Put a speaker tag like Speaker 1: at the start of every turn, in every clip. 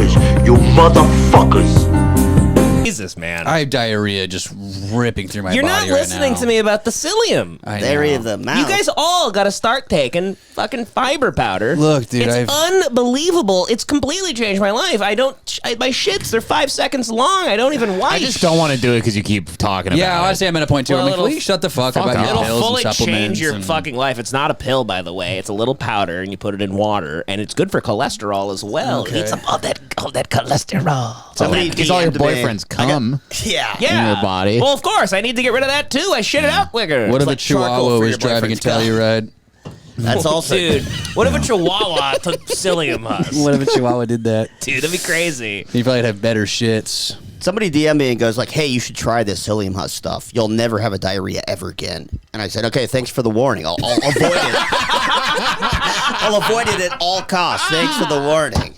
Speaker 1: finish. You motherfuckers.
Speaker 2: Jesus, man.
Speaker 3: I have diarrhea just ripping through my
Speaker 2: You're
Speaker 3: body
Speaker 2: not
Speaker 3: right
Speaker 2: listening
Speaker 3: now.
Speaker 2: to me about the psyllium.
Speaker 4: Diarrhea of the mouth.
Speaker 2: You guys all got to start taking fucking fiber powder.
Speaker 3: Look, dude,
Speaker 2: it's unbelievable. It's completely changed my life. My shits, they're 5 seconds long. I don't even wipe.
Speaker 5: I just don't want to do it because you keep talking about it.
Speaker 3: Yeah, honestly, I'm at a point too.
Speaker 2: Well,
Speaker 3: I'm like, will you shut the fuck up about your
Speaker 2: It'll
Speaker 3: pills
Speaker 2: fully
Speaker 3: and supplements?
Speaker 2: change your
Speaker 3: and...
Speaker 2: fucking life. It's not a pill, by the way. It's a little powder, and you put it in water, and it's good for cholesterol as well.
Speaker 3: Okay.
Speaker 2: It eats up all that cholesterol.
Speaker 4: Somebody
Speaker 5: Because all your
Speaker 4: DM'd me.
Speaker 5: boyfriends come
Speaker 4: Yeah.
Speaker 2: Yeah.
Speaker 5: in your body.
Speaker 2: Well, of course. I need to get rid of that, too. I shit it out quicker.
Speaker 3: What if
Speaker 4: like
Speaker 3: a
Speaker 4: charcoal
Speaker 3: chihuahua
Speaker 4: for
Speaker 3: was
Speaker 4: your
Speaker 3: driving a
Speaker 4: boyfriend's cum.
Speaker 3: Telluride?
Speaker 4: That's also
Speaker 2: Dude, what if a chihuahua took psyllium husk?
Speaker 3: What if a chihuahua did that?
Speaker 2: Dude, that'd be crazy.
Speaker 3: You'd probably have better shits.
Speaker 4: Somebody DM me and goes like, "Hey, you should try this psyllium husk stuff. You'll never have a diarrhea ever again." And I said, "Okay, thanks for the warning. I'll avoid it. I'll avoid it at all costs. Thanks for the warning."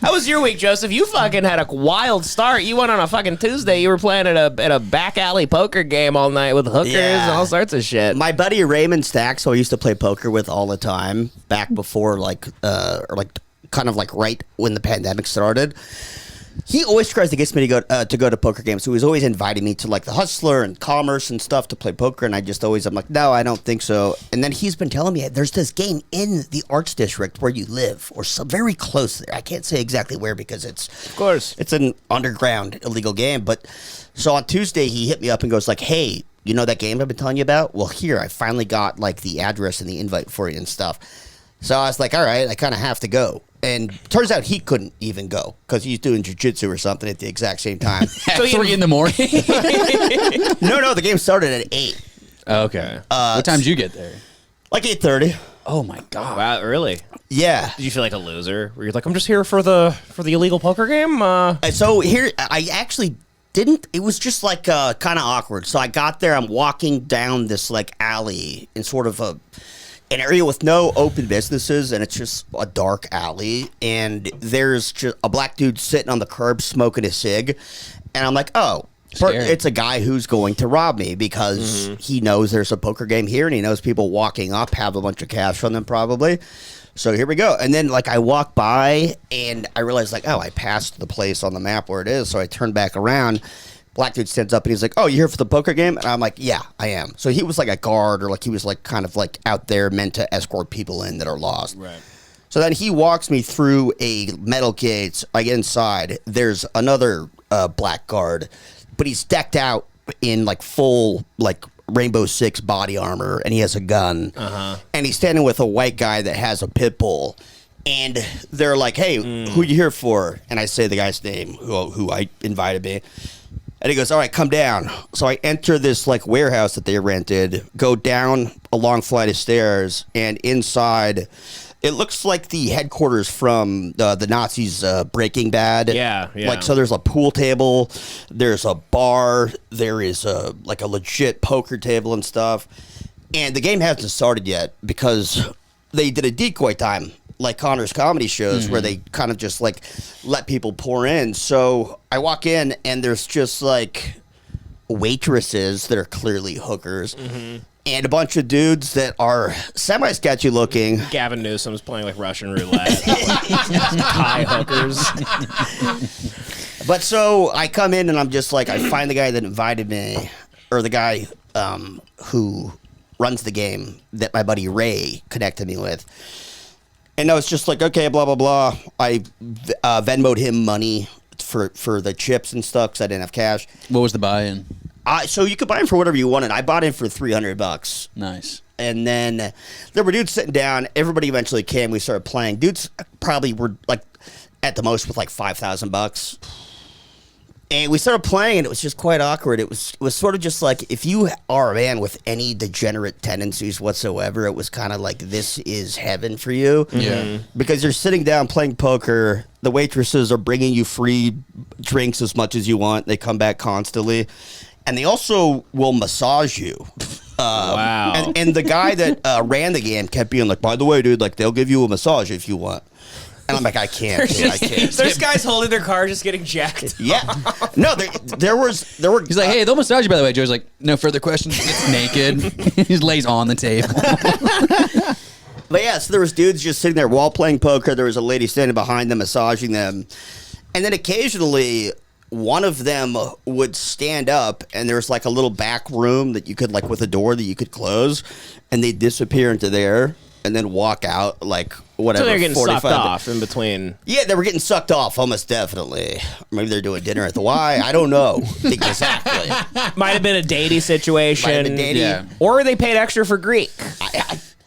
Speaker 2: How was your week, Joseph? You fucking had a wild start. You went on a fucking Tuesday. You were playing at a back alley poker game all night with hookers and all sorts of shit.
Speaker 4: My buddy Raymond Stacks, who I used to play poker with all the time, back before kind of like right when the pandemic started. He always tries to get me to go to poker games. So he was always inviting me to like the Hustler and Commerce and stuff to play poker, and I'm like, no, I don't think so. And then he's been telling me there's this game in the Arts District where you live, or very close there. I can't say exactly where because it's an underground illegal game. But so on Tuesday he hit me up and goes like, hey, you know that game I've been telling you about? Well, here, I finally got like the address and the invite for you and stuff. So I was like, all right, I kind of have to go. And turns out he couldn't even go because he's doing jiu-jitsu or something at the exact same time.
Speaker 3: At 3 in the morning?
Speaker 4: No, the game started at 8.
Speaker 3: Okay. What time did you get there?
Speaker 4: Like 8:30.
Speaker 3: Oh, my God.
Speaker 2: Wow, early.
Speaker 4: Yeah.
Speaker 2: Did you feel like a loser? Where you're like, I'm just here for the illegal poker game?
Speaker 4: So here, I actually didn't. It was just like kind of awkward. So I got there. I'm walking down this like alley in sort of an area with no open businesses, and it's just a dark alley, and there's just a black dude sitting on the curb smoking a cig, and I'm like, oh, it's a guy who's going to rob me because he knows there's a poker game here, and he knows people walking up have a bunch of cash on them probably. So here we go. And then like I walk by, and I realize like, oh, I passed the place on the map where it is, so I turn back around. Black dude stands up and he's like, oh, you here for the poker game? And I'm like, yeah, I am. So he was like a guard, or like he was like kind of like out there meant to escort people in that are lost.
Speaker 2: Right.
Speaker 4: So then he walks me through a metal gate. I get inside. There's another black guard, but he's decked out in like full like Rainbow Six body armor, and he has a gun. And he's standing with a white guy that has a pit bull. And they're like, hey, who you here for? And I say the guy's name who I invited me. And he goes, all right, come down. So I enter this like warehouse that they rented, go down a long flight of stairs, and inside, it looks like the headquarters from the Nazis' Breaking Bad.
Speaker 2: Yeah.
Speaker 4: Like, so there's a pool table, there's a bar, there is a legit poker table and stuff. And the game hasn't started yet because they did a decoy time, like Connor's comedy shows, where they kind of just like let people pour in. So I walk in and there's just like waitresses that are clearly hookers, and a bunch of dudes that are semi-sketchy looking.
Speaker 2: Gavin Newsom's playing like Russian roulette. Thai hookers.
Speaker 4: But so I come in and I'm just like, I find the guy that invited me, or the guy who runs the game that my buddy Ray connected me with. And I was just like, okay, blah, blah, blah. I Venmo'd him money for the chips and stuff because I didn't have cash.
Speaker 3: What was the buy-in?
Speaker 4: So you could buy him for whatever you wanted. I bought him for $300.
Speaker 3: Nice.
Speaker 4: And then there were dudes sitting down. Everybody eventually came. We started playing. Dudes probably were like at the most with like $5,000. And we started playing, and it was just quite awkward. It was sort of just like, if you are a man with any degenerate tendencies whatsoever, it was kind of like, this is heaven for you.
Speaker 3: Yeah.
Speaker 4: Because you're sitting down playing poker. The waitresses are bringing you free drinks as much as you want. They come back constantly. And they also will massage you.
Speaker 2: Wow.
Speaker 4: And the guy that ran the game kept being like, by the way, dude, like, they'll give you a massage if you want. And I'm like, I can't. Dude, I can't.
Speaker 2: There's guys holding their car just getting jacked.
Speaker 4: Yeah. No, there were.
Speaker 3: He's like, hey, they'll massage you, by the way. Joe's like, no further questions. It's naked. He just lays on the table.
Speaker 4: But yeah, so there was dudes just sitting there while playing poker. There was a lady standing behind them massaging them. And then occasionally, one of them would stand up, and there's like a little back room that you could, like, with a door that you could close, and they'd disappear into there, and then walk out, like, whatever.
Speaker 2: So they're getting
Speaker 4: 45
Speaker 2: sucked off in between.
Speaker 4: Yeah, they were getting sucked off, almost definitely. Maybe they're doing dinner at the Y. I don't know exactly.
Speaker 2: Might have been a datey situation.
Speaker 4: Might have been datey.
Speaker 3: Yeah.
Speaker 2: Or they paid extra for Greek.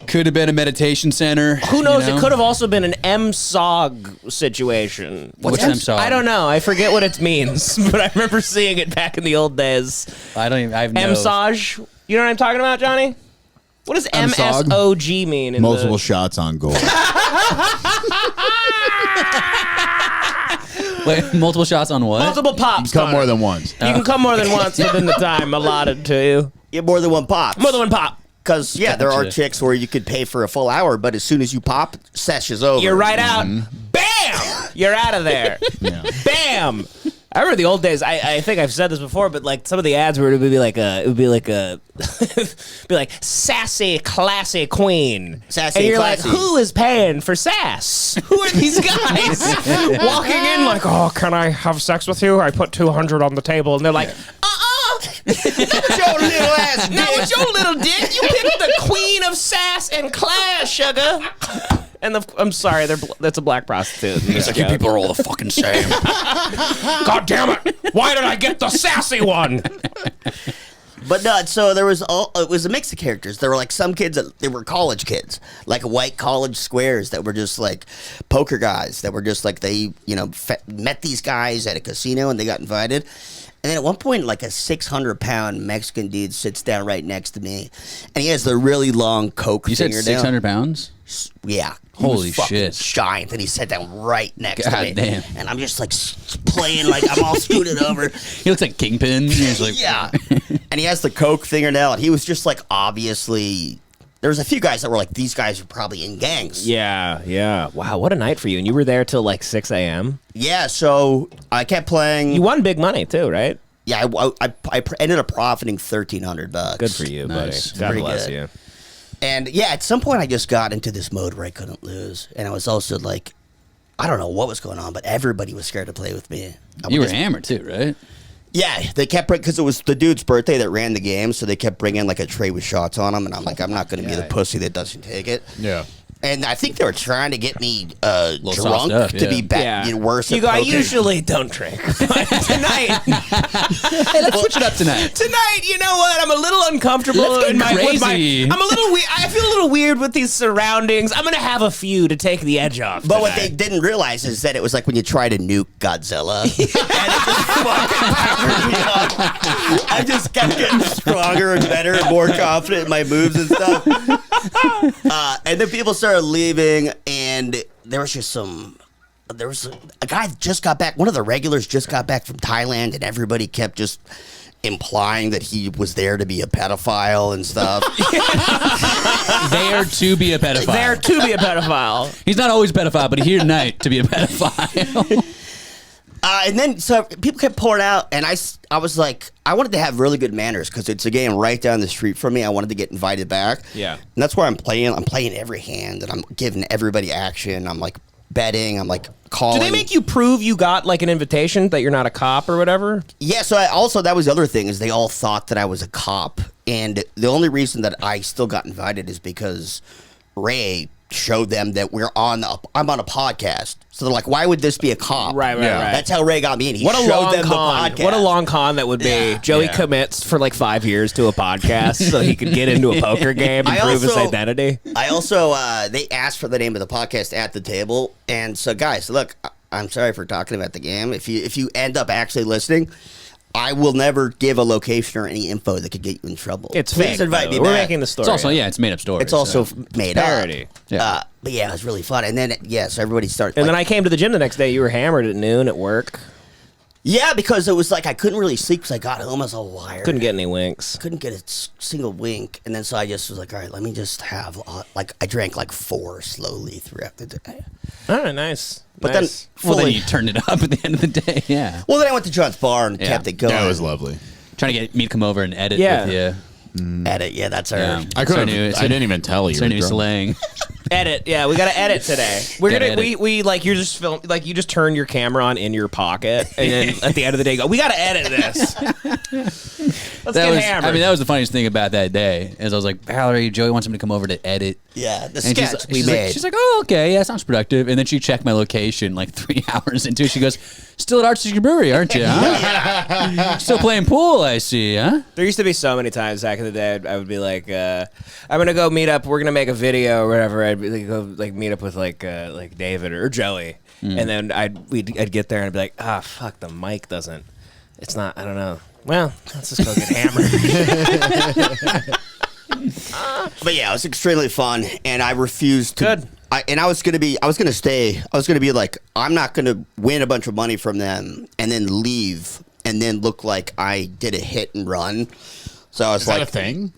Speaker 3: Could have been a meditation center.
Speaker 2: Who knows?
Speaker 3: you know?
Speaker 2: It could have also been an MSOG situation.
Speaker 3: What's MSOG?
Speaker 2: I don't know. I forget what it means, but I remember seeing it back in the old days.
Speaker 3: I don't even. I have no.
Speaker 2: MSOG. You know what I'm talking about, Johnny? What does
Speaker 5: MSOG?
Speaker 2: MSOG mean? In
Speaker 5: Multiple shots on goal.
Speaker 3: Wait, multiple shots on what?
Speaker 2: multiple pops.
Speaker 5: Come
Speaker 2: Connor.
Speaker 5: more than once.
Speaker 2: You can come more than once within the time allotted to you.
Speaker 4: Yeah, more than one pop.
Speaker 2: More than one pop.
Speaker 4: Because, yeah, there are
Speaker 3: Gotcha.
Speaker 4: chicks where you could pay for a full hour, but as soon as you pop, sesh is over.
Speaker 2: You're right out. Bam! You're out of there.
Speaker 5: Yeah.
Speaker 2: Bam! I remember the old days. I think I've said this before, but like some of the ads were it would be like sassy, classy queen.
Speaker 4: Sassy
Speaker 2: and you're
Speaker 4: classy.
Speaker 2: like, who is paying for sass? Who are these guys walking in like, oh, can I have sex with you? I put $200 on the table, and they're like,
Speaker 4: With your little ass dick.
Speaker 2: no, it's your little dick. You picked the queen of sass and class, sugar. And I'm sorry, that's a black prostitute.
Speaker 3: It's like you people are all the fucking same.
Speaker 2: God damn it! Why did I get the sassy one?
Speaker 4: But no, so it was a mix of characters. There were like some kids they were college kids, like white college squares that were just like poker guys that were just like they, met these guys at a casino and they got invited. And then at one point, like a 600-pound Mexican dude sits down right next to me, and he has the really long coke
Speaker 3: You said
Speaker 4: finger
Speaker 3: 600 pounds?
Speaker 4: Yeah. He
Speaker 3: Holy
Speaker 4: was fucking
Speaker 3: shit.
Speaker 4: giant, and he sat down right next to
Speaker 3: God
Speaker 4: me.
Speaker 3: damn.
Speaker 4: And I'm just like playing like I'm all scooted over.
Speaker 3: He looks like Kingpin. He's like,
Speaker 4: Yeah. And he has the coke fingernail, and he was just like obviously. There was a few guys that were like, these guys are probably in gangs.
Speaker 2: Yeah. Wow, what a night for you. And you were there till like 6 a.m.?
Speaker 4: Yeah, so I kept playing.
Speaker 2: You won big money too, right?
Speaker 4: Yeah, I ended up profiting $1,300.
Speaker 2: Good for you,
Speaker 3: Nice.
Speaker 2: buddy. God
Speaker 4: Pretty
Speaker 2: bless
Speaker 4: good.
Speaker 2: you.
Speaker 4: And yeah, at some point I just got into this mode where I couldn't lose. And I was also like, I don't know what was going on, but everybody was scared to play with me.
Speaker 3: You were hammered too, right?
Speaker 4: Yeah, they kept because it was the dude's birthday that ran the game, so they kept bringing like a tray with shots on them, and I'm like, I'm not going to be the pussy that doesn't take it.
Speaker 5: Yeah.
Speaker 4: And I think they were trying to get me
Speaker 3: sauced
Speaker 4: drunk
Speaker 3: up,
Speaker 4: to be
Speaker 3: yeah.
Speaker 4: worse.
Speaker 2: You
Speaker 4: at
Speaker 2: go, I
Speaker 4: poker.
Speaker 2: usually don't drink. But tonight,
Speaker 3: Hey, let's switch it up tonight.
Speaker 2: you know what? I'm a little uncomfortable.
Speaker 3: Let's go
Speaker 2: in my, with
Speaker 3: crazy.
Speaker 2: I'm a little weird. I feel a little weird with these surroundings. I'm going to have a few to take the edge off.
Speaker 4: But what
Speaker 2: tonight.
Speaker 4: they didn't realize is that it was like when you try to nuke Godzilla. And it just fucking powered me up. I just kept getting stronger and better and more confident in my moves and stuff. And then people started leaving, and there was a guy that just got back. One of the regulars just got back from Thailand, and everybody kept just implying that he was there to be a pedophile and stuff.
Speaker 3: There to be a pedophile.
Speaker 2: There to be a pedophile.
Speaker 3: He's not always a pedophile, but he's here tonight to be a pedophile.
Speaker 4: And then so people kept pouring out, and I was like, I wanted to have really good manners because it's a game right down the street from me. I wanted to get invited back.
Speaker 2: Yeah.
Speaker 4: And that's where I'm playing. I'm playing every hand, and I'm giving everybody action. I'm like betting. I'm like calling.
Speaker 2: Do they make you prove you got like an invitation that you're not a cop or whatever?
Speaker 4: Yeah, so that was the other thing is they all thought that I was a cop, and the only reason that I still got invited is because Ray showed them that I'm on a podcast. So they're like, why would this be a cop?
Speaker 2: Right.
Speaker 4: That's how Ray got me in. He
Speaker 2: What a
Speaker 4: showed
Speaker 2: long
Speaker 4: them
Speaker 2: con!
Speaker 4: the podcast.
Speaker 2: What a long con that would be.
Speaker 4: Yeah.
Speaker 2: Joey
Speaker 3: Yeah.
Speaker 2: commits for like 5 years to a podcast so he could get into a poker game and
Speaker 4: I
Speaker 2: prove his
Speaker 4: also-
Speaker 2: identity.
Speaker 4: I also, they asked for the name of the podcast at the table. And so, guys, look, I'm sorry for talking about the game. If you end up actually listening, I will never give a location or any info that could get you in trouble.
Speaker 2: It's
Speaker 4: Please
Speaker 2: fake.
Speaker 4: invite
Speaker 2: though.
Speaker 4: me
Speaker 2: We're
Speaker 4: back.
Speaker 2: making the story.
Speaker 3: It's also,
Speaker 2: up.
Speaker 3: yeah, it's made up story.
Speaker 4: It's also
Speaker 3: so.
Speaker 4: made
Speaker 2: parody.
Speaker 4: up.
Speaker 3: Yeah.
Speaker 4: But yeah, it was really fun. And then, so everybody started.
Speaker 2: And then I came to the gym the next day. You were hammered at noon at work.
Speaker 4: Yeah, because it was like I couldn't really sleep because I got home as a wired.
Speaker 2: Couldn't get any winks.
Speaker 4: Couldn't get a single wink. And then so I just was like, all right, let me just have, I drank like 4 slowly throughout the day.
Speaker 2: All right, nice.
Speaker 4: But
Speaker 2: Nice.
Speaker 3: Well, then
Speaker 4: fully-
Speaker 3: you turned it up at the end of the day. Yeah.
Speaker 4: Well, then I went to John's bar and
Speaker 3: Yeah.
Speaker 4: kept it going.
Speaker 5: That was lovely.
Speaker 3: Trying to get me to come over and edit
Speaker 2: Yeah.
Speaker 3: with you.
Speaker 4: Edit, yeah, that's our.
Speaker 3: Yeah.
Speaker 5: I
Speaker 3: It's our
Speaker 5: couldn't.
Speaker 3: new-
Speaker 5: I didn't even tell you.
Speaker 3: It's our
Speaker 5: were
Speaker 3: new
Speaker 5: drunk.
Speaker 3: slang.
Speaker 2: Edit. Yeah, we got to edit today. We're
Speaker 3: Gotta
Speaker 2: gonna
Speaker 3: edit.
Speaker 2: we like you're just film like you just turn your camera on in your pocket, and then at the end of the day, go. We got to edit this. Let's get hammered.
Speaker 3: I mean, that was the funniest thing about that day. Is I was like, Valerie, Joey wants him to come over to edit.
Speaker 4: Yeah, the
Speaker 3: And
Speaker 4: sketch we
Speaker 3: she's
Speaker 4: made.
Speaker 3: Like, she's like, oh, okay, yeah, sounds productive. And then she checked my location like 3 hours into it. She goes, still at Arts Brewery, aren't you? Huh? Still playing pool, I see, huh?
Speaker 2: There used to be so many times back in the day I would be like, I'm gonna go meet up. We're gonna make a video or whatever. I'd be like, go like meet up with like David or Joey, and then I'd get there and I'd be like, fuck, the mic doesn't. It's not. I don't know. Well, let's just go get hammered.
Speaker 4: But yeah, it was extremely fun, and I refused to.
Speaker 2: Good.
Speaker 4: I was gonna stay. I was gonna be like, I'm not gonna win a bunch of money from them and then leave and then look like I did a hit and run. So I was
Speaker 5: Is
Speaker 4: like,
Speaker 5: that a thing?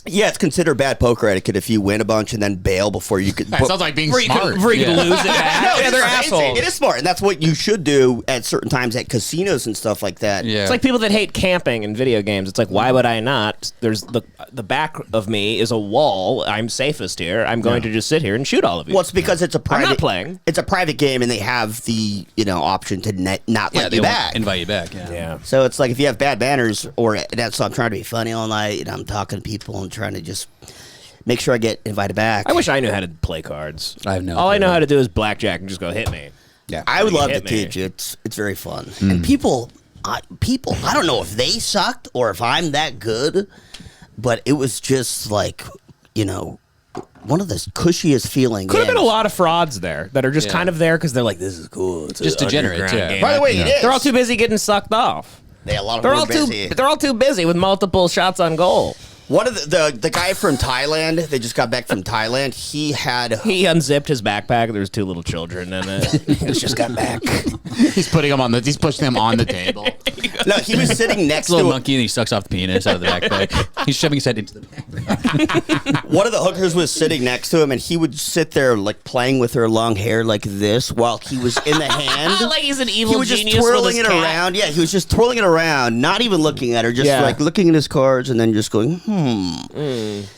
Speaker 4: yeah, it's considered bad poker etiquette if you win a bunch and then bail before you could.
Speaker 5: That sounds like being
Speaker 2: Before you
Speaker 5: smart.
Speaker 2: can lose it back.
Speaker 4: No,
Speaker 2: Yeah, they're
Speaker 4: it's crazy.
Speaker 2: assholes.
Speaker 4: It is smart, and that's what you should do at certain times at casinos and stuff like that.
Speaker 3: Yeah.
Speaker 2: It's like people that hate camping in video games. It's like, why would I not? There's the back of me is a wall. I'm safest here. I'm going to just sit here and shoot all of you.
Speaker 4: Well, it's because it's a private.
Speaker 2: I'm not playing.
Speaker 4: It's a private game, and they have the option to not
Speaker 3: yeah,
Speaker 4: let
Speaker 3: they
Speaker 4: you
Speaker 3: won't
Speaker 4: back.
Speaker 3: invite you back. Yeah.
Speaker 2: Yeah.
Speaker 4: So it's like if you have bad banners, or that's so I'm trying to be funny all night, and I'm talking to people and trying to just make sure I get invited back.
Speaker 2: I wish I knew how to play cards.
Speaker 3: I have no
Speaker 2: All I
Speaker 3: idea.
Speaker 2: know how to do is blackjack and just go hit me.
Speaker 3: Yeah.
Speaker 4: I would love to
Speaker 2: hit me.
Speaker 4: teach you. It's very fun. And people, I don't know if they sucked or if I'm that good, but it was just like, one of the cushiest feeling.
Speaker 2: Could have been a
Speaker 4: games.
Speaker 2: lot of frauds there that are just
Speaker 3: Yeah.
Speaker 2: kind of there because they're like, this is cool. It's
Speaker 3: Just
Speaker 2: an
Speaker 3: degenerates,
Speaker 2: underground
Speaker 3: yeah.
Speaker 2: game.
Speaker 4: By the way, it is.
Speaker 2: They're all too busy getting sucked off.
Speaker 4: A lot of
Speaker 2: They're
Speaker 4: them
Speaker 2: all
Speaker 4: are busy.
Speaker 2: they're all too busy with multiple shots on goal.
Speaker 4: One of the guy from Thailand, they just got back from Thailand. He
Speaker 2: unzipped his backpack. There was 2 little children in it. He just got back.
Speaker 5: He's putting them he's pushing them on the table.
Speaker 4: No, he was sitting next
Speaker 3: It's a little
Speaker 4: to
Speaker 3: monkey and he sucks off the penis out of the backpack. He's shoving his head into the backpack.
Speaker 4: one of the hookers was sitting next to him, and he would sit there like playing with her long hair like this while he was in the hand.
Speaker 2: Like he's an evil
Speaker 4: He was just
Speaker 2: genius with
Speaker 4: twirling
Speaker 2: his
Speaker 4: it
Speaker 2: cat.
Speaker 4: around. Yeah, he was just twirling it around, not even looking at her, just
Speaker 2: Yeah.
Speaker 4: like looking at his cards and then just going,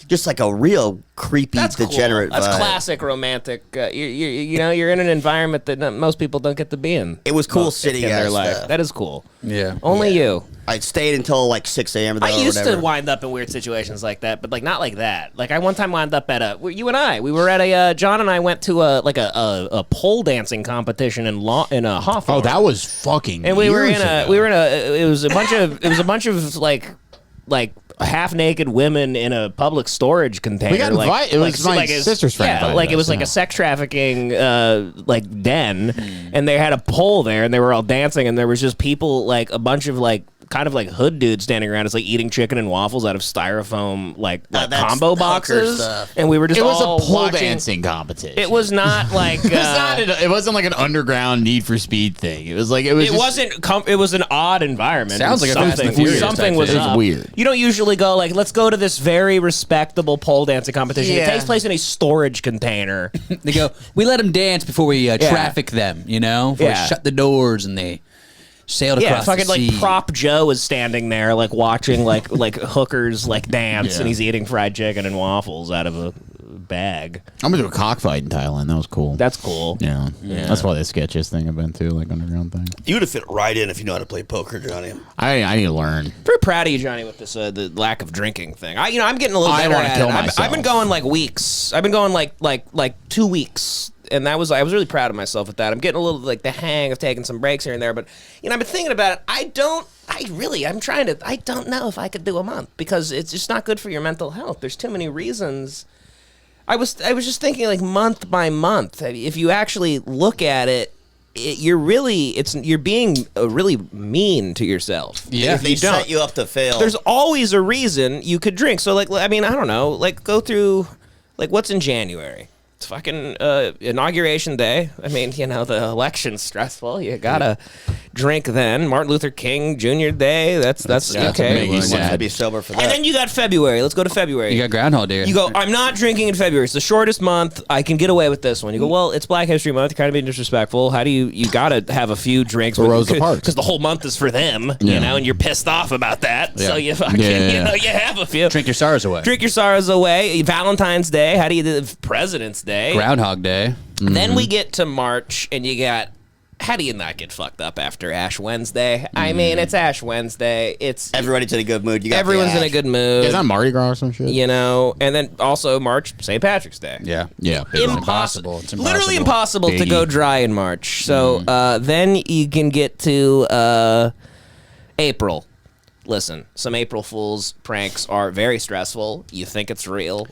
Speaker 4: Just like a real creepy,
Speaker 2: That's
Speaker 4: degenerate
Speaker 2: cool. That's
Speaker 4: vibe.
Speaker 2: classic romantic. You're in an environment that most people don't get to be in.
Speaker 4: It was cool
Speaker 2: most
Speaker 4: sitting
Speaker 2: in their
Speaker 4: as
Speaker 2: life.
Speaker 4: the-
Speaker 2: That is cool.
Speaker 3: Yeah.
Speaker 2: Only you.
Speaker 4: I stayed until like 6 a.m. though,
Speaker 2: I
Speaker 4: or
Speaker 2: used
Speaker 4: whatever.
Speaker 2: to wind up in weird situations like that, but like not like that. Like I one time wound up at you and I. We were at a John and I went to a pole dancing competition in Hawthorne.
Speaker 5: Oh, that was fucking.
Speaker 2: And we were
Speaker 5: years
Speaker 2: in a
Speaker 5: ago.
Speaker 2: it was a bunch of like half naked women in a public storage container.
Speaker 5: We got invited. It was my sister's friend
Speaker 2: Yeah,
Speaker 5: invited
Speaker 2: like it was
Speaker 5: us,
Speaker 2: like
Speaker 5: yeah.
Speaker 2: a sex trafficking den, and they had a pole there, and they were all dancing, and there was just people like a bunch of like kind of like hood dudes standing around. It's like eating chicken and waffles out of styrofoam like
Speaker 4: that's
Speaker 2: combo
Speaker 4: the hooker
Speaker 2: boxes,
Speaker 4: stuff.
Speaker 2: and we were just
Speaker 5: It was
Speaker 2: all
Speaker 5: a pole
Speaker 2: watching.
Speaker 5: dancing competition.
Speaker 2: It was not like
Speaker 5: It wasn't like an underground Need for Speed thing. It was like it was.
Speaker 2: It
Speaker 5: just,
Speaker 2: it was an odd environment.
Speaker 3: Sounds like a Fast and the Furious
Speaker 2: something
Speaker 3: type
Speaker 2: was
Speaker 3: thing.
Speaker 5: It was
Speaker 2: up.
Speaker 5: weird.
Speaker 2: You don't usually go like, let's go to this very respectable pole dancing competition. It
Speaker 4: Yeah.
Speaker 2: takes place in a storage container.
Speaker 3: They go, we let them dance before we traffic them, Before
Speaker 2: Yeah.
Speaker 3: we shut the doors and they sailed
Speaker 2: Yeah,
Speaker 3: across
Speaker 2: fucking
Speaker 3: the sea.
Speaker 2: like Prop Joe is standing there like watching like hookers like dance,
Speaker 5: Yeah.
Speaker 2: and he's eating fried chicken and waffles out of a bag.
Speaker 5: I went to a cockfight in Thailand. That was cool.
Speaker 2: That's cool.
Speaker 5: yeah. That's probably the sketchiest thing I've been to, like underground thing.
Speaker 4: You would have fit right in if you know how to play poker, Johnny.
Speaker 5: I need to learn.
Speaker 2: Very proud of you, Johnny, with this the lack of drinking thing. I'm getting a little
Speaker 5: I
Speaker 2: better
Speaker 5: wanna
Speaker 2: at
Speaker 5: kill
Speaker 2: it. I've
Speaker 5: myself.
Speaker 2: been going like weeks. I've been going like 2 weeks, and I was really proud of myself with that. I'm getting a little like the hang of taking some breaks here and there, but I've been thinking about it. I don't know if I could do a month because it's just not good for your mental health. There's too many reasons. I was just thinking like month by month. If you actually look at it, you're being really mean to yourself.
Speaker 3: Yeah.
Speaker 2: If
Speaker 4: They
Speaker 2: you don't.
Speaker 4: set you up to fail.
Speaker 2: There's always a reason you could drink. So, I don't know. Like, go through, what's in January? It's fucking inauguration day. The election's stressful. You gotta drink then. Martin Luther King Jr. Day. That's okay.
Speaker 5: big one.
Speaker 4: I'd be sober for that.
Speaker 2: And then you got February. Let's go to February.
Speaker 3: You got Groundhog Day.
Speaker 2: You go, I'm not drinking in February. It's the shortest month. I can get away with this one. You go, well, it's Black History Month. You're kind of being disrespectful. How do you got to have a few drinks.
Speaker 6: Rosa Parks.
Speaker 2: Because the whole month is for them, you know, and you're pissed off about that. So you fucking, you know, you have a few.
Speaker 3: Drink your sorrows away.
Speaker 2: Drink your sorrows away. Valentine's Day. How do you do President's Day?
Speaker 3: Groundhog Day.
Speaker 2: Then we get to March, and you got, how do you not get fucked up after Ash Wednesday? I mean, it's Ash Wednesday. It's
Speaker 4: Everybody's in a good mood. You got
Speaker 2: everyone's in a good mood.
Speaker 5: Is that Mardi Gras or some shit?
Speaker 2: You know, and then also March, St. Patrick's Day.
Speaker 3: Yeah.
Speaker 5: Yeah.
Speaker 2: Impossible.
Speaker 3: It's
Speaker 2: Literally
Speaker 3: impossible.
Speaker 2: impossible to go dry in March. So then you can get to April. Listen, some April Fool's pranks are very stressful. You think it's real,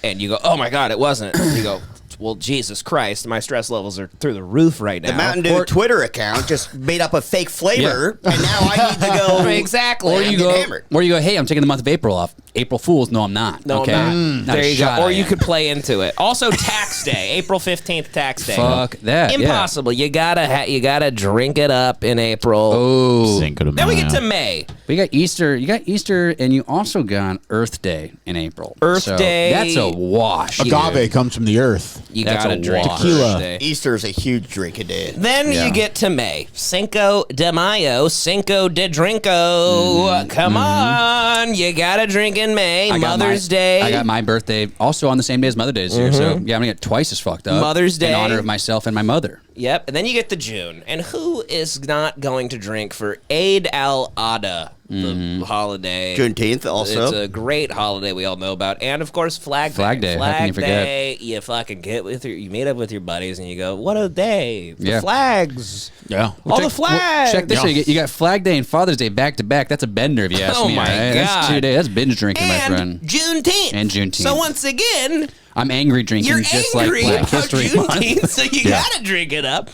Speaker 2: and you go, oh my God, it wasn't. You go, well, Jesus Christ, my stress levels are through the roof right now.
Speaker 4: The Mountain Dew Twitter account just made up a fake flavor, and now I need to go
Speaker 2: Exactly.
Speaker 3: Or
Speaker 4: and
Speaker 3: you
Speaker 4: get
Speaker 3: go,
Speaker 4: hammered.
Speaker 3: or you go, hey, I'm taking the month of April off. April Fools? No, I'm not.
Speaker 2: No,
Speaker 3: okay?
Speaker 2: I'm not.
Speaker 3: Not
Speaker 2: There
Speaker 3: a
Speaker 2: you go.
Speaker 3: shot
Speaker 2: Or
Speaker 3: I
Speaker 2: you
Speaker 3: am.
Speaker 2: could play into it. Also, tax day, April 15th, tax day.
Speaker 3: Fuck that. yeah.
Speaker 2: Impossible. You gotta drink it up in April.
Speaker 3: Oh.
Speaker 5: Cinco de
Speaker 2: Then we get
Speaker 5: Mayo.
Speaker 2: to May.
Speaker 3: But you got Easter. You got Easter, and you also got Earth Day in April.
Speaker 2: Earth
Speaker 3: So
Speaker 2: Day.
Speaker 3: That's a wash.
Speaker 6: Agave comes from the earth.
Speaker 2: You
Speaker 3: That's
Speaker 2: gotta
Speaker 3: a
Speaker 2: drink
Speaker 3: wash.
Speaker 6: Tequila.
Speaker 2: Earth Day.
Speaker 4: Easter is a huge drink a day.
Speaker 2: Then
Speaker 3: Yeah.
Speaker 2: you get to May. Cinco de Mayo, Cinco de Drinko. Come on. You gotta drink in May.
Speaker 3: I got
Speaker 2: Mother's
Speaker 3: my-
Speaker 2: Day.
Speaker 3: I got my birthday also on the same day as Mother's Day this year. So yeah, I'm gonna get twice as fucked up.
Speaker 2: Mother's Day.
Speaker 3: in honor of myself and my mother.
Speaker 2: Yep. And then you get to June. And who is not going to drink for Eid al-Adha, the holiday?
Speaker 4: Juneteenth also.
Speaker 2: It's a great holiday we all know about. And, of course, Flag Day.
Speaker 3: Flag Day. How can you forget?
Speaker 2: Day, you fucking get with you meet up with your buddies and you go, what a day. The
Speaker 3: Yeah.
Speaker 2: flags.
Speaker 5: Yeah.
Speaker 2: All the flags.
Speaker 3: Check this out. You got Flag Day and Father's Day back to back. That's a bender if you ask
Speaker 2: Oh
Speaker 3: me.
Speaker 2: my
Speaker 3: right? That's
Speaker 2: God.
Speaker 3: 2 days. That's binge drinking, my friend.
Speaker 2: And Juneteenth.
Speaker 3: And Juneteenth.
Speaker 2: So once again,
Speaker 3: I'm angry drinking
Speaker 2: you're
Speaker 3: just
Speaker 2: angry
Speaker 3: like Black
Speaker 2: about
Speaker 3: History Month.
Speaker 2: Juneteenth, so you gotta drink it up.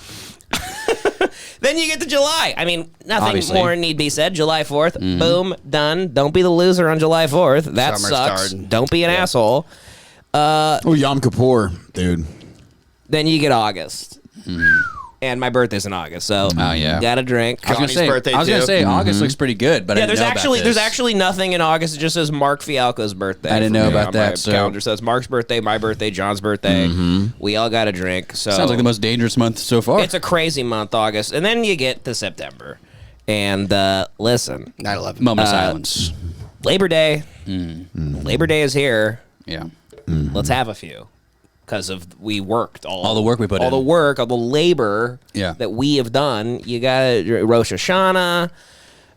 Speaker 2: Then you get to July. I mean, nothing
Speaker 3: Obviously.
Speaker 2: more need be said. July 4th, boom, done. Don't be the loser on July 4th. That
Speaker 4: Summer
Speaker 2: sucks.
Speaker 4: starting.
Speaker 2: Don't be an asshole.
Speaker 6: Oh, Yom Kippur, dude.
Speaker 2: Then you get August. And my birthday's in August, so
Speaker 3: Oh, yeah.
Speaker 2: gotta drink.
Speaker 3: I was
Speaker 4: Johnny's
Speaker 3: gonna
Speaker 4: birthday,
Speaker 3: say
Speaker 4: too.
Speaker 3: August looks pretty good, but I
Speaker 2: Yeah,
Speaker 3: didn't
Speaker 2: there's
Speaker 3: know about
Speaker 2: actually
Speaker 3: this.
Speaker 2: there's actually nothing in August. It just says Mark Fialko's birthday.
Speaker 3: I didn't
Speaker 2: for
Speaker 3: know
Speaker 2: me
Speaker 3: about
Speaker 2: on
Speaker 3: that,
Speaker 2: My
Speaker 3: so-
Speaker 2: calendar says Mark's birthday, my birthday, John's birthday. We all got to drink. So
Speaker 3: Sounds like the most dangerous month so far.
Speaker 2: It's a crazy month, August, and then you get to September. And listen,
Speaker 4: 9/11.
Speaker 3: moment of silence.
Speaker 2: Labor Day. Labor Day is here.
Speaker 3: Yeah.
Speaker 2: Let's have a few. Because of we worked
Speaker 3: All the work we put
Speaker 2: all
Speaker 3: in.
Speaker 2: the work, all the labor
Speaker 3: Yeah.
Speaker 2: that we have done. You got Rosh Hashanah,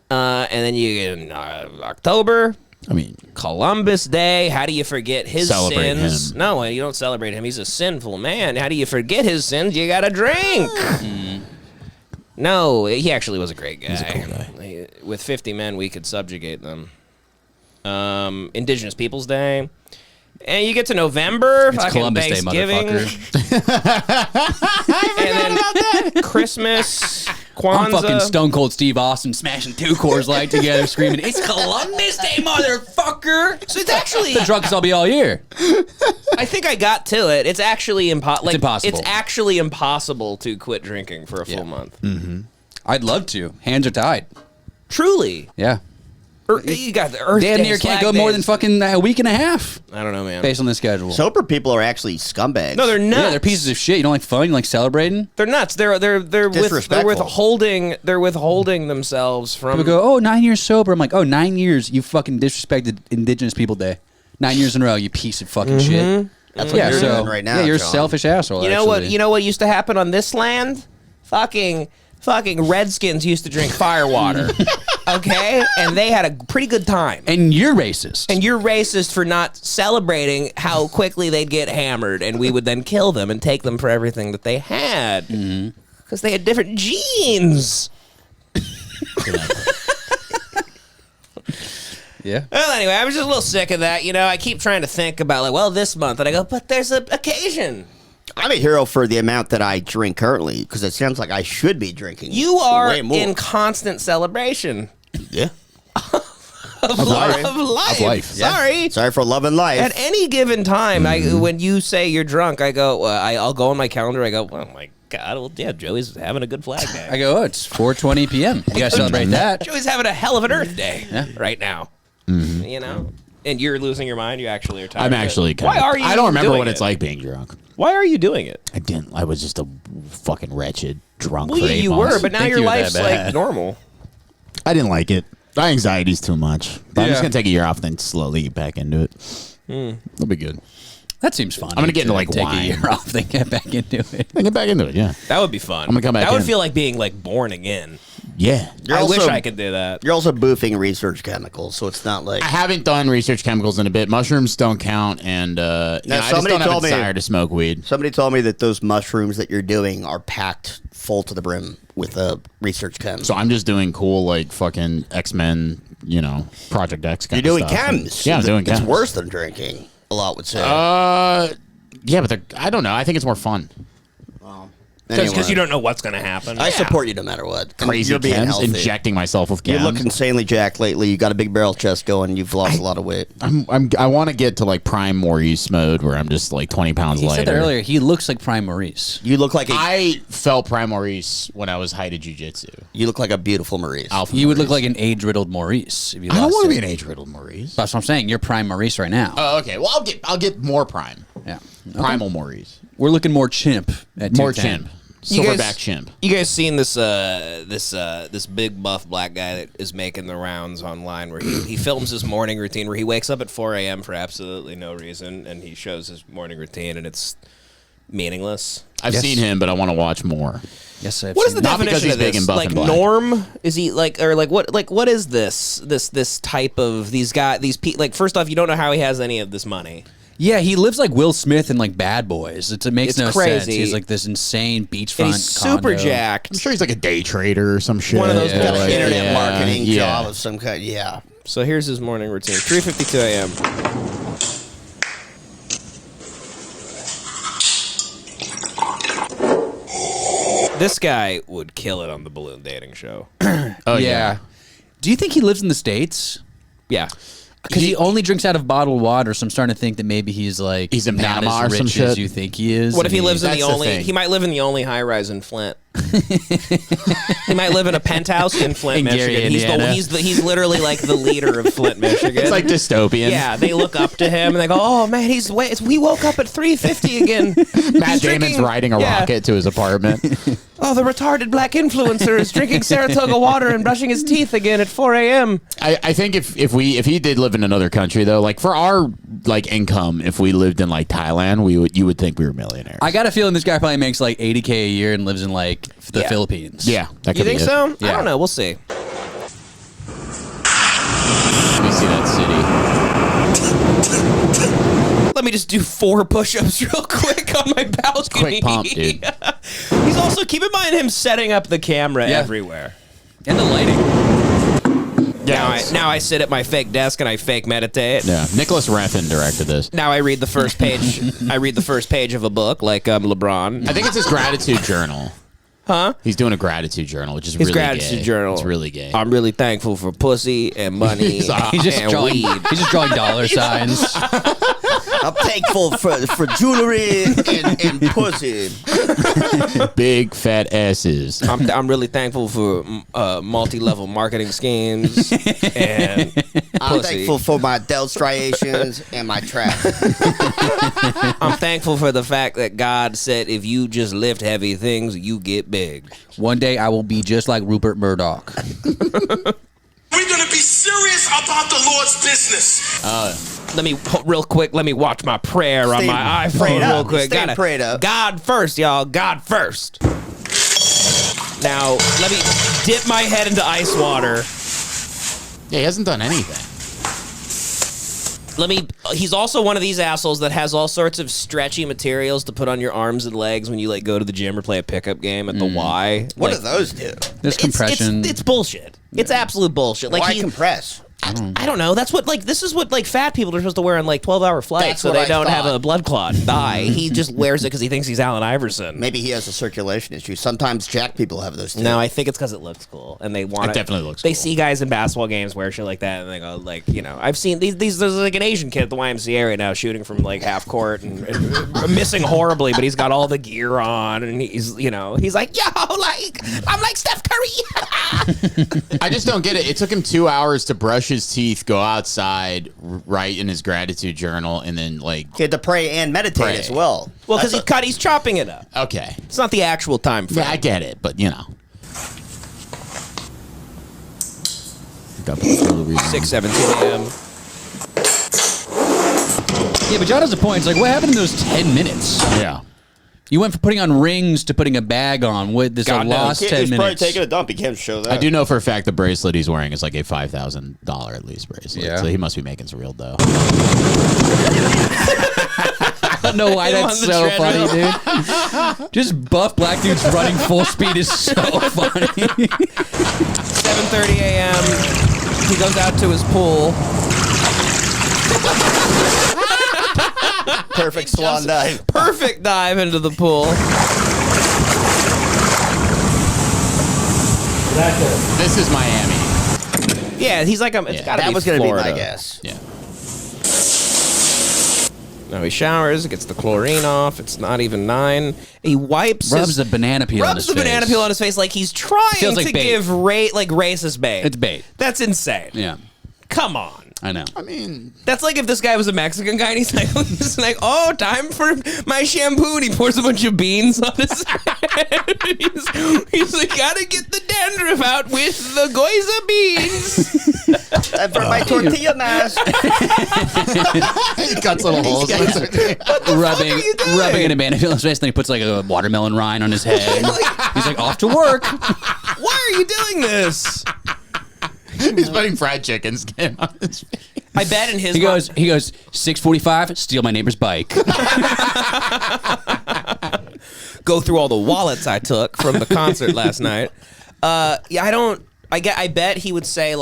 Speaker 2: and then you get in, October.
Speaker 6: I mean,
Speaker 2: Columbus Day. How do you forget his
Speaker 5: Celebrate
Speaker 2: sins?
Speaker 5: him.
Speaker 2: No, you don't celebrate him. He's a sinful man. How do you forget his sins? You got to drink. No, he actually was a great guy.
Speaker 6: He's a cool guy.
Speaker 2: With 50 men, we could subjugate them. Indigenous Peoples Day. And you get to November,
Speaker 3: It's
Speaker 2: fucking
Speaker 3: Columbus Day,
Speaker 2: Thanksgiving,
Speaker 3: motherfucker.
Speaker 2: and then Christmas, Kwanzaa.
Speaker 3: I'm fucking Stone Cold Steve Austin smashing 2 Coors Light together, screaming, "It's Columbus Day, motherfucker!"
Speaker 2: So it's actually,
Speaker 3: The drunkest I'll be all year.
Speaker 2: I think I got to it. It's actually impossible.
Speaker 3: impossible.
Speaker 2: It's actually impossible to quit drinking for a full month.
Speaker 3: I'd love to. Hands are tied.
Speaker 2: Truly.
Speaker 3: Yeah.
Speaker 2: You got the Earth
Speaker 3: Damn
Speaker 2: Day,
Speaker 3: near can't
Speaker 2: Flag
Speaker 3: go more
Speaker 2: Days.
Speaker 3: than fucking a week and a half
Speaker 2: I don't know, man.
Speaker 3: based on the schedule.
Speaker 4: Sober people are actually scumbags.
Speaker 2: No, they're nuts.
Speaker 3: Yeah, they're pieces of shit. You don't like fun? You like celebrating?
Speaker 2: They're nuts. They're
Speaker 4: Disrespectful.
Speaker 2: withholding themselves from.
Speaker 3: People go, "Oh, 9 years sober." I'm like, "Oh, 9 years. You fucking disrespected Indigenous People Day. 9 years in a row. You piece of fucking shit."
Speaker 4: That's what you're doing right now.
Speaker 3: Yeah, you're a
Speaker 4: John.
Speaker 3: selfish asshole.
Speaker 2: You know what?
Speaker 3: actually.
Speaker 2: You know what used to happen on this land? Fucking Redskins used to drink firewater. Okay, and they had a pretty good time.
Speaker 3: And you're racist.
Speaker 2: And you're racist for not celebrating how quickly they'd get hammered, and we would then kill them and take them for everything that they had, because they had different genes.
Speaker 3: yeah.
Speaker 2: Well, anyway, I was just a little sick of that. You know, I keep trying to think about, like, well, this month, and I go, but there's an occasion.
Speaker 4: I'm a hero for the amount that I drink currently because it sounds like I should be drinking.
Speaker 2: You are
Speaker 4: way more.
Speaker 2: in constant celebration
Speaker 4: Yeah.
Speaker 2: of
Speaker 6: life.
Speaker 2: life. Sorry.
Speaker 4: Sorry for loving life.
Speaker 2: At any given time, when you say you're drunk, I go, I'll go on my calendar. I go, well, my God, well, yeah, Joey's having a good Flag Day.
Speaker 3: I go, oh, it's 4:20 p.m. You gotta celebrate that.
Speaker 2: Joey's having a hell of an Earth Day right now. You know? And you're losing your mind? You actually are tired
Speaker 5: I'm
Speaker 2: of it?
Speaker 5: actually
Speaker 2: Why are you
Speaker 5: I don't remember
Speaker 2: doing
Speaker 5: what it's
Speaker 2: it?
Speaker 5: like being drunk.
Speaker 2: Why are you doing it?
Speaker 5: I didn't. I was just a fucking wretched drunk.
Speaker 2: Well,
Speaker 5: for 8
Speaker 2: you
Speaker 5: months.
Speaker 2: were, but now
Speaker 3: think
Speaker 2: your
Speaker 3: you were that
Speaker 2: life's
Speaker 3: bad.
Speaker 2: like normal.
Speaker 6: I didn't like it.
Speaker 5: My anxiety's too much. But I'm
Speaker 3: Yeah.
Speaker 5: just gonna take a year off, then slowly get back into it.
Speaker 6: It'll be good.
Speaker 3: That seems fun.
Speaker 5: I'm gonna get into, like,
Speaker 3: take
Speaker 5: wine.
Speaker 3: a year off, then get back into it.
Speaker 5: Then get back into it. Yeah.
Speaker 2: That would be fun.
Speaker 5: I'm gonna come back
Speaker 2: That would
Speaker 5: in.
Speaker 2: feel like being like born again.
Speaker 5: Yeah.
Speaker 2: I wish
Speaker 4: also-
Speaker 2: I could do that.
Speaker 4: You're also boofing research chemicals, so it's not like
Speaker 5: I haven't done research chemicals in a bit. Mushrooms don't count, and I just
Speaker 4: somebody
Speaker 5: don't have a
Speaker 4: told me-
Speaker 5: desire to smoke weed.
Speaker 4: somebody told me that those mushrooms that you're doing are packed full to the brim with research chem.
Speaker 5: So I'm just doing cool, like, fucking X-Men, Project X kind
Speaker 4: You're
Speaker 5: of
Speaker 4: doing
Speaker 5: stuff.
Speaker 4: chems.
Speaker 5: Yeah, I'm doing chems.
Speaker 4: It's worse than drinking. A lot would say.
Speaker 5: Yeah, but I don't know. I think it's more fun.
Speaker 2: Because
Speaker 4: Anyway,
Speaker 2: you don't know what's going to happen.
Speaker 4: I support you no matter what.
Speaker 5: Crazy
Speaker 4: You're being
Speaker 5: chems,
Speaker 4: healthy.
Speaker 5: injecting myself with chems.
Speaker 4: You look insanely jacked lately. You got a big barrel chest going. You've lost a lot of weight.
Speaker 5: I want to get to, like, prime Maurice mode where I'm just, like, 20 pounds
Speaker 3: He
Speaker 5: lighter.
Speaker 3: said that earlier. He looks like Prime Maurice.
Speaker 4: You look like
Speaker 5: I felt prime Maurice when I was height of jiu-jitsu.
Speaker 4: you look like a beautiful Maurice.
Speaker 5: Alpha
Speaker 3: You would look
Speaker 5: Maurice.
Speaker 3: like an age-riddled Maurice if you
Speaker 5: I don't
Speaker 3: lost
Speaker 5: want to
Speaker 3: it.
Speaker 5: be an age-riddled Maurice.
Speaker 3: That's what I'm saying. You're Prime Maurice right now.
Speaker 5: Oh, okay. Well, I'll get more prime.
Speaker 3: Yeah.
Speaker 5: Primal Maurice.
Speaker 3: We're looking more chimp at
Speaker 5: More
Speaker 3: 210.
Speaker 5: chimp. Silverback chimp.
Speaker 2: You guys seen this this big buff black guy that is making the rounds online where he films his morning routine where he wakes up at 4 a.m. for absolutely no reason and he shows his morning routine and it's meaningless.
Speaker 5: I've
Speaker 3: Yes.
Speaker 5: seen him, but I want to watch more.
Speaker 3: Yes, I've
Speaker 2: What is
Speaker 3: seen
Speaker 2: the
Speaker 3: that.
Speaker 5: Not because
Speaker 2: definition
Speaker 5: he's
Speaker 2: of
Speaker 5: big
Speaker 2: this?
Speaker 5: and buff
Speaker 2: like
Speaker 5: and black.
Speaker 2: norm? Is he what is this type of like first off you don't know how he has any of this money.
Speaker 3: Yeah, he lives like Will Smith in like Bad Boys. It makes
Speaker 2: It's
Speaker 3: no
Speaker 2: crazy.
Speaker 3: sense. He's like this insane beachfront
Speaker 2: And he's super
Speaker 3: condo.
Speaker 2: jacked.
Speaker 5: I'm sure he's like a day trader or some shit.
Speaker 2: One of those
Speaker 3: Yeah,
Speaker 4: got an
Speaker 3: like-
Speaker 4: internet marketing
Speaker 5: yeah.
Speaker 4: job of some kind. Yeah.
Speaker 2: So here's his morning routine. 3:52 a.m. This guy would kill it on the balloon dating show.
Speaker 5: Oh,
Speaker 3: Yeah. Do you think he lives in the States?
Speaker 2: Yeah.
Speaker 3: Because he only drinks out of bottled water, so I'm starting to think that maybe he's like
Speaker 5: He's in
Speaker 3: not
Speaker 5: Panama
Speaker 3: as
Speaker 5: or some
Speaker 3: rich
Speaker 5: shit.
Speaker 3: as you think he is.
Speaker 2: What if he
Speaker 3: and
Speaker 2: lives in
Speaker 5: That's
Speaker 2: the
Speaker 5: the
Speaker 2: only?
Speaker 5: thing.
Speaker 2: He might live in the only high rise in Flint. He might live in a penthouse in Flint,
Speaker 3: In Gary,
Speaker 2: Michigan.
Speaker 3: Indiana.
Speaker 2: He's literally like the leader of Flint, Michigan.
Speaker 5: It's like dystopian.
Speaker 2: yeah, they look up to him and they go, "Oh man, we woke up at 3:50 again."
Speaker 5: Matt
Speaker 2: He's
Speaker 5: Damon's
Speaker 2: drinking-
Speaker 5: riding a
Speaker 2: yeah.
Speaker 5: rocket to his apartment.
Speaker 2: Oh, the retarded black influencer is drinking Saratoga water and brushing his teeth again at 4 a.m.
Speaker 5: I think if he did live in another country though, like for our like income, if we lived in like Thailand, you would think we were millionaires.
Speaker 3: I got a feeling this guy probably makes like $80K a year and lives in like the
Speaker 2: Yeah.
Speaker 3: Philippines.
Speaker 5: yeah, that could
Speaker 2: You
Speaker 5: be
Speaker 2: think
Speaker 5: it.
Speaker 2: so? I
Speaker 3: Yeah.
Speaker 2: don't know. We'll see.
Speaker 5: Let me see that city.
Speaker 2: Let me just do 4 push-ups real quick on my balcony.
Speaker 5: Quick pump, dude.
Speaker 2: He's also, keep in mind him setting up the camera
Speaker 3: Yeah.
Speaker 2: everywhere.
Speaker 3: And the lighting.
Speaker 2: Now I sit at my fake desk and I fake meditate.
Speaker 5: Yeah, Nicholas Refn directed this.
Speaker 2: Now I read the first page. I read the first page of a book like LeBron.
Speaker 5: I think it's his gratitude journal.
Speaker 2: Huh?
Speaker 5: He's doing a gratitude journal, which is
Speaker 2: His
Speaker 5: really
Speaker 2: gratitude
Speaker 5: gay.
Speaker 2: journal.
Speaker 5: It's really gay.
Speaker 2: I'm really thankful for pussy and money
Speaker 3: He's just
Speaker 2: and
Speaker 3: drawing.
Speaker 2: weed.
Speaker 3: He's just drawing dollar signs.
Speaker 4: I'm thankful for jewelry and pussy.
Speaker 5: Big fat asses.
Speaker 2: I'm really thankful for multi-level marketing schemes and
Speaker 4: I'm
Speaker 2: pussy.
Speaker 4: thankful for my Dell striations and my trap.
Speaker 2: I'm thankful for the fact that God said if you just lift heavy things, you get big.
Speaker 3: One day I will be just like Rupert Murdoch.
Speaker 1: We're gonna be serious about the Lord's business.
Speaker 2: Let me watch my prayer on
Speaker 4: Stay
Speaker 2: my iPhone
Speaker 4: prayed
Speaker 2: real
Speaker 4: up.
Speaker 2: quick.
Speaker 4: Stay prayed up.
Speaker 2: God first, y'all. God first. Now let me dip my head into ice water.
Speaker 5: Yeah, he hasn't done anything.
Speaker 2: He's also one of these assholes that has all sorts of stretchy materials to put on your arms and legs when you like go to the gym or play a pickup game at the Y.
Speaker 4: What
Speaker 2: Like,
Speaker 4: do those do?
Speaker 3: There's compression.
Speaker 2: It's bullshit. It's absolute bullshit. Like
Speaker 4: Why
Speaker 2: he,
Speaker 4: compress?
Speaker 2: I don't know. That's what this is what fat people are supposed to wear on 12-hour flights
Speaker 4: That's
Speaker 2: so
Speaker 4: what
Speaker 2: they
Speaker 4: I
Speaker 2: don't have
Speaker 4: thought.
Speaker 2: a blood clot and die. He just wears it because he thinks he's Allen Iverson.
Speaker 4: Maybe he has a circulation issue. Sometimes jack people have those too.
Speaker 2: No, I think it's because it looks cool, and they want
Speaker 5: It definitely looks
Speaker 2: They
Speaker 5: cool.
Speaker 2: see guys in basketball games wear shit like that, and they go I've seen these. There's like an Asian kid at the YMCA right now shooting from half court and missing horribly, but he's got all the gear on, and he's like, yo, I'm like Steph Curry.
Speaker 5: I just don't get it. It took him 2 hours to brush his teeth, go outside, write in his gratitude journal, and then
Speaker 4: He had to pray and meditate
Speaker 5: Pray.
Speaker 4: as well.
Speaker 2: Well, because he's chopping it up.
Speaker 5: okay.
Speaker 2: It's not the actual time frame.
Speaker 5: Yeah, I get it, but
Speaker 2: 6:17 a.m.
Speaker 3: Yeah, but John has a point. It's like, what happened in those 10 minutes?
Speaker 5: Yeah.
Speaker 3: You went from putting on rings to putting a bag on. There's a
Speaker 2: God knows.
Speaker 3: lost 10 minutes.
Speaker 4: a dump. He can't show that.
Speaker 5: I do know for a fact the bracelet he's wearing is like a $5,000 at least bracelet.
Speaker 3: Yeah.
Speaker 5: So he must be making some real dough.
Speaker 3: I don't know why
Speaker 2: Him
Speaker 3: that's
Speaker 2: on the
Speaker 3: so funny,
Speaker 2: treadmill.
Speaker 3: dude. Just buff black dudes running full speed is so funny.
Speaker 2: 7:30 a.m. He goes out to his pool.
Speaker 4: Perfect swan dive.
Speaker 2: Perfect dive into the pool.
Speaker 5: This is Miami.
Speaker 2: Yeah, he's like, it's
Speaker 5: Yeah.
Speaker 2: gotta
Speaker 4: That
Speaker 2: be
Speaker 4: was going to be
Speaker 2: Florida.
Speaker 4: my guess.
Speaker 5: Yeah.
Speaker 2: No, he showers, gets the chlorine off. It's not even 9. He wipes
Speaker 3: Rubs
Speaker 2: his...
Speaker 3: the banana peel on
Speaker 2: Rubs
Speaker 3: his
Speaker 2: the banana
Speaker 3: face.
Speaker 2: peel on his face like he's trying
Speaker 3: Feels like
Speaker 2: to
Speaker 3: bait.
Speaker 2: give racist bait.
Speaker 3: It's bait.
Speaker 2: That's insane.
Speaker 3: Yeah,
Speaker 2: Come on.
Speaker 3: I know.
Speaker 5: I mean,
Speaker 2: That's like if this guy was a Mexican guy and he's like, oh, time for my shampoo, and he pours a bunch of beans on his head. he's like, gotta get the dandruff out with the goiza beans.
Speaker 4: And for my tortilla mask.
Speaker 5: he cuts little holes.
Speaker 3: rubbing
Speaker 2: are you doing?
Speaker 3: rubbing in a banana peel on his face, then he puts like a watermelon rind on his head. He's like, off to work.
Speaker 2: Why are you doing this?
Speaker 5: He's putting fried chicken skin on his face.
Speaker 2: I bet in his
Speaker 3: He goes 6:45, steal my neighbor's bike.
Speaker 2: go through all the wallets I took from the concert last night. I bet he would say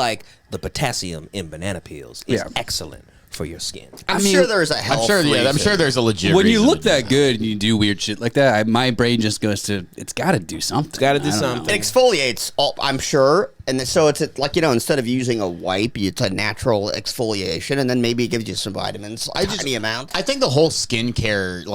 Speaker 2: the potassium in banana peels is excellent for your skin.
Speaker 4: I'm sure there's a health
Speaker 5: I'm sure there's a legit
Speaker 3: When you
Speaker 5: reason
Speaker 3: look
Speaker 5: to do
Speaker 3: that good and you do weird shit like that, my brain just goes to, it's got to do something.
Speaker 2: It's got to do
Speaker 3: I don't know.
Speaker 2: something.
Speaker 4: It exfoliates, I'm sure. And so it's instead of using a wipe, it's a natural exfoliation. And then maybe it gives you some vitamins. Tiny amount.
Speaker 5: I think the whole skincare,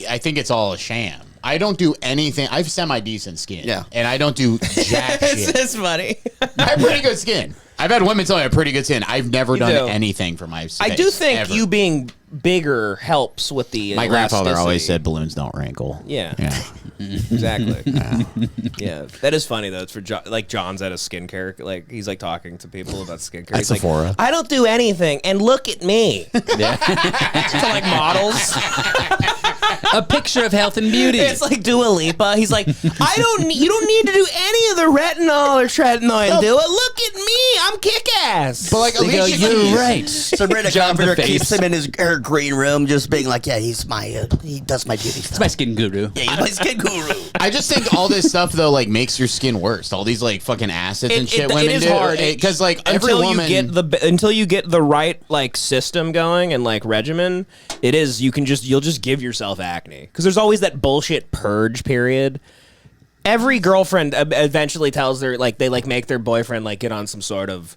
Speaker 5: I think it's all a sham. I don't do anything. I have semi-decent skin.
Speaker 4: Yeah.
Speaker 5: And I don't do jack shit.
Speaker 2: It's funny.
Speaker 5: I have pretty good skin. I've had women tell me I have pretty good skin. I've never done
Speaker 2: do.
Speaker 5: anything for my face.
Speaker 2: I do think
Speaker 5: ever.
Speaker 2: you being bigger helps with the
Speaker 5: My grandfather always
Speaker 2: elasticity.
Speaker 5: said balloons don't wrinkle.
Speaker 2: Yeah.
Speaker 5: Yeah.
Speaker 2: Exactly. Yeah, that is funny though. It's for John's at a skincare. He's talking to people about skincare.
Speaker 5: At
Speaker 2: He's
Speaker 5: Sephora.
Speaker 2: I don't do anything, and look at me.
Speaker 3: Yeah.
Speaker 2: To models.
Speaker 3: A picture of health and beauty.
Speaker 2: It's like Dua Lipa. He's like, you don't need to do any of the retinol or tretinoin. Do it. Look at me. I'm kick ass.
Speaker 5: But at
Speaker 3: They go,
Speaker 5: least you
Speaker 3: you're
Speaker 5: can-
Speaker 3: right.
Speaker 4: Sabrina
Speaker 3: John's the
Speaker 4: Carpenter
Speaker 3: face.
Speaker 4: keeps him in her green room, just being like, yeah, he's he does my beauty
Speaker 3: It's
Speaker 4: stuff.
Speaker 3: my skin guru.
Speaker 4: Yeah, he's my skin guru.
Speaker 5: I just think all this stuff though makes your skin worse. All these fucking acids and shit women
Speaker 2: it is
Speaker 5: do.
Speaker 2: hard
Speaker 5: Because every
Speaker 2: until
Speaker 5: woman
Speaker 2: until you get the right system going and regimen, you'll just give yourself acne because there's always that bullshit purge period. Every girlfriend eventually tells their they make their boyfriend get on some sort of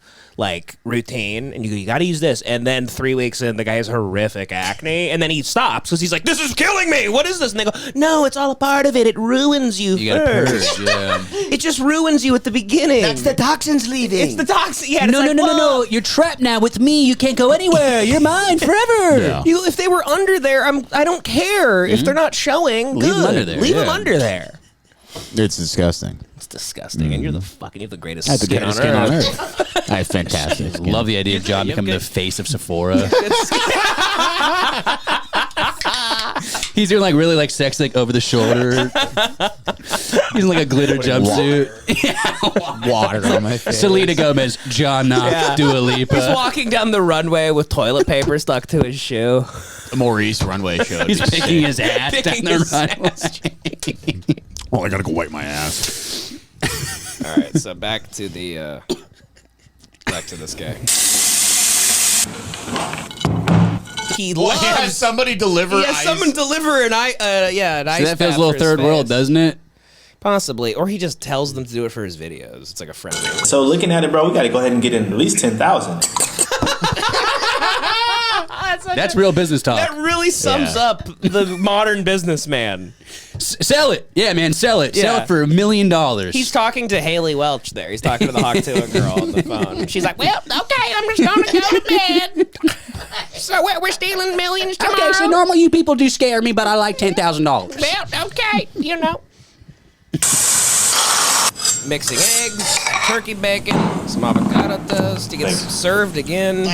Speaker 2: routine, and you got to use this, and then 3 weeks in the guy has horrific acne, and then he stops because he's like, this is killing me, what is this? And they go, no, it's all a part of it, it ruins you,
Speaker 3: You got to
Speaker 2: first.
Speaker 3: purge. Yeah.
Speaker 2: It just ruins you at the beginning.
Speaker 4: That's the toxins leaving.
Speaker 2: It's the toxic. Yeah, and
Speaker 3: No,
Speaker 2: it's
Speaker 3: no, no, no, no. You're trapped now with me. You can't go anywhere. You're mine forever.
Speaker 5: Yeah.
Speaker 2: If they were under there, I don't care if they're not showing.
Speaker 3: Leave 'em
Speaker 2: good.
Speaker 3: under there,
Speaker 2: Leave them
Speaker 3: yeah.
Speaker 2: under there.
Speaker 5: it's disgusting.
Speaker 2: It's disgusting, and you're the fucking. You have the greatest
Speaker 5: I have the
Speaker 2: skin,
Speaker 5: greatest
Speaker 2: on,
Speaker 5: skin on
Speaker 2: earth.
Speaker 5: earth. I have fantastic skin.
Speaker 3: Love the idea of John
Speaker 2: you have
Speaker 3: becoming
Speaker 2: good-
Speaker 3: the face of Sephora. He's doing really sexy, over the shoulder. He's in a glitter jumpsuit.
Speaker 5: water on my face.
Speaker 3: Selena Gomez, John Knopf,
Speaker 2: Yeah.
Speaker 3: Dua
Speaker 2: He's
Speaker 3: Lipa.
Speaker 2: walking down the runway with toilet paper stuck to his shoe.
Speaker 5: Maurice runway show.
Speaker 3: He's picking his ass
Speaker 2: Picking
Speaker 3: down the
Speaker 2: his
Speaker 3: runway.
Speaker 6: Oh, I gotta go wipe my ass.
Speaker 2: All right, so back to the respect to this guy. He
Speaker 5: Well,
Speaker 2: loves.
Speaker 5: he has somebody deliver.
Speaker 2: He has
Speaker 5: ice.
Speaker 2: someone deliver an ice. An ice.
Speaker 3: So that feels
Speaker 2: bath
Speaker 3: a little
Speaker 2: for his
Speaker 3: third world,
Speaker 2: face.
Speaker 3: doesn't it?
Speaker 2: Possibly, or he just tells them to do it for his videos. It's like a friendly.
Speaker 7: So looking at it, bro, we got to go ahead and get in at least 10,000.
Speaker 3: That's real business talk.
Speaker 2: That really sums up the modern businessman.
Speaker 3: Sell it. Yeah, man, sell it. Sell
Speaker 2: Yeah.
Speaker 3: it for $1 million.
Speaker 2: He's talking to Haley Welch there. He's talking to the Hawktua girl on the phone. She's like, well, okay, I'm just going to go to bed. So we're stealing millions tomorrow.
Speaker 3: Okay, so normally you people do scare me, but I like $10,000.
Speaker 2: Well, okay, you know. Mixing eggs, turkey bacon, some avocado toast. He gets served again.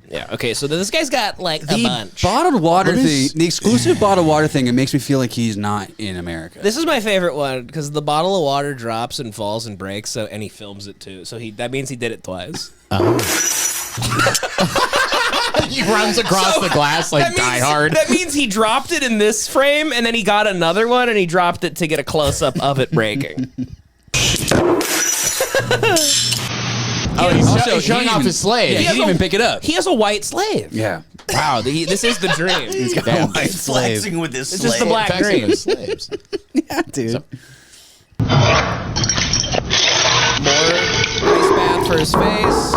Speaker 2: Yeah, okay, so this guy's got like a
Speaker 3: The
Speaker 2: bunch.
Speaker 3: bottled water thing, the exclusive bottled water thing, it makes me feel like he's not in America.
Speaker 2: This is my favorite one because the bottle of water drops and falls and breaks, and he films it too. So that means he did it twice.
Speaker 5: He runs across the glass like Die Hard.
Speaker 2: That means he dropped it in this frame, and then he got another one, and he dropped it to get a close up of it breaking.
Speaker 5: He's
Speaker 3: Also,
Speaker 5: showing
Speaker 3: he
Speaker 5: off
Speaker 3: even-
Speaker 5: his slave.
Speaker 3: Yeah, he didn't even pick it up.
Speaker 2: He has a white slave.
Speaker 3: Yeah.
Speaker 2: Wow, this is the dream.
Speaker 3: He's got
Speaker 5: Damn.
Speaker 3: a white slave.
Speaker 4: Flexing with this
Speaker 2: It's just the
Speaker 4: slave.
Speaker 2: black
Speaker 5: Faxing
Speaker 2: dream.
Speaker 5: his slaves.
Speaker 3: Yeah, dude.
Speaker 2: More ice bath for his face.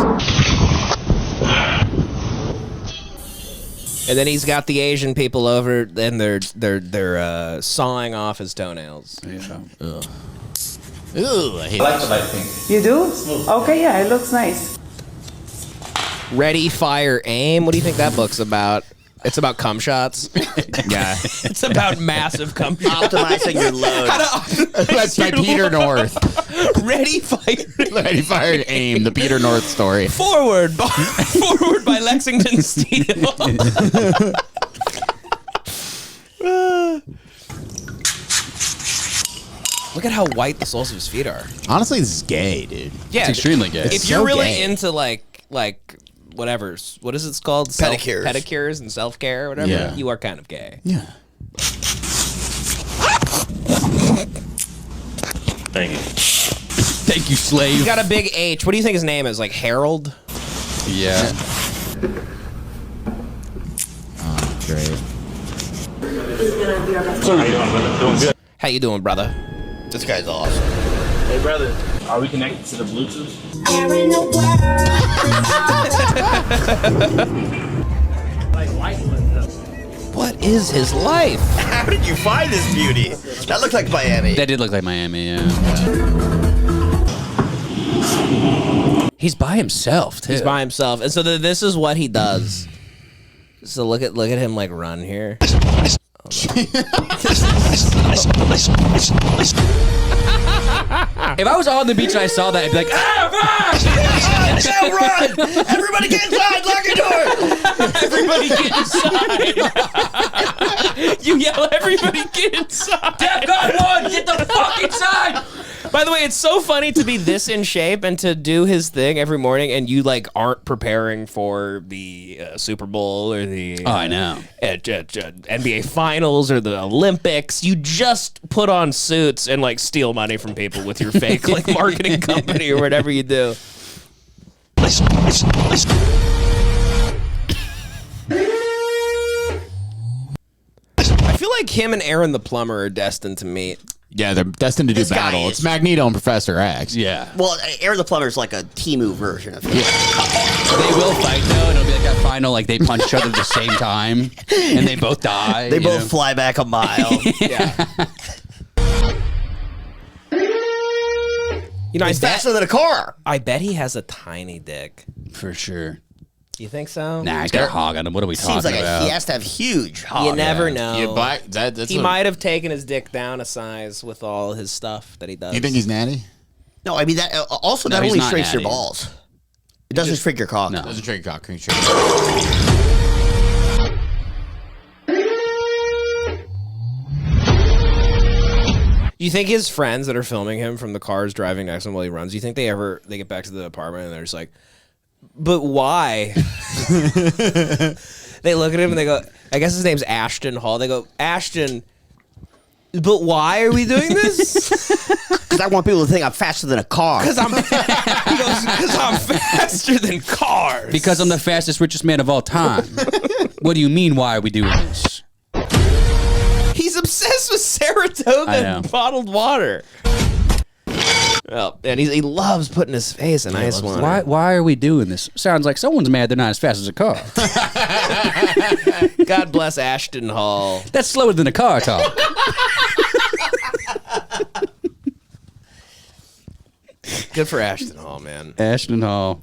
Speaker 2: And then he's got the Asian people over, and they're sawing off his toenails.
Speaker 3: Yeah.
Speaker 5: Ooh, I hate
Speaker 7: I like
Speaker 5: this.
Speaker 7: the light pink.
Speaker 8: You do? Okay, yeah, it looks nice.
Speaker 2: Ready, Fire, Aim. What do you think that book's about? It's about cum shots.
Speaker 5: Yeah.
Speaker 2: It's about massive cum shots.
Speaker 4: Optimizing your load.
Speaker 5: That's by Peter North.
Speaker 2: Ready, Fire,
Speaker 5: Ready, fired, aim. The Peter North story.
Speaker 2: Forward by Lexington Steel. Look at how white the soles of his feet are.
Speaker 5: Honestly, this is gay, dude.
Speaker 2: Yeah,
Speaker 3: It's extremely gay.
Speaker 2: If
Speaker 5: It's
Speaker 2: you're
Speaker 5: so
Speaker 2: really
Speaker 5: gay.
Speaker 2: into like whatever, what is it called?
Speaker 4: Pedicures.
Speaker 2: Pedicures and self care, or whatever.
Speaker 5: Yeah.
Speaker 2: You are kind of gay.
Speaker 5: Yeah.
Speaker 7: Thank you.
Speaker 3: Thank you, slave.
Speaker 2: He's got a big H. What do you think his name is? Like Harold?
Speaker 3: Yeah.
Speaker 5: Oh, great.
Speaker 7: How you doing, brother? Doing good.
Speaker 2: How you doing, brother?
Speaker 4: This guy's awesome.
Speaker 7: Hey, brother. Are we connected to the Bluetooth?
Speaker 2: What is his life?
Speaker 4: How did you find this beauty? That looks like Miami.
Speaker 3: That did look like Miami, yeah. He's by himself, too.
Speaker 2: He's by himself, and so this is what he does. So look at him like run here.
Speaker 3: If I was on the beach and I saw that, I'd be like, ah,
Speaker 4: Now run! Everybody get inside! Lock your door!
Speaker 2: Everybody get inside! You yell, everybody get inside!
Speaker 3: God, one, get the fuck inside!
Speaker 2: By the way, it's so funny to be this in shape and to do his thing every morning, and you like aren't preparing for the Super Bowl or the
Speaker 3: Oh, I know.
Speaker 2: NBA Finals or the Olympics. You just put on suits and like steal money from people with your fake like marketing company or whatever you do. I feel like him and Aaron the plumber are destined to meet.
Speaker 5: Yeah, they're destined to do
Speaker 4: This guy
Speaker 5: battle.
Speaker 4: is-
Speaker 5: It's Magneto and Professor X.
Speaker 3: Yeah.
Speaker 4: Well, Aaron the Plumber's like a Timu version of him.
Speaker 3: They will fight, though, and it'll be like that final, like, they punch each other at the same time, and they both die.
Speaker 4: They
Speaker 3: you
Speaker 4: both
Speaker 3: know?
Speaker 4: fly back a mile.
Speaker 2: Yeah. You know,
Speaker 4: It's faster than a car.
Speaker 2: I bet he has a tiny dick.
Speaker 3: For sure.
Speaker 2: You think so?
Speaker 3: Nah, he's got a hog on him. What are we
Speaker 4: Seems
Speaker 3: talking
Speaker 4: like
Speaker 3: about?
Speaker 4: he has to have huge hog.
Speaker 2: You never know.
Speaker 5: Yeah, but that's
Speaker 2: He
Speaker 5: a-
Speaker 2: might have taken his dick down a size with all his stuff that he does.
Speaker 5: You think he's natty?
Speaker 4: No, I mean that. Also,
Speaker 3: No,
Speaker 4: that
Speaker 3: he's
Speaker 4: only
Speaker 3: not
Speaker 4: shrinks your
Speaker 3: natty.
Speaker 4: balls. It doesn't shrink your cock.
Speaker 3: No.
Speaker 5: Doesn't drink cock cream. Sure.
Speaker 2: Do you think his friends that are filming him from the cars driving next to him while he runs, do you think they get back to the apartment and they're just like, but why? They look at him and they go, I guess his name's Ashton Hall. They go, Ashton, But why are we doing this?
Speaker 4: Because I want people to think I'm faster than a car.
Speaker 2: Because I'm faster than cars.
Speaker 3: Because I'm the fastest, richest man of all time. What do you mean, why are we doing this?
Speaker 2: He's obsessed with Saratoga and bottled water. Well, and he loves putting his face in ice water.
Speaker 3: Why are we doing this? Sounds like someone's mad they're not as fast as a car.
Speaker 2: God bless Ashton Hall.
Speaker 3: That's slower than a car talk.
Speaker 2: Good for Ashton Hall, man.
Speaker 3: Ashton Hall.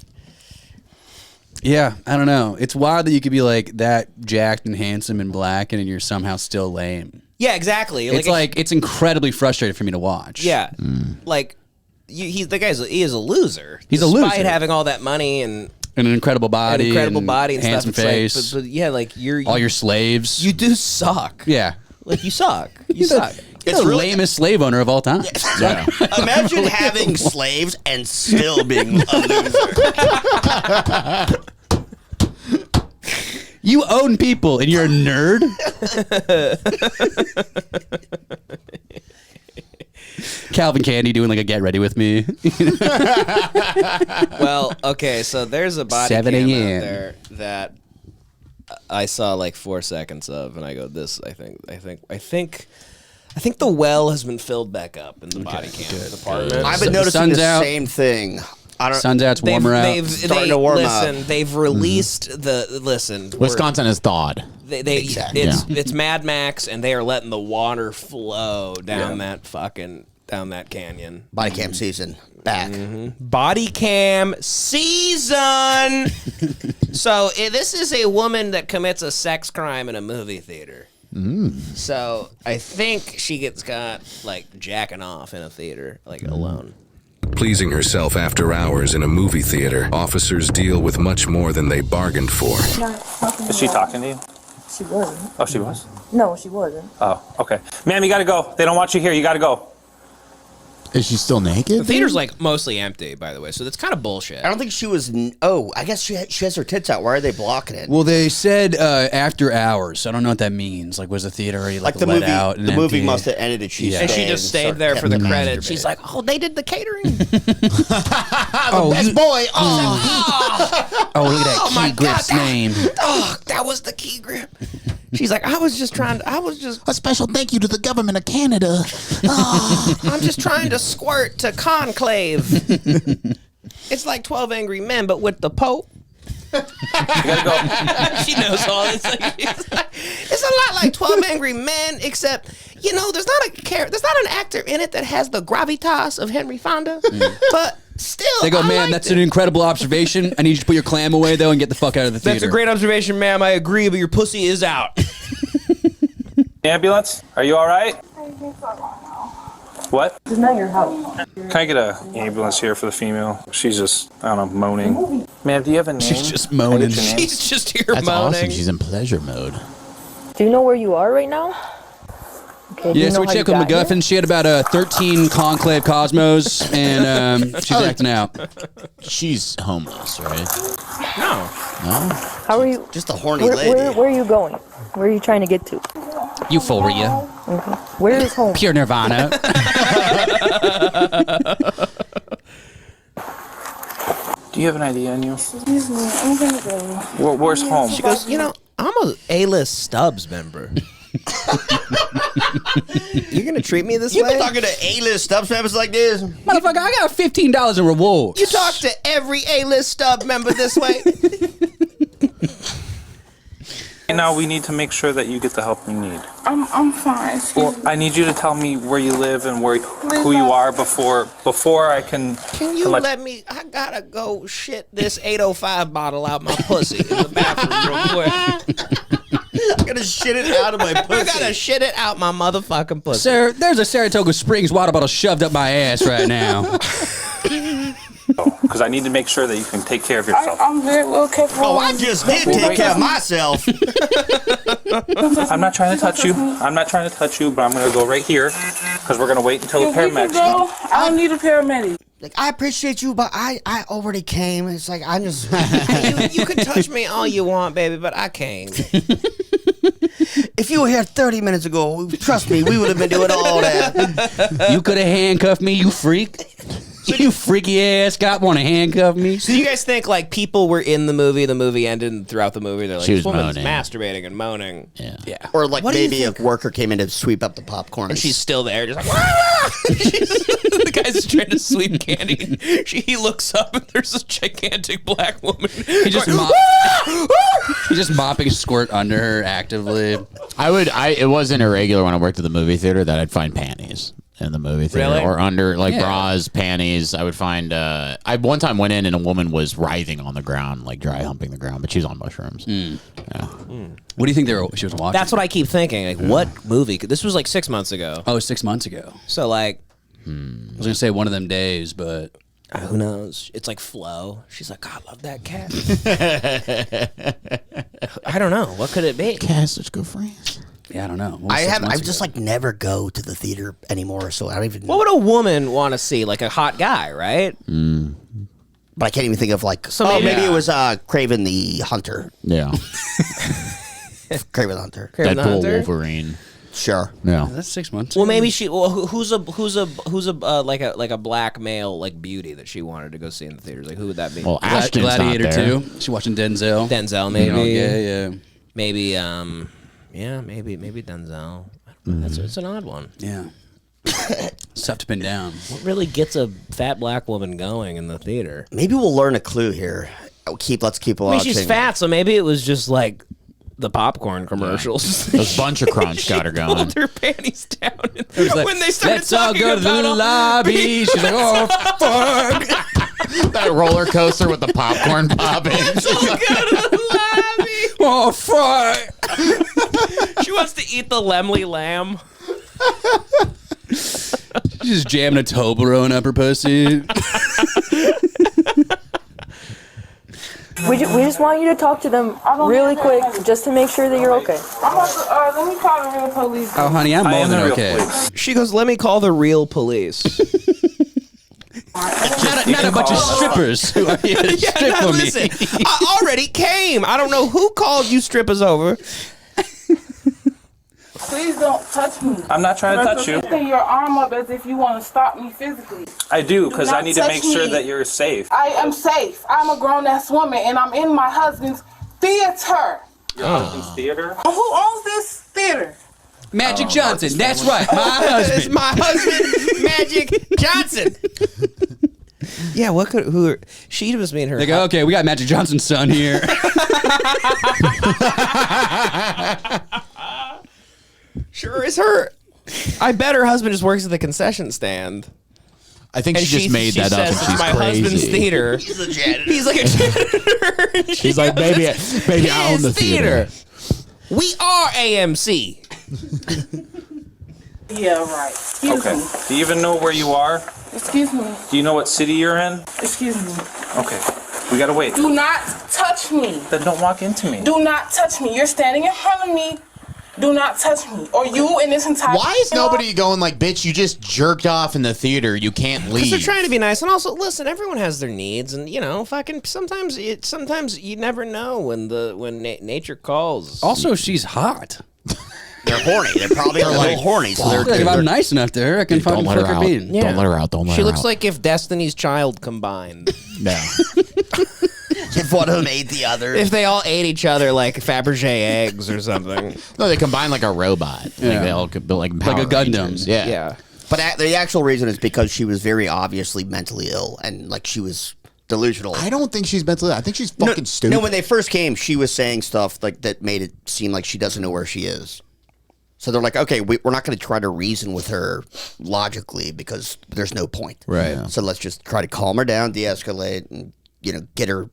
Speaker 3: Yeah, I don't know. It's wild that you could be like that jacked and handsome and black and you're somehow still lame.
Speaker 2: Yeah, exactly.
Speaker 3: It's incredibly frustrating for me to watch.
Speaker 2: Yeah, like he is a loser.
Speaker 3: He's a loser,
Speaker 2: despite having all that money and
Speaker 3: an incredible body,
Speaker 2: and
Speaker 3: handsome
Speaker 2: stuff.
Speaker 3: face.
Speaker 2: It's like, but yeah, like
Speaker 3: all your slaves.
Speaker 2: You do suck.
Speaker 3: Yeah,
Speaker 2: like you suck. You suck.
Speaker 3: It's the lamest slave owner of all time.
Speaker 4: Yeah. Imagine having slaves and still being a loser.
Speaker 3: You own people and you're a nerd? Calvin Candy doing like a get ready with me.
Speaker 2: Well, okay, so there's a body
Speaker 3: 7
Speaker 2: cam
Speaker 3: a.m.
Speaker 2: out there that I saw like 4 seconds of, and I go, "This, I think the well has been filled back up in the body cam department."
Speaker 4: I've been noticing the same thing.
Speaker 3: Sun's out, it's warmer out.
Speaker 4: Starting to warm up.
Speaker 2: They've released
Speaker 5: Wisconsin has thawed.
Speaker 2: It's Mad Max, and they are letting the water flow down that canyon.
Speaker 4: Body cam season back.
Speaker 2: Body cam season. So this is a woman that commits a sex crime in a movie theater. So I think she gets caught like jacking off in a theater, like alone.
Speaker 9: Pleasing herself after hours in a movie theater, officers deal with much more than they bargained for.
Speaker 7: Is she talking to you?
Speaker 8: She wasn't.
Speaker 7: Oh, she was?
Speaker 8: No, she wasn't.
Speaker 7: Oh, okay. Ma'am, you gotta go. They don't want you here. You gotta go.
Speaker 6: Is she still naked?
Speaker 2: The theater's like mostly empty, by the way, so that's kind of bullshit.
Speaker 4: I don't think she was. I guess she has her tits out. Why are they blocking it?
Speaker 3: Well, they said after hours. So I don't know what that means. Like, was the theater already like
Speaker 4: the
Speaker 3: let
Speaker 4: movie,
Speaker 3: out?
Speaker 4: The movie must have ended. And she
Speaker 2: just stayed there for the credits. She's like, "Oh, they did the catering."
Speaker 4: Best boy.
Speaker 3: Oh, look at that key grip's name.
Speaker 2: Oh, that was the key grip. She's like, I was just
Speaker 6: A special thank you to the government of Canada.
Speaker 2: I'm just trying to squirt to Conclave. It's like 12 Angry Men, but with the Pope.
Speaker 7: You gotta go.
Speaker 2: She knows all this. It's a lot like 12 Angry Men, except there's not an actor in it that has the gravitas of Henry Fonda, but still,
Speaker 3: they go, man, that's an incredible observation. I need you to put your clam away though and get the fuck out of the theater.
Speaker 2: That's a great observation, ma'am. I agree, but your pussy is out.
Speaker 7: Ambulance? Are you all right? What?
Speaker 8: It's not your house.
Speaker 7: Can I get an ambulance here for the female? She's just, I don't know, moaning. Ma'am, do you have a name?
Speaker 3: She's just moaning.
Speaker 7: Can I get your name?
Speaker 2: She's just here
Speaker 5: That's
Speaker 2: moaning.
Speaker 5: awesome. She's in pleasure mode.
Speaker 8: Do you know where you are right now? Okay.
Speaker 3: Yeah, so we checked with MacGuffin. She had about 13 Conclave Cosmos, and she's acting out.
Speaker 5: She's homeless, right?
Speaker 2: No.
Speaker 8: How are you?
Speaker 4: Just a horny lady.
Speaker 8: Where are you going? Where are you trying to get to?
Speaker 3: Euphoria.
Speaker 8: Okay. Where is home?
Speaker 3: Pure Nirvana.
Speaker 7: Do you have an idea on you?
Speaker 8: Excuse me, I'm gonna go.
Speaker 7: Where's home?
Speaker 2: She goes, I'm a A-list Stubbs member. You're gonna treat me this
Speaker 4: You've
Speaker 2: way?
Speaker 4: been talking to A-list Stubbs members like this?
Speaker 3: Motherfucker, I got $15 in rewards.
Speaker 2: You talk to every A-list Stubb member this way?
Speaker 7: Now we need to make sure that you get the help you need.
Speaker 8: I'm fine.
Speaker 7: Well, I need you to tell me where you live and who you are before I can.
Speaker 2: Can you let me? I gotta go shit this 805 bottle out my pussy in the bathroom real quick.
Speaker 4: I'm gonna shit it out of my pussy.
Speaker 2: I gotta shit it out my motherfucking pussy.
Speaker 3: Sir, there's a Saratoga Springs water bottle shoved up my ass right now.
Speaker 7: Because I need to make sure that you can take care of yourself.
Speaker 8: I'm very well careful.
Speaker 4: Oh, I just did take care of myself.
Speaker 7: I'm not trying to touch you. But I'm going to go right here because we're going to wait until the paramedics come.
Speaker 8: I don't need a paramedic.
Speaker 4: Like, I appreciate you, but I already came. It's like, I just...
Speaker 2: you can touch me all you want, baby, but I came.
Speaker 4: If you were here 30 minutes ago, trust me, we would have been doing all that.
Speaker 3: You could have handcuffed me, you freak. You freaky ass cop want to handcuff me.
Speaker 2: So you guys think like people were in the movie ended, and throughout the movie they're like,
Speaker 5: She was
Speaker 2: this woman's
Speaker 5: moaning.
Speaker 2: masturbating and moaning.
Speaker 3: Yeah.
Speaker 4: Or like
Speaker 2: What do you
Speaker 4: maybe a
Speaker 2: think?
Speaker 4: worker came in to sweep up the popcorn.
Speaker 2: And she's still there, just like, the guy's trying to sweep candy. He looks up and there's this gigantic black woman.
Speaker 3: He's just, he's just mopping squirt under her actively.
Speaker 5: It wasn't irregular when I worked at the movie theater that I'd find panties in the movie theater
Speaker 2: Really?
Speaker 5: or under like
Speaker 3: Yeah.
Speaker 5: bras, panties. I would find. I one time went in and a woman was writhing on the ground, like dry humping the ground, but she was on mushrooms. Yeah.
Speaker 3: What do you think she was watching?
Speaker 2: That's what I keep thinking. Like, what movie? This was like 6 months ago.
Speaker 3: Oh, 6 months ago.
Speaker 2: So like,
Speaker 3: I was going to say one of them days, but...
Speaker 2: who knows? It's like Flo. She's like, God, I love that cat. I don't know. What could it be?
Speaker 6: Cats, such good friends.
Speaker 3: Yeah, I don't know.
Speaker 4: I just like never go to the theater anymore, so I don't even.
Speaker 2: What would a woman want to see? Like a hot guy, right?
Speaker 4: But I can't even think of like.
Speaker 2: So
Speaker 4: maybe
Speaker 2: maybe-
Speaker 4: it was Craven the Hunter.
Speaker 5: Yeah.
Speaker 4: Craven the Hunter.
Speaker 2: Craven the
Speaker 5: Deadpool,
Speaker 2: Hunter?
Speaker 5: Wolverine.
Speaker 4: Sure.
Speaker 5: Yeah.
Speaker 3: That's 6 months
Speaker 2: Well,
Speaker 3: ago.
Speaker 2: maybe she. Well, who's a like a black male like beauty that she wanted to go see in the theaters? Like who would that be?
Speaker 5: Well, Ashton's
Speaker 3: Gladiator
Speaker 5: not there.
Speaker 3: 2. She watching Denzel.
Speaker 2: Denzel, maybe.
Speaker 3: Yeah.
Speaker 2: Maybe. Maybe Denzel. It's an odd one.
Speaker 3: Yeah. It's tough to pin down.
Speaker 2: What really gets a fat black woman going in the theater?
Speaker 4: Maybe we'll learn a clue here. Let's keep watching.
Speaker 2: I mean, she's fat, so maybe it was just like the popcorn commercials.
Speaker 5: Those bunch of crunch got her going.
Speaker 2: Pulled her panties down
Speaker 3: Like,
Speaker 2: when they started
Speaker 3: let's all
Speaker 2: talking
Speaker 3: go to the
Speaker 2: about all-
Speaker 3: lobby. She's like, oh, fuck.
Speaker 5: That roller coaster with the popcorn popping.
Speaker 2: Let's all go to the lobby.
Speaker 3: Oh, fuck.
Speaker 2: She wants to eat the Lemley lamb.
Speaker 3: She's just jamming a Toblerone up her pussy.
Speaker 8: We just want you to talk to them really quick, just to make sure that you're okay.
Speaker 10: I'm about to, let me call the real police.
Speaker 3: Oh, honey, I'm
Speaker 7: I
Speaker 3: more
Speaker 7: am the
Speaker 3: than
Speaker 7: real
Speaker 3: okay.
Speaker 7: police.
Speaker 2: She goes, let me call the real police.
Speaker 3: Not a bunch of strippers who are here to strip
Speaker 2: now
Speaker 3: for me.
Speaker 2: listen, I already came. I don't know who called you strippers over.
Speaker 10: Please don't touch me.
Speaker 7: I'm not trying to touch you.
Speaker 10: Lifting your arm up as if you want to stop me physically.
Speaker 7: I do, because I
Speaker 10: not
Speaker 7: need to make
Speaker 10: touch
Speaker 7: sure
Speaker 10: me.
Speaker 7: that you're safe.
Speaker 10: I am safe. I'm a grown-ass woman, and I'm in my husband's theater.
Speaker 7: Your husband's theater?
Speaker 10: Who owns this theater?
Speaker 3: Magic Johnson. That's right. My
Speaker 2: It's
Speaker 3: husband.
Speaker 2: my husband, Magic Johnson. Yeah, what could who? She was being her.
Speaker 3: They go, okay, we got Magic Johnson's son here.
Speaker 2: Sure is her. I bet her husband just works at the concession stand.
Speaker 5: I think
Speaker 2: And
Speaker 5: she just made that up
Speaker 2: says
Speaker 5: and
Speaker 2: it's
Speaker 5: she's
Speaker 2: my
Speaker 5: crazy.
Speaker 2: husband's theater.
Speaker 4: He's a janitor.
Speaker 2: He's like a janitor. And she
Speaker 5: He's like,
Speaker 2: goes,
Speaker 5: maybe
Speaker 2: "It's
Speaker 5: I own the
Speaker 2: his
Speaker 5: theater.
Speaker 2: We are AMC.
Speaker 10: Yeah, right. Excuse
Speaker 7: Okay.
Speaker 10: me.
Speaker 7: Do you even know where you are?
Speaker 10: Excuse me.
Speaker 7: Do you know what city you're in?
Speaker 10: Excuse me.
Speaker 7: Okay. We gotta wait.
Speaker 10: Do not touch me.
Speaker 7: Then don't walk into me.
Speaker 10: Do not touch me. You're standing in front of me. Do not touch me. Or you in this entire...
Speaker 5: Why is nobody going like, bitch, you just jerked off in the theater. You can't
Speaker 2: Because they're
Speaker 5: leave.
Speaker 2: trying to be nice, and also listen. Everyone has their needs, and fucking sometimes you never know when nature calls.
Speaker 3: Also, she's hot.
Speaker 4: They're horny. They're probably a little horny. So
Speaker 3: Like, if I'm nice enough to her, I can
Speaker 5: Don't
Speaker 3: fucking
Speaker 5: let her
Speaker 3: flick her
Speaker 5: out.
Speaker 3: bean.
Speaker 2: Yeah.
Speaker 5: Don't let her out. Don't let
Speaker 2: She
Speaker 5: her
Speaker 2: looks
Speaker 5: out.
Speaker 2: like if Destiny's Child combined.
Speaker 5: No.
Speaker 4: if one of them ate the other.
Speaker 2: If they all ate each other like Fabergé eggs or something.
Speaker 5: No, they combine like a robot. Like
Speaker 3: Yeah.
Speaker 5: they all could build like Power
Speaker 3: a Gundam.
Speaker 5: Rangers. Yeah.
Speaker 2: Yeah.
Speaker 4: But the actual reason is because she was very obviously mentally ill and like she was delusional.
Speaker 6: I don't think she's mentally. I think she's fucking stupid.
Speaker 4: No, when they first came, she was saying stuff like that made it seem like she doesn't know where she is. So they're like, okay, we're not going to try to reason with her logically because there's no point.
Speaker 3: Right.
Speaker 4: So let's just try to calm her down, de-escalate, and get her,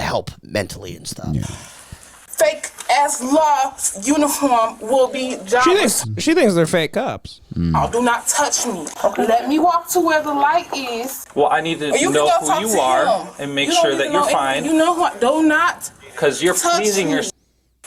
Speaker 4: help mentally and stuff.
Speaker 6: Yeah.
Speaker 10: Fake ass law uniform will be jobless.
Speaker 2: She thinks they're fake cops.
Speaker 10: Oh, do not touch me. Let me walk to where the light is.
Speaker 7: Well, I need to
Speaker 10: Or you
Speaker 7: know
Speaker 10: can go talk
Speaker 7: who
Speaker 10: to
Speaker 7: you are
Speaker 10: him.
Speaker 7: and make
Speaker 10: You don't
Speaker 7: sure
Speaker 10: need
Speaker 7: that
Speaker 10: to
Speaker 7: you're
Speaker 10: know
Speaker 7: fine.
Speaker 10: You know what? Do not
Speaker 7: Because you're
Speaker 10: touch
Speaker 7: pleasing
Speaker 10: me.
Speaker 7: yourself.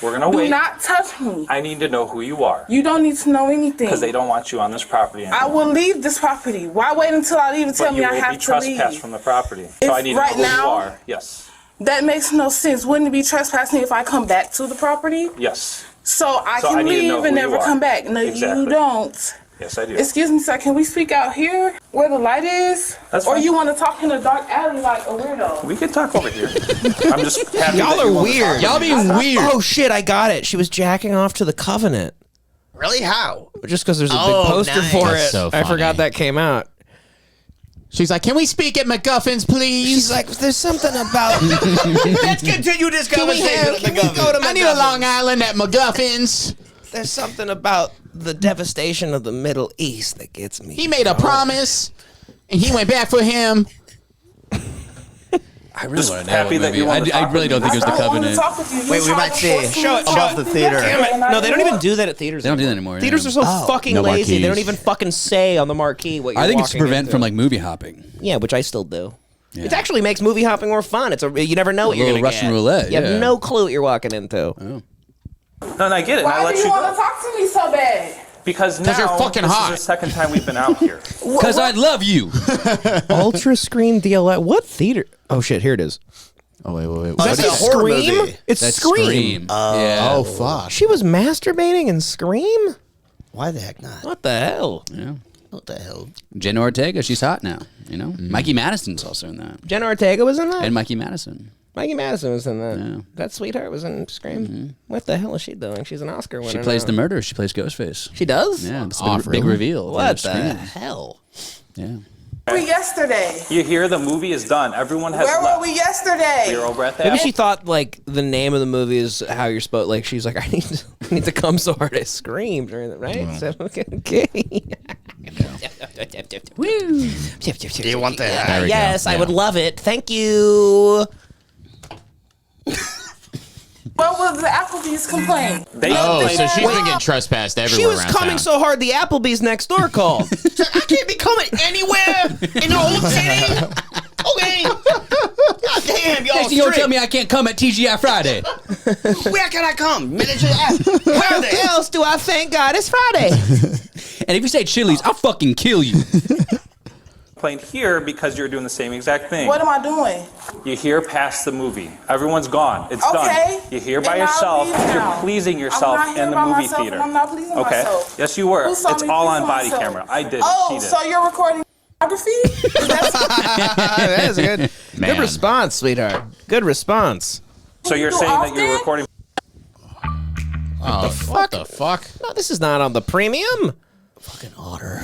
Speaker 7: We're gonna
Speaker 10: Do
Speaker 7: wait.
Speaker 10: not touch me.
Speaker 7: I need to know who you are.
Speaker 10: You don't need to know anything.
Speaker 7: Because they don't want you on this property anymore.
Speaker 10: I will leave this property. Why wait until I leave and tell
Speaker 7: But
Speaker 10: me
Speaker 7: you
Speaker 10: I
Speaker 7: will
Speaker 10: have
Speaker 7: be
Speaker 10: to
Speaker 7: trespassed
Speaker 10: leave?
Speaker 7: from the property.
Speaker 10: If
Speaker 7: So I need to
Speaker 10: right
Speaker 7: know who
Speaker 10: now-
Speaker 7: you are. Yes.
Speaker 10: That makes no sense. Wouldn't it be trespassing if I come back to the property?
Speaker 7: Yes.
Speaker 10: So I
Speaker 7: So I
Speaker 10: can
Speaker 7: need to know
Speaker 10: leave and
Speaker 7: who you
Speaker 10: never
Speaker 7: are.
Speaker 10: come back. No,
Speaker 7: Exactly.
Speaker 10: you don't.
Speaker 7: Yes, I do.
Speaker 10: Excuse me, sir. Can we speak out here where the light is?
Speaker 7: That's
Speaker 10: or
Speaker 7: fine.
Speaker 10: you want to talk in a dark alley like a weirdo?
Speaker 7: We could talk over here. I'm just happy
Speaker 2: Y'all
Speaker 7: that
Speaker 2: are
Speaker 7: you wanna
Speaker 2: weird.
Speaker 7: talk
Speaker 2: Y'all
Speaker 7: to me.
Speaker 2: being weird. Oh shit, I got it. She was jacking off to the Covenant.
Speaker 4: Really? How?
Speaker 2: Just because there's a big
Speaker 4: Oh,
Speaker 2: poster
Speaker 4: nice.
Speaker 2: for
Speaker 5: That's
Speaker 2: it.
Speaker 5: so
Speaker 2: I
Speaker 5: funny.
Speaker 2: forgot that came out.
Speaker 5: She's like, can we speak at MacGuffin's, please?
Speaker 2: She's like, there's something about.
Speaker 4: Let's continue this conversation.
Speaker 2: Can we go to
Speaker 5: I need a Long Island at MacGuffin's.
Speaker 2: There's something about the devastation of the Middle East that gets me.
Speaker 5: He made a promise, and he went back for him.
Speaker 3: I really
Speaker 7: Just
Speaker 3: want to know
Speaker 7: happy
Speaker 3: what
Speaker 7: that
Speaker 3: movie.
Speaker 7: you wanna
Speaker 3: I
Speaker 7: talk
Speaker 3: really
Speaker 7: with
Speaker 3: don't
Speaker 7: me.
Speaker 3: think it was The
Speaker 10: I don't want to
Speaker 3: Covenant.
Speaker 10: talk with you.
Speaker 4: Wait, we might see.
Speaker 2: Show it
Speaker 4: Above the theater.
Speaker 2: Damn it. No, they don't even do that at theaters.
Speaker 3: They don't do that anymore.
Speaker 2: Theaters
Speaker 3: yeah.
Speaker 2: are so fucking
Speaker 5: No
Speaker 2: lazy. They
Speaker 5: marquees.
Speaker 2: don't even fucking say on the marquee what you're
Speaker 3: I think it's to
Speaker 2: walking
Speaker 3: prevent
Speaker 2: into.
Speaker 3: from like movie hopping.
Speaker 2: Yeah, which I still do.
Speaker 3: Yeah.
Speaker 2: It actually makes movie hopping more fun. You never know what you're
Speaker 3: little
Speaker 2: going to
Speaker 3: Russian
Speaker 2: get.
Speaker 3: roulette,
Speaker 2: You have
Speaker 3: yeah.
Speaker 2: no clue what you're walking into.
Speaker 3: Oh.
Speaker 7: No, and I get it. and I
Speaker 10: Why
Speaker 7: let
Speaker 10: do you want
Speaker 7: go.
Speaker 10: to talk to me so bad?
Speaker 7: Because now
Speaker 5: you're fucking
Speaker 7: this
Speaker 5: hot.
Speaker 7: is the second time we've been out here.
Speaker 3: Because I love you.
Speaker 2: Ultra Screen DLS. What theater? Oh shit, here it is.
Speaker 5: Oh, wait.
Speaker 4: That's a horror
Speaker 2: Scream?
Speaker 4: movie.
Speaker 2: It's
Speaker 3: That's
Speaker 2: Scream.
Speaker 3: Yeah.
Speaker 6: Oh fuck.
Speaker 2: She was masturbating in Scream?
Speaker 4: Why the heck not?
Speaker 2: What the hell?
Speaker 3: Yeah.
Speaker 4: What the hell?
Speaker 3: Jenna Ortega, she's hot now. You know, Mikey Madison's also in that,
Speaker 2: Jenna Ortega was in that?
Speaker 3: and Mikey Madison.
Speaker 2: Mikey Madison was in that.
Speaker 3: Yeah.
Speaker 2: That sweetheart was in Scream. What the hell is she doing? She's an Oscar winner.
Speaker 3: She plays
Speaker 2: now.
Speaker 3: the murderer. She plays Ghostface.
Speaker 2: She does?
Speaker 3: Yeah, it's
Speaker 5: Oh,
Speaker 3: a big
Speaker 5: really?
Speaker 3: reveal.
Speaker 2: What the
Speaker 3: Scream.
Speaker 2: hell?
Speaker 3: Yeah.
Speaker 10: Where were we yesterday?
Speaker 7: You hear the movie is done. Everyone has
Speaker 10: Where
Speaker 7: left.
Speaker 10: were we yesterday?
Speaker 7: We were over at the
Speaker 2: Maybe she thought like the name of the movie is how you're supposed. Like she's like, I need to come so hard I screamed, right? So, okay. Woo.
Speaker 4: Do you want that?
Speaker 5: There we go.
Speaker 2: Yes, I
Speaker 5: Yeah.
Speaker 2: would love it. Thank you.
Speaker 10: What was the Applebee's complaint?
Speaker 5: Oh, so she's been getting trespassed everywhere
Speaker 2: She was
Speaker 5: around
Speaker 2: coming
Speaker 5: town.
Speaker 2: so hard the Applebee's next door called.
Speaker 4: I can't be coming anywhere in the whole city. Okay. God damn, y'all.
Speaker 3: Next thing you'll
Speaker 4: strict.
Speaker 3: tell me I can't come at TGI Friday.
Speaker 4: Where can I come? Manager, where
Speaker 2: Where else do I thank God it's Friday?
Speaker 3: And if you say Chili's, I'll fucking kill you.
Speaker 7: complaint here because you're doing the same exact thing.
Speaker 10: What am I doing?
Speaker 7: You hear past the movie. Everyone's gone. It's
Speaker 10: Okay.
Speaker 7: done. You're here by
Speaker 10: And I'll
Speaker 7: yourself.
Speaker 10: leave
Speaker 7: You're
Speaker 10: now.
Speaker 7: pleasing yourself
Speaker 10: I'm not here
Speaker 7: in the
Speaker 10: by
Speaker 7: movie
Speaker 10: myself,
Speaker 7: theater.
Speaker 10: and I'm not pleasing
Speaker 7: Okay.
Speaker 10: myself.
Speaker 7: Yes, you were.
Speaker 10: Who saw
Speaker 7: It's
Speaker 10: me
Speaker 7: all
Speaker 10: pleasing
Speaker 7: on body
Speaker 10: myself?
Speaker 7: camera. I did.
Speaker 10: Oh,
Speaker 7: She did.
Speaker 10: so you're recording photography?
Speaker 2: That is a good
Speaker 5: Man.
Speaker 2: response, sweetheart. Good response.
Speaker 7: So you're
Speaker 10: You
Speaker 7: saying that you're
Speaker 10: often?
Speaker 7: recording.
Speaker 5: Oh, what the fuck?
Speaker 2: No, this is not on the premium.
Speaker 4: Fucking otter.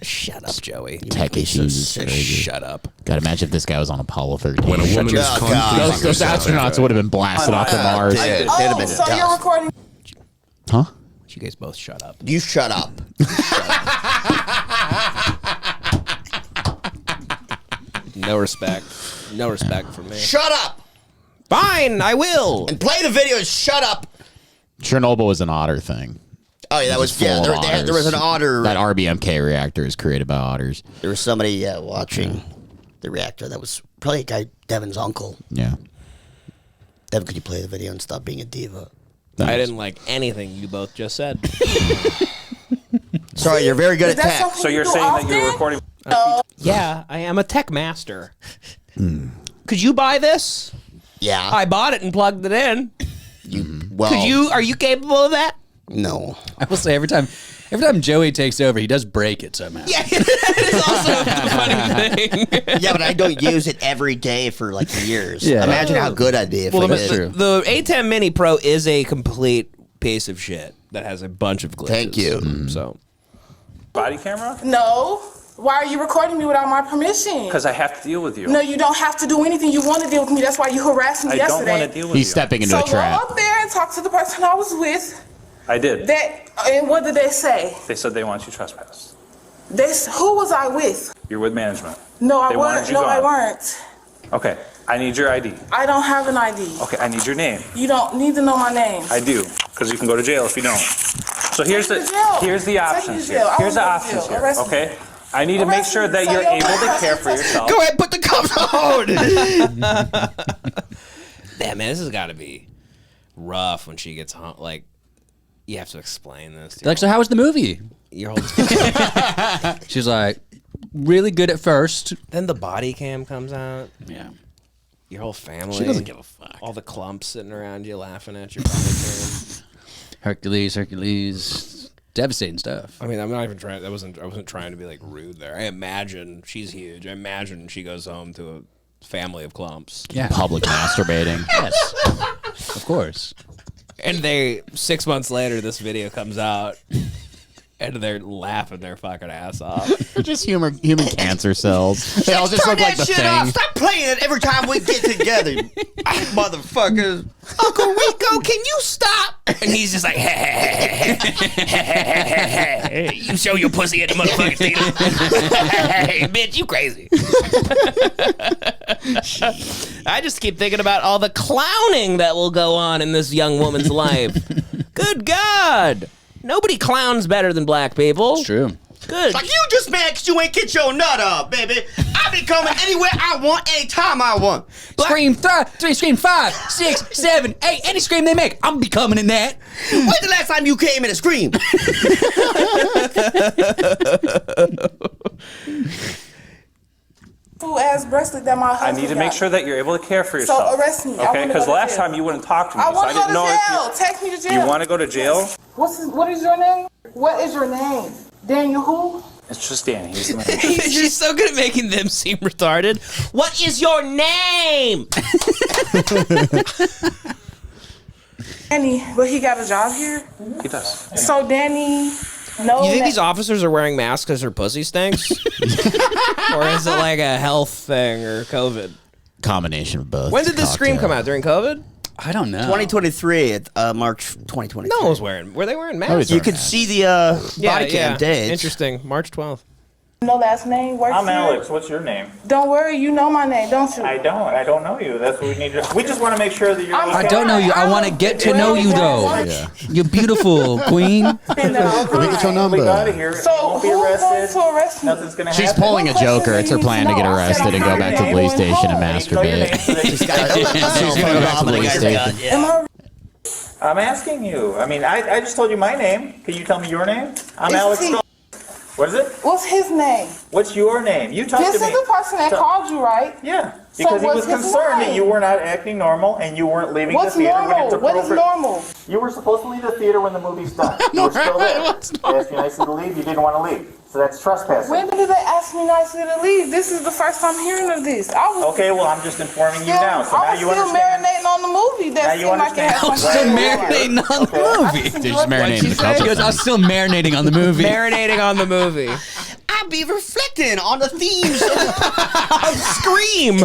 Speaker 2: Shut up, Joey.
Speaker 5: Techie Jesus crazy.
Speaker 2: Shut up.
Speaker 5: God, imagine if this guy was on Apollo 13.
Speaker 9: When a woman is
Speaker 4: Oh, God.
Speaker 9: confused,
Speaker 5: Those astronauts would have been blasted off to Mars.
Speaker 4: Dude, they'd have
Speaker 10: Oh,
Speaker 4: been
Speaker 10: so you're
Speaker 4: tough.
Speaker 10: recording.
Speaker 5: Huh?
Speaker 2: You guys both shut up.
Speaker 4: You shut up.
Speaker 2: No respect. No respect for me.
Speaker 4: Shut up.
Speaker 2: Fine, I will.
Speaker 4: And play the video. Shut up.
Speaker 5: Chernobyl was an otter thing.
Speaker 4: Oh, yeah, that was,
Speaker 5: Full
Speaker 4: yeah,
Speaker 5: of
Speaker 4: there was an
Speaker 5: otters.
Speaker 4: otter.
Speaker 5: That RBMK reactor is created by otters.
Speaker 4: There was somebody watching the reactor. That was probably a guy, Devan's uncle.
Speaker 5: Yeah.
Speaker 4: Devin, could you play the video and stop being a diva?
Speaker 2: I didn't like anything you both just said.
Speaker 4: Sorry, you're very good
Speaker 10: Is
Speaker 4: at
Speaker 10: that
Speaker 4: tech.
Speaker 10: something
Speaker 7: So you're
Speaker 10: you do
Speaker 7: saying that you're
Speaker 10: often?
Speaker 7: recording.
Speaker 2: Yeah, I am a tech master. Could you buy this?
Speaker 4: Yeah.
Speaker 2: I bought it and plugged it in.
Speaker 4: Well,
Speaker 2: Are you capable of that?
Speaker 4: No.
Speaker 3: I will say every time Joey takes over, he does break it somehow.
Speaker 2: Yeah, that is also a funny thing.
Speaker 4: Yeah, but I don't use it every day for like years.
Speaker 3: Yeah.
Speaker 4: Imagine how good I'd be if I
Speaker 3: that's
Speaker 4: did.
Speaker 3: true.
Speaker 2: The A10 Mini Pro is a complete piece of shit that has a bunch of glitches.
Speaker 4: Thank you.
Speaker 2: So
Speaker 7: Body camera?
Speaker 10: No. Why are you recording me without my permission?
Speaker 7: Because I have to deal with you.
Speaker 10: No, you don't have to do anything. You want to deal with me. That's why you harassed me
Speaker 7: I don't
Speaker 10: yesterday.
Speaker 7: want to deal with
Speaker 5: He's
Speaker 7: you.
Speaker 5: stepping into
Speaker 10: So
Speaker 5: a
Speaker 10: go
Speaker 5: trap.
Speaker 10: up there and talk to the person I was with.
Speaker 7: I did.
Speaker 10: And what did they say?
Speaker 7: They said they want you trespassed.
Speaker 10: Who was I with?
Speaker 7: You're with management.
Speaker 10: No, I
Speaker 7: They wanted
Speaker 10: weren't.
Speaker 7: you
Speaker 10: No, I
Speaker 7: gone.
Speaker 10: weren't.
Speaker 7: Okay. I need your ID.
Speaker 10: I don't have an ID.
Speaker 7: Okay. I need your name.
Speaker 10: You don't need to know my name.
Speaker 7: I do, because you can go to jail if you don't. So here's
Speaker 10: Take me to jail.
Speaker 7: the
Speaker 10: Take me
Speaker 7: options
Speaker 10: to
Speaker 7: here.
Speaker 10: jail. I
Speaker 7: Here's the
Speaker 10: wanna go to
Speaker 7: options
Speaker 10: jail.
Speaker 7: here.
Speaker 10: Arrest me.
Speaker 7: Okay. I need to make
Speaker 10: Arrest
Speaker 7: sure
Speaker 10: me.
Speaker 7: that
Speaker 10: So
Speaker 7: you're
Speaker 10: you're
Speaker 7: able to
Speaker 10: gonna
Speaker 7: care for
Speaker 10: arrest me.
Speaker 7: yourself.
Speaker 4: Go ahead, put the cuffs on.
Speaker 2: damn, man, this has got to be rough when she gets home. Like, you have to explain this. To
Speaker 3: Like, so how was the movie?
Speaker 2: your whole.
Speaker 3: She's like, really good at first.
Speaker 2: Then the body cam comes out.
Speaker 3: Yeah.
Speaker 2: Your whole family.
Speaker 5: She doesn't give a fuck.
Speaker 2: All the clumps sitting around you laughing at your body cam.
Speaker 3: Hercules. Devastating stuff.
Speaker 2: I mean, I'm not even trying. I wasn't trying to be like rude there. I imagine she's huge. I imagine she goes home to a family of clumps.
Speaker 3: Yeah.
Speaker 5: Public masturbating.
Speaker 3: Yes. Of course.
Speaker 2: And 6 months later, this video comes out, and they're laughing their fucking ass off.
Speaker 5: They're just human cancer cells. They all just
Speaker 4: Turn
Speaker 5: look like
Speaker 4: that
Speaker 5: the
Speaker 4: shit
Speaker 5: thing.
Speaker 4: off. Stop playing it every time we get together. Motherfuckers.
Speaker 2: Uncle Rico, can you stop? And he's just like, you show your pussy at the motherfucking theater. Hey, bitch, you crazy. I just keep thinking about all the clowning that will go on in this young woman's life. Good God. Nobody clowns better than black people.
Speaker 3: It's true.
Speaker 2: Good.
Speaker 4: Like, you just mad because you ain't get your nut up, baby. I be coming anywhere I want, anytime I want.
Speaker 3: Scream 3, scream 5, 6, 7, 8. Any scream they make, I'm be coming in that.
Speaker 4: When's the last time you came in and screamed?
Speaker 10: Ass bracelet that my
Speaker 7: I
Speaker 10: husband
Speaker 7: need to make
Speaker 10: got.
Speaker 7: sure that you're able to care for yourself.
Speaker 10: So arrest me. I
Speaker 7: Okay,
Speaker 10: wanna
Speaker 7: because
Speaker 10: go to
Speaker 7: last
Speaker 10: jail.
Speaker 7: time you wouldn't talk to me.
Speaker 10: I
Speaker 7: so
Speaker 10: want
Speaker 7: I
Speaker 10: to go
Speaker 7: didn't
Speaker 10: to
Speaker 7: know
Speaker 10: jail.
Speaker 7: if
Speaker 10: Take me to jail.
Speaker 7: you want to go to jail.
Speaker 10: What is your name? What is your name? Daniel who?
Speaker 7: It's just Danny. He's the manager.
Speaker 2: She's so good at making them seem retarded. What is your name?
Speaker 10: Danny, but he got a job here.
Speaker 7: He does.
Speaker 10: So Danny, no.
Speaker 2: You think these officers are wearing masks because their pussy stinks? Or is it like a health thing or COVID?
Speaker 5: Combination of both.
Speaker 2: When did this scream come out? During COVID?
Speaker 3: I don't know.
Speaker 4: 2023, March 2023.
Speaker 2: No one was wearing. Were they wearing masks?
Speaker 4: You could see the body cam dates.
Speaker 2: Interesting. March 12th.
Speaker 10: No last name. Works
Speaker 7: I'm
Speaker 10: here.
Speaker 7: Alex. What's your name?
Speaker 10: Don't worry, you know my name, don't you?
Speaker 7: I don't know you. That's what we need to. We just want to make sure that you're.
Speaker 10: I'm
Speaker 7: okay.
Speaker 3: I don't know you. I want to get to know you, though.
Speaker 6: Yeah.
Speaker 3: You're beautiful, queen.
Speaker 6: Let me get your number.
Speaker 7: We got to hear.
Speaker 10: So
Speaker 7: you won't be
Speaker 10: who's going
Speaker 7: arrested.
Speaker 10: to arrest me?
Speaker 7: Nothing's gonna happen.
Speaker 5: She's pulling a joker. It's her plan to get arrested and go back to the police station and masturbate.
Speaker 4: She's got
Speaker 5: She's gonna go back to the police station.
Speaker 10: Am I?
Speaker 7: I'm asking you. I mean, I just told you my name. Can you tell me your name? I'm Alex.
Speaker 10: T.
Speaker 7: What is it?
Speaker 10: What's his name?
Speaker 7: What's your name? You talked
Speaker 10: This
Speaker 7: to
Speaker 10: is
Speaker 7: me.
Speaker 10: the person that called you, right?
Speaker 7: Yeah, because he was
Speaker 10: what's his
Speaker 7: concerned that
Speaker 10: name?
Speaker 7: you were not acting normal and you weren't leaving
Speaker 10: What's
Speaker 7: the theater when
Speaker 10: normal?
Speaker 7: it's
Speaker 10: What is
Speaker 7: appropriate.
Speaker 10: normal?
Speaker 7: You were supposed to leave the theater when the movie's done. You were still there. I asked you nicely to leave. You didn't want to leave. So that's trespassing.
Speaker 10: When did they ask me nicely to leave? This is the first time hearing of this. I was
Speaker 7: Okay, well, I'm just informing you now. So
Speaker 10: I
Speaker 7: now
Speaker 10: was
Speaker 7: you
Speaker 10: still
Speaker 7: understand.
Speaker 10: marinating on the movie.
Speaker 7: Now
Speaker 10: That
Speaker 7: you
Speaker 10: seemed like it had
Speaker 7: understand.
Speaker 10: something
Speaker 3: Still
Speaker 10: to do with it.
Speaker 3: marinating on the movie.
Speaker 5: They're just marinating the
Speaker 3: She
Speaker 5: couple.
Speaker 3: goes, I was still marinating on the movie.
Speaker 2: Marinating on the movie.
Speaker 4: I be reflecting on the themes of
Speaker 2: Scream.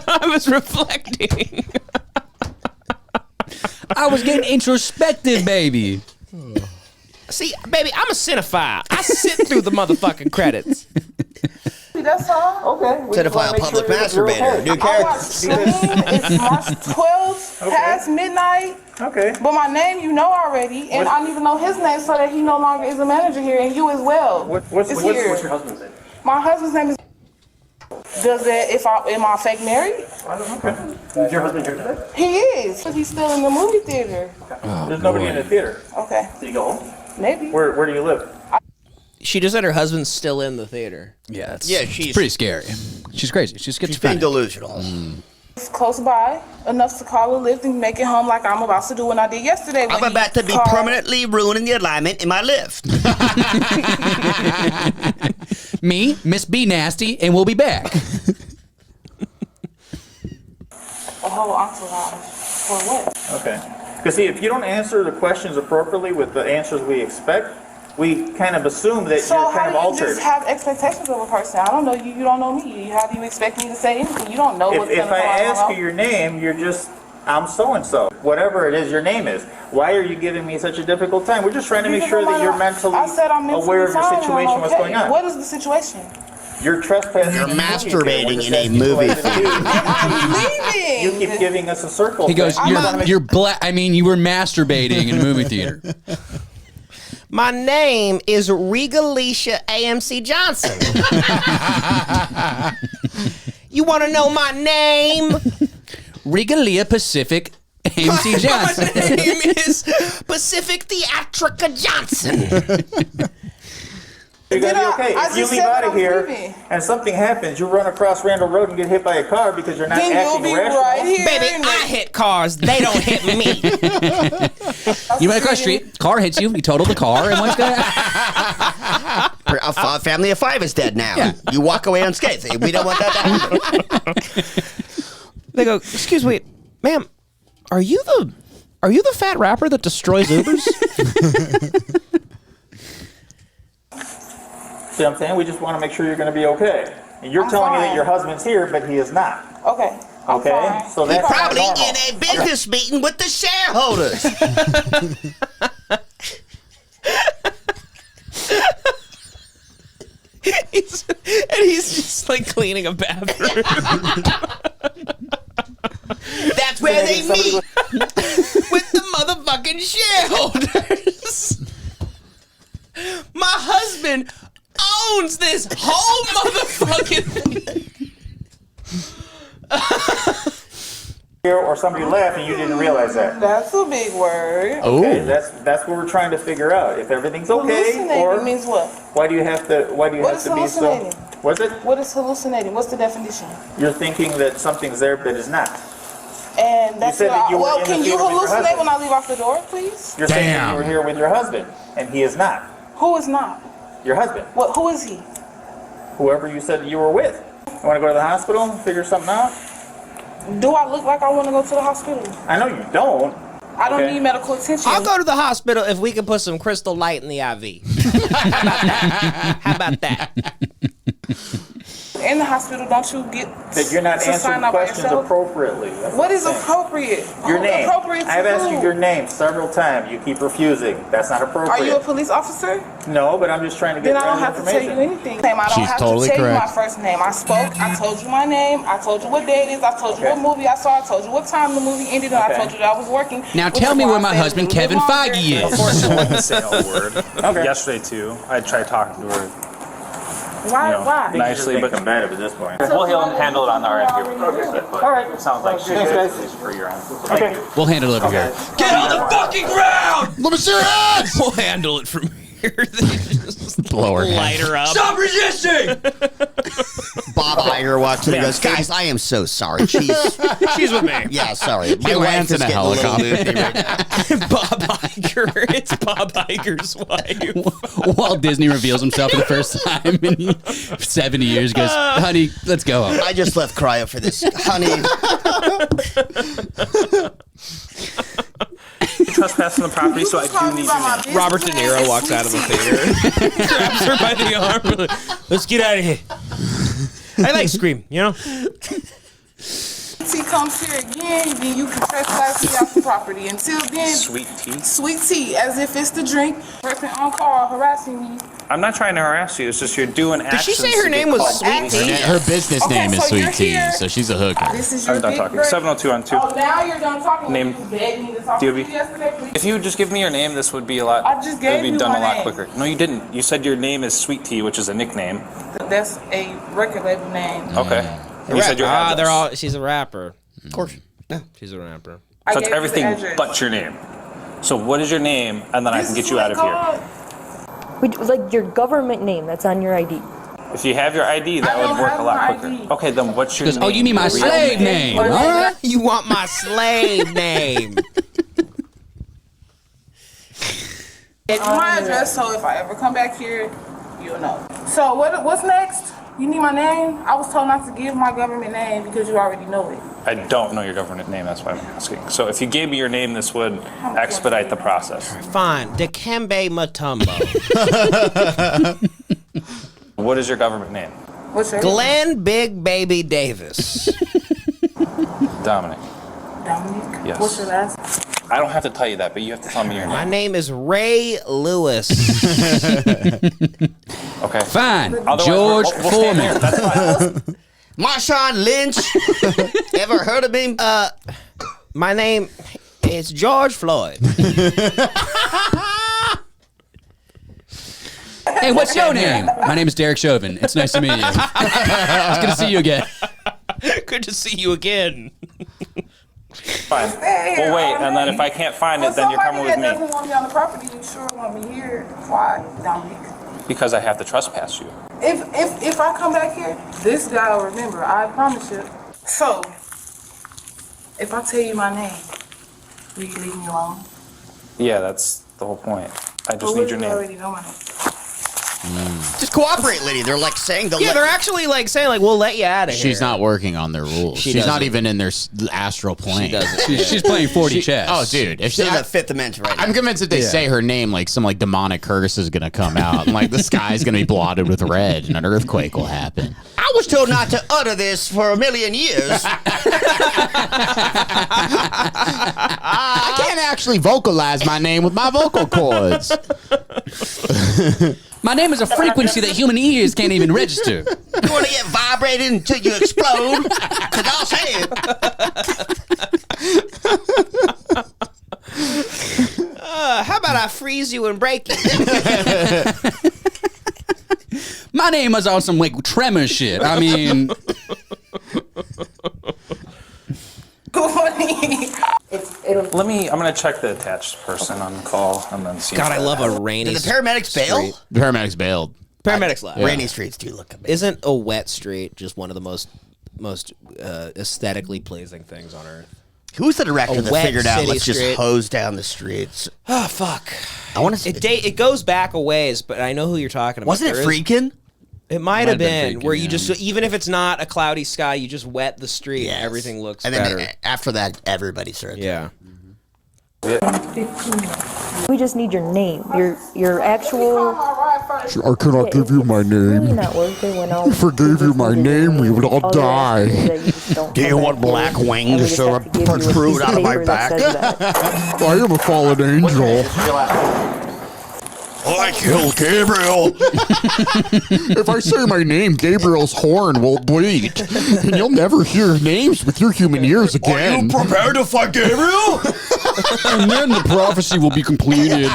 Speaker 2: I was reflecting.
Speaker 3: I was getting introspective, baby.
Speaker 2: See, baby, I'm a cinephile. I sit through the motherfucking credits.
Speaker 10: That's all.
Speaker 7: Okay. we just wanna
Speaker 4: Pedophile
Speaker 7: make
Speaker 4: public
Speaker 7: sure that you're
Speaker 4: masturbator.
Speaker 7: okay.
Speaker 4: New
Speaker 10: I
Speaker 4: character.
Speaker 10: watched Scream. It's March 12th, past midnight.
Speaker 7: Okay.
Speaker 10: But my name you know already, and I need to know his name so that he no longer is a manager here, and you as well.
Speaker 7: What's
Speaker 10: It's
Speaker 7: your
Speaker 10: here.
Speaker 7: husband's name?
Speaker 10: My husband's name is. Does that? Am I fake married?
Speaker 7: Okay. Is your husband here today?
Speaker 10: He is. But he's still in the movie theater.
Speaker 7: There's nobody in the theater.
Speaker 10: Okay,
Speaker 7: Do you go home?
Speaker 10: maybe.
Speaker 7: Where do you live?
Speaker 2: She just said her husband's still in the theater.
Speaker 3: Yeah, it's,
Speaker 4: Yeah, she's-
Speaker 3: pretty scary. She's crazy. She's
Speaker 4: She's being
Speaker 3: schizophrenic.
Speaker 4: delusional.
Speaker 10: It's close by, enough to call a lift and make it home like I'm about to do when I did yesterday.
Speaker 4: I'm about to be permanently ruining the alignment in my lift.
Speaker 3: Me, Miss B Nasty, and we'll be back.
Speaker 10: A whole entourage. For what?
Speaker 7: Okay. Because see, if you don't answer the questions appropriately with the answers we expect, we kind of assume that
Speaker 10: So
Speaker 7: you're
Speaker 10: how
Speaker 7: kind
Speaker 10: do
Speaker 7: of
Speaker 10: you
Speaker 7: altered.
Speaker 10: just have expectations of a person? I don't know you. You don't know me. How do you expect me to say anything? You don't know what's
Speaker 7: If
Speaker 10: going to
Speaker 7: I
Speaker 10: come out of my
Speaker 7: ask
Speaker 10: mouth.
Speaker 7: you your name, you're just, I'm so-and-so. Whatever it is your name is. Why are you giving me such a difficult time? We're just trying to make
Speaker 10: Because
Speaker 7: sure that
Speaker 10: I'm
Speaker 7: you're
Speaker 10: not-
Speaker 7: mentally
Speaker 10: I said I'm mentally
Speaker 7: aware of your
Speaker 10: fine and
Speaker 7: situation,
Speaker 10: I'm
Speaker 7: what's
Speaker 10: okay.
Speaker 7: going on.
Speaker 10: What is the situation?
Speaker 7: You're trespassing.
Speaker 4: You're
Speaker 7: in a movie theater.
Speaker 4: masturbating
Speaker 7: We're just
Speaker 4: in a
Speaker 7: asking you
Speaker 4: movie
Speaker 7: what to do.
Speaker 10: I'm leaving.
Speaker 7: You keep giving us a circle.
Speaker 3: He goes,
Speaker 7: thing.
Speaker 3: you're black. I mean, you were masturbating in a movie theater.
Speaker 2: My name is Regalicia AMC Johnson. You want to know my name?
Speaker 3: Regalia Pacific AMC Johnson.
Speaker 2: My name is Pacific Theatrica Johnson.
Speaker 7: You're gonna be okay.
Speaker 10: I
Speaker 7: If you
Speaker 10: just
Speaker 7: leave
Speaker 10: said
Speaker 7: out
Speaker 10: that
Speaker 7: of
Speaker 10: I'm
Speaker 7: here
Speaker 10: leaving.
Speaker 7: and something happens, you run across Randall Road and get hit by a car because you're not
Speaker 10: Then you'll
Speaker 7: acting
Speaker 10: be
Speaker 7: rational.
Speaker 10: right here.
Speaker 2: Baby, I hit cars. They don't hit me.
Speaker 3: You went across the street, car hits you, you total the car, and what's going to
Speaker 4: A family of 5 is dead now. You walk away unscathed. We don't want that to happen.
Speaker 2: They go, excuse me, ma'am, are you the fat rapper that destroys Ubers?
Speaker 7: See what I'm saying? We just want to make sure you're going to be okay. And you're telling me that
Speaker 10: fine.
Speaker 7: your husband's here, but he is not.
Speaker 10: Okay. I'm
Speaker 7: Okay?
Speaker 10: fine.
Speaker 7: So
Speaker 4: He's
Speaker 7: that's
Speaker 4: probably
Speaker 7: not normal.
Speaker 4: in a business meeting with the shareholders.
Speaker 2: he's just like cleaning a bathroom.
Speaker 4: That's where they meet.
Speaker 2: With the motherfucking shareholders. My husband owns this whole motherfucking thing.
Speaker 7: Or somebody left and you didn't realize that.
Speaker 10: That's a big word.
Speaker 7: Okay, that's what we're trying to figure out. If everything's okay,
Speaker 10: Hallucinating
Speaker 7: or
Speaker 10: means what?
Speaker 7: why do you have to? Why do you
Speaker 10: What
Speaker 7: have
Speaker 10: is
Speaker 7: to be so?
Speaker 10: hallucinating?
Speaker 7: What's it?
Speaker 10: What is hallucinating? What's the definition?
Speaker 7: You're thinking that something's there but is not.
Speaker 10: And that's
Speaker 7: said
Speaker 10: what
Speaker 7: that you were
Speaker 10: well,
Speaker 7: in the
Speaker 10: can you
Speaker 7: theater with your
Speaker 10: hallucinate when
Speaker 7: husband.
Speaker 10: I leave off the door, please?
Speaker 7: You're saying that you were here with your husband, and he is not.
Speaker 10: Who is not?
Speaker 7: Your husband.
Speaker 10: What? Who is he?
Speaker 7: Whoever you said you were with. You want to go to the hospital and figure something out?
Speaker 10: Do I look like I want to go to the hospital?
Speaker 7: I know you don't.
Speaker 10: I don't
Speaker 7: Okay.
Speaker 10: need medical attention.
Speaker 2: I'll go to the hospital if we can put some crystal light in the IV. How about that?
Speaker 10: In the hospital, don't you get
Speaker 7: That you're not
Speaker 10: to sign
Speaker 7: answering
Speaker 10: out by
Speaker 7: questions
Speaker 10: yourself?
Speaker 7: appropriately. That's
Speaker 10: What is
Speaker 7: I'm saying.
Speaker 10: appropriate?
Speaker 7: Your
Speaker 10: Who's
Speaker 7: name.
Speaker 10: appropriate to
Speaker 7: I've asked you
Speaker 10: who?
Speaker 7: your name several times. You keep refusing. That's not appropriate.
Speaker 10: Are you a police officer?
Speaker 7: No, but I'm just trying to get
Speaker 10: Then I don't
Speaker 7: random
Speaker 10: have to tell you
Speaker 7: information.
Speaker 10: anything. I don't
Speaker 5: She's
Speaker 10: have
Speaker 5: totally
Speaker 10: to tell
Speaker 5: correct.
Speaker 10: you my first name. I spoke. I told you my name. I told you what day it is. I told you
Speaker 7: Okay.
Speaker 10: what movie I saw. I told you what time the movie ended, and
Speaker 7: Okay.
Speaker 10: I told you that I was working.
Speaker 3: Now
Speaker 10: which
Speaker 3: tell
Speaker 10: is
Speaker 3: me
Speaker 10: why
Speaker 3: where
Speaker 10: I
Speaker 3: my
Speaker 10: said
Speaker 3: husband,
Speaker 10: a little
Speaker 3: Kevin
Speaker 10: longer.
Speaker 3: Feige, is.
Speaker 11: Unfortunately, I wouldn't say a word.
Speaker 7: Okay.
Speaker 11: Yesterday too, I tried talking to her.
Speaker 10: Why? Why?
Speaker 11: Nicely, but
Speaker 7: combative at this point.
Speaker 11: we'll handle it on our end here. All right. It sounds like
Speaker 7: Thanks, guys.
Speaker 11: for your end.
Speaker 7: Okay.
Speaker 3: We'll handle it over here.
Speaker 2: Get on the fucking ground!
Speaker 6: Let me see your hands!
Speaker 2: We'll handle it from here. They just
Speaker 5: Blow her
Speaker 2: light her up. Stop resisting!
Speaker 4: Bob Iger walks in and goes, guys, I am so sorry. She's
Speaker 2: with me.
Speaker 4: yeah, sorry. My
Speaker 5: lands
Speaker 4: wife is
Speaker 5: in a
Speaker 4: getting little
Speaker 5: helicopter.
Speaker 4: loopy right now.
Speaker 2: Bob Iger. It's Bob Iger's wife.
Speaker 3: Walt Disney reveals himself for the first time in 70 years. Goes, honey, let's go.
Speaker 4: I just left cryo for this, honey.
Speaker 11: Trespass on the property, so I do need your name.
Speaker 2: Robert De Niro walks out of the theater, grabs her by the arm. Let's get out of here. I like Scream, you know?
Speaker 10: If he comes here again, then you can trespass me off the property. Until then,
Speaker 11: Sweet tea.
Speaker 10: sweet tea, as if it's the drink. Person on call harassing me.
Speaker 11: I'm not trying to harass you. It's just you're doing
Speaker 2: Did
Speaker 11: actions.
Speaker 2: she say her
Speaker 11: to
Speaker 2: name
Speaker 11: get
Speaker 2: was
Speaker 11: called
Speaker 2: Sweet
Speaker 11: police.
Speaker 2: Tea?
Speaker 5: Her business
Speaker 10: Okay,
Speaker 5: name is
Speaker 10: so
Speaker 5: Sweet
Speaker 10: you're
Speaker 5: Tea,
Speaker 10: here.
Speaker 5: so she's a hooker.
Speaker 10: This is your
Speaker 11: I'm done
Speaker 10: big
Speaker 11: talking.
Speaker 10: break.
Speaker 11: 702 on 2.
Speaker 10: Oh, now you're done talking.
Speaker 11: Name.
Speaker 10: You begged me to talk
Speaker 11: DOB.
Speaker 10: to you yesterday, please.
Speaker 11: If you would just give me your name, this would be a lot.
Speaker 10: I just gave
Speaker 11: it would be
Speaker 10: you
Speaker 11: done
Speaker 10: my
Speaker 11: a lot
Speaker 10: name.
Speaker 11: quicker. No, you didn't. You said your name is Sweet Tea, which is a nickname.
Speaker 10: That's a record label name.
Speaker 11: Okay. And you said your address.
Speaker 2: they're all. She's a rapper.
Speaker 4: Of course. Yeah.
Speaker 2: She's a rapper.
Speaker 10: I
Speaker 11: So
Speaker 10: gave
Speaker 11: it's
Speaker 10: you the
Speaker 11: everything
Speaker 10: address.
Speaker 11: but your name. So what is your name, and then I
Speaker 10: This
Speaker 11: can
Speaker 10: is
Speaker 11: get you
Speaker 10: what
Speaker 11: out of
Speaker 10: it's
Speaker 11: here.
Speaker 10: called.
Speaker 8: Like your government name that's on your ID.
Speaker 11: If you have your ID, that
Speaker 10: I don't
Speaker 11: would work
Speaker 10: have
Speaker 11: a lot
Speaker 10: my
Speaker 11: quicker.
Speaker 10: ID.
Speaker 11: Okay, then what's your
Speaker 3: Goes,
Speaker 11: name?
Speaker 3: oh, you mean my
Speaker 11: Your real
Speaker 3: slave name? All right.
Speaker 2: You want my slave name?
Speaker 10: It's my address, so if I ever come back here, you'll know. So what's next? You need my name? I was told not to give my government name because you already know it.
Speaker 11: I don't know your government name, that's why I'm asking. So if you gave me your name, this would expedite the process.
Speaker 2: Fine. Dikembe Mutombo.
Speaker 11: What is your government name?
Speaker 10: What's your
Speaker 2: Glenn Big Baby Davis.
Speaker 11: Dominic.
Speaker 10: Dominic?
Speaker 11: Yes.
Speaker 10: What's your last?
Speaker 11: I don't have to tell you that, but you have to tell me your
Speaker 2: My
Speaker 11: name.
Speaker 2: name is Ray Lewis.
Speaker 11: Okay.
Speaker 3: Fine.
Speaker 11: Otherwise,
Speaker 3: George
Speaker 11: we'll stand here.
Speaker 3: Foreman.
Speaker 11: That's fine.
Speaker 4: Marshawn Lynch. Ever heard of him?
Speaker 2: My name is George Floyd.
Speaker 3: Hey, what's your name? My name is Derek Chauvin. It's nice to meet you. It's good to see you again.
Speaker 2: Good to see you again.
Speaker 11: Fine. We'll wait, and then if I can't find it, then you're coming with
Speaker 10: Somebody that
Speaker 11: me.
Speaker 10: doesn't want me on the property, you sure want me here. Why, Dominic?
Speaker 7: because I have to trespass you.
Speaker 10: If I come back here, this guy will remember. I promise you. So, if I tell you my name, will you leave me alone?
Speaker 7: Yeah, that's the whole point. I just need your
Speaker 10: You
Speaker 7: name.
Speaker 10: already know my name.
Speaker 4: Just cooperate, Liddy. They're like saying
Speaker 2: they're actually like saying like we'll let you out of here.
Speaker 5: She's not working on their rules. She's not even in their astral plane.
Speaker 2: She doesn't.
Speaker 3: She's playing 40 chess.
Speaker 5: Oh, dude. If
Speaker 4: She's in the fifth dimension right now.
Speaker 5: I'm convinced if they say her name, like some like demonic curse is gonna come out, and like the sky's gonna be blotted with red, and an earthquake will happen.
Speaker 4: I was told not to utter this for a million years.
Speaker 5: I can't actually vocalize my name with my vocal cords.
Speaker 3: My name is a frequency that human ears can't even register.
Speaker 4: You want to get vibrated until you explode? Because I'll say it.
Speaker 2: How about I freeze you and break you?
Speaker 3: My name is on some like tremor shit. I mean,
Speaker 7: I'm gonna check the attached person on the call and then see.
Speaker 2: God, I love a rainy.
Speaker 4: Did the paramedics bail?
Speaker 5: The paramedics bailed.
Speaker 2: Paramedics left.
Speaker 4: Yeah. Rainy streets do look amazing.
Speaker 2: Isn't a wet street just one of the most aesthetically pleasing things on earth?
Speaker 4: Who's the director that
Speaker 2: wet
Speaker 4: figured out
Speaker 2: city
Speaker 4: let's
Speaker 2: street.
Speaker 4: just hose down the streets?
Speaker 2: Oh fuck!
Speaker 4: I want to.
Speaker 2: It goes back a ways, but I know who you're talking about.
Speaker 4: Wasn't it
Speaker 2: There is-
Speaker 4: Friedkin?
Speaker 2: It might have been
Speaker 3: Friedkin,
Speaker 2: where you
Speaker 3: yeah.
Speaker 2: just even if it's not a cloudy sky, you just wet the street and everything looks
Speaker 4: and
Speaker 2: better.
Speaker 4: then after that, everybody started.
Speaker 2: Yeah.
Speaker 8: We just need your name, your actual.
Speaker 6: I cannot give you my
Speaker 8: Really
Speaker 6: name.
Speaker 8: not working when all.
Speaker 6: If I gave you my name, we would all die.
Speaker 4: Do you want black wing to sort of protrude out of my back?
Speaker 6: I am a fallen angel.
Speaker 4: I killed Gabriel.
Speaker 6: If I say my name, Gabriel's horn will bleed, and you'll never hear names with your human ears again.
Speaker 4: Prepared to fight Gabriel?
Speaker 3: and then the prophecy will be completed.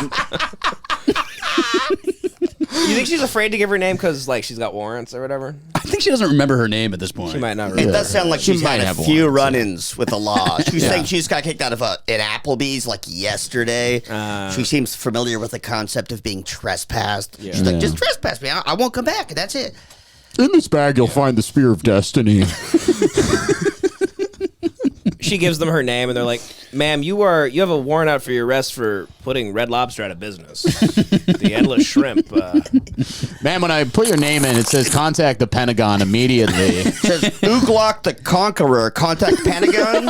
Speaker 2: You think she's afraid to give her name because like she's got warrants or whatever?
Speaker 3: I think she doesn't remember her name at this point.
Speaker 2: She might not
Speaker 4: It
Speaker 2: remember.
Speaker 4: does sound like
Speaker 5: She
Speaker 4: she's
Speaker 5: might
Speaker 4: had a
Speaker 5: have
Speaker 4: few
Speaker 5: one.
Speaker 4: run-ins with the law. She's saying she just got kicked out of an Applebee's like yesterday. She seems familiar with the concept of being trespassed. She's like, just trespass me. I won't come back. And that's it.
Speaker 6: In this bag, you'll find the Spear of Destiny.
Speaker 2: She gives them her name and they're like, "Ma'am, you have a warrant out for your arrest for putting Red Lobster out of business. The endless shrimp."
Speaker 5: Man, when I put your name in, it says contact the Pentagon immediately.
Speaker 4: It says, Uglok the Conqueror, contact Pentagon.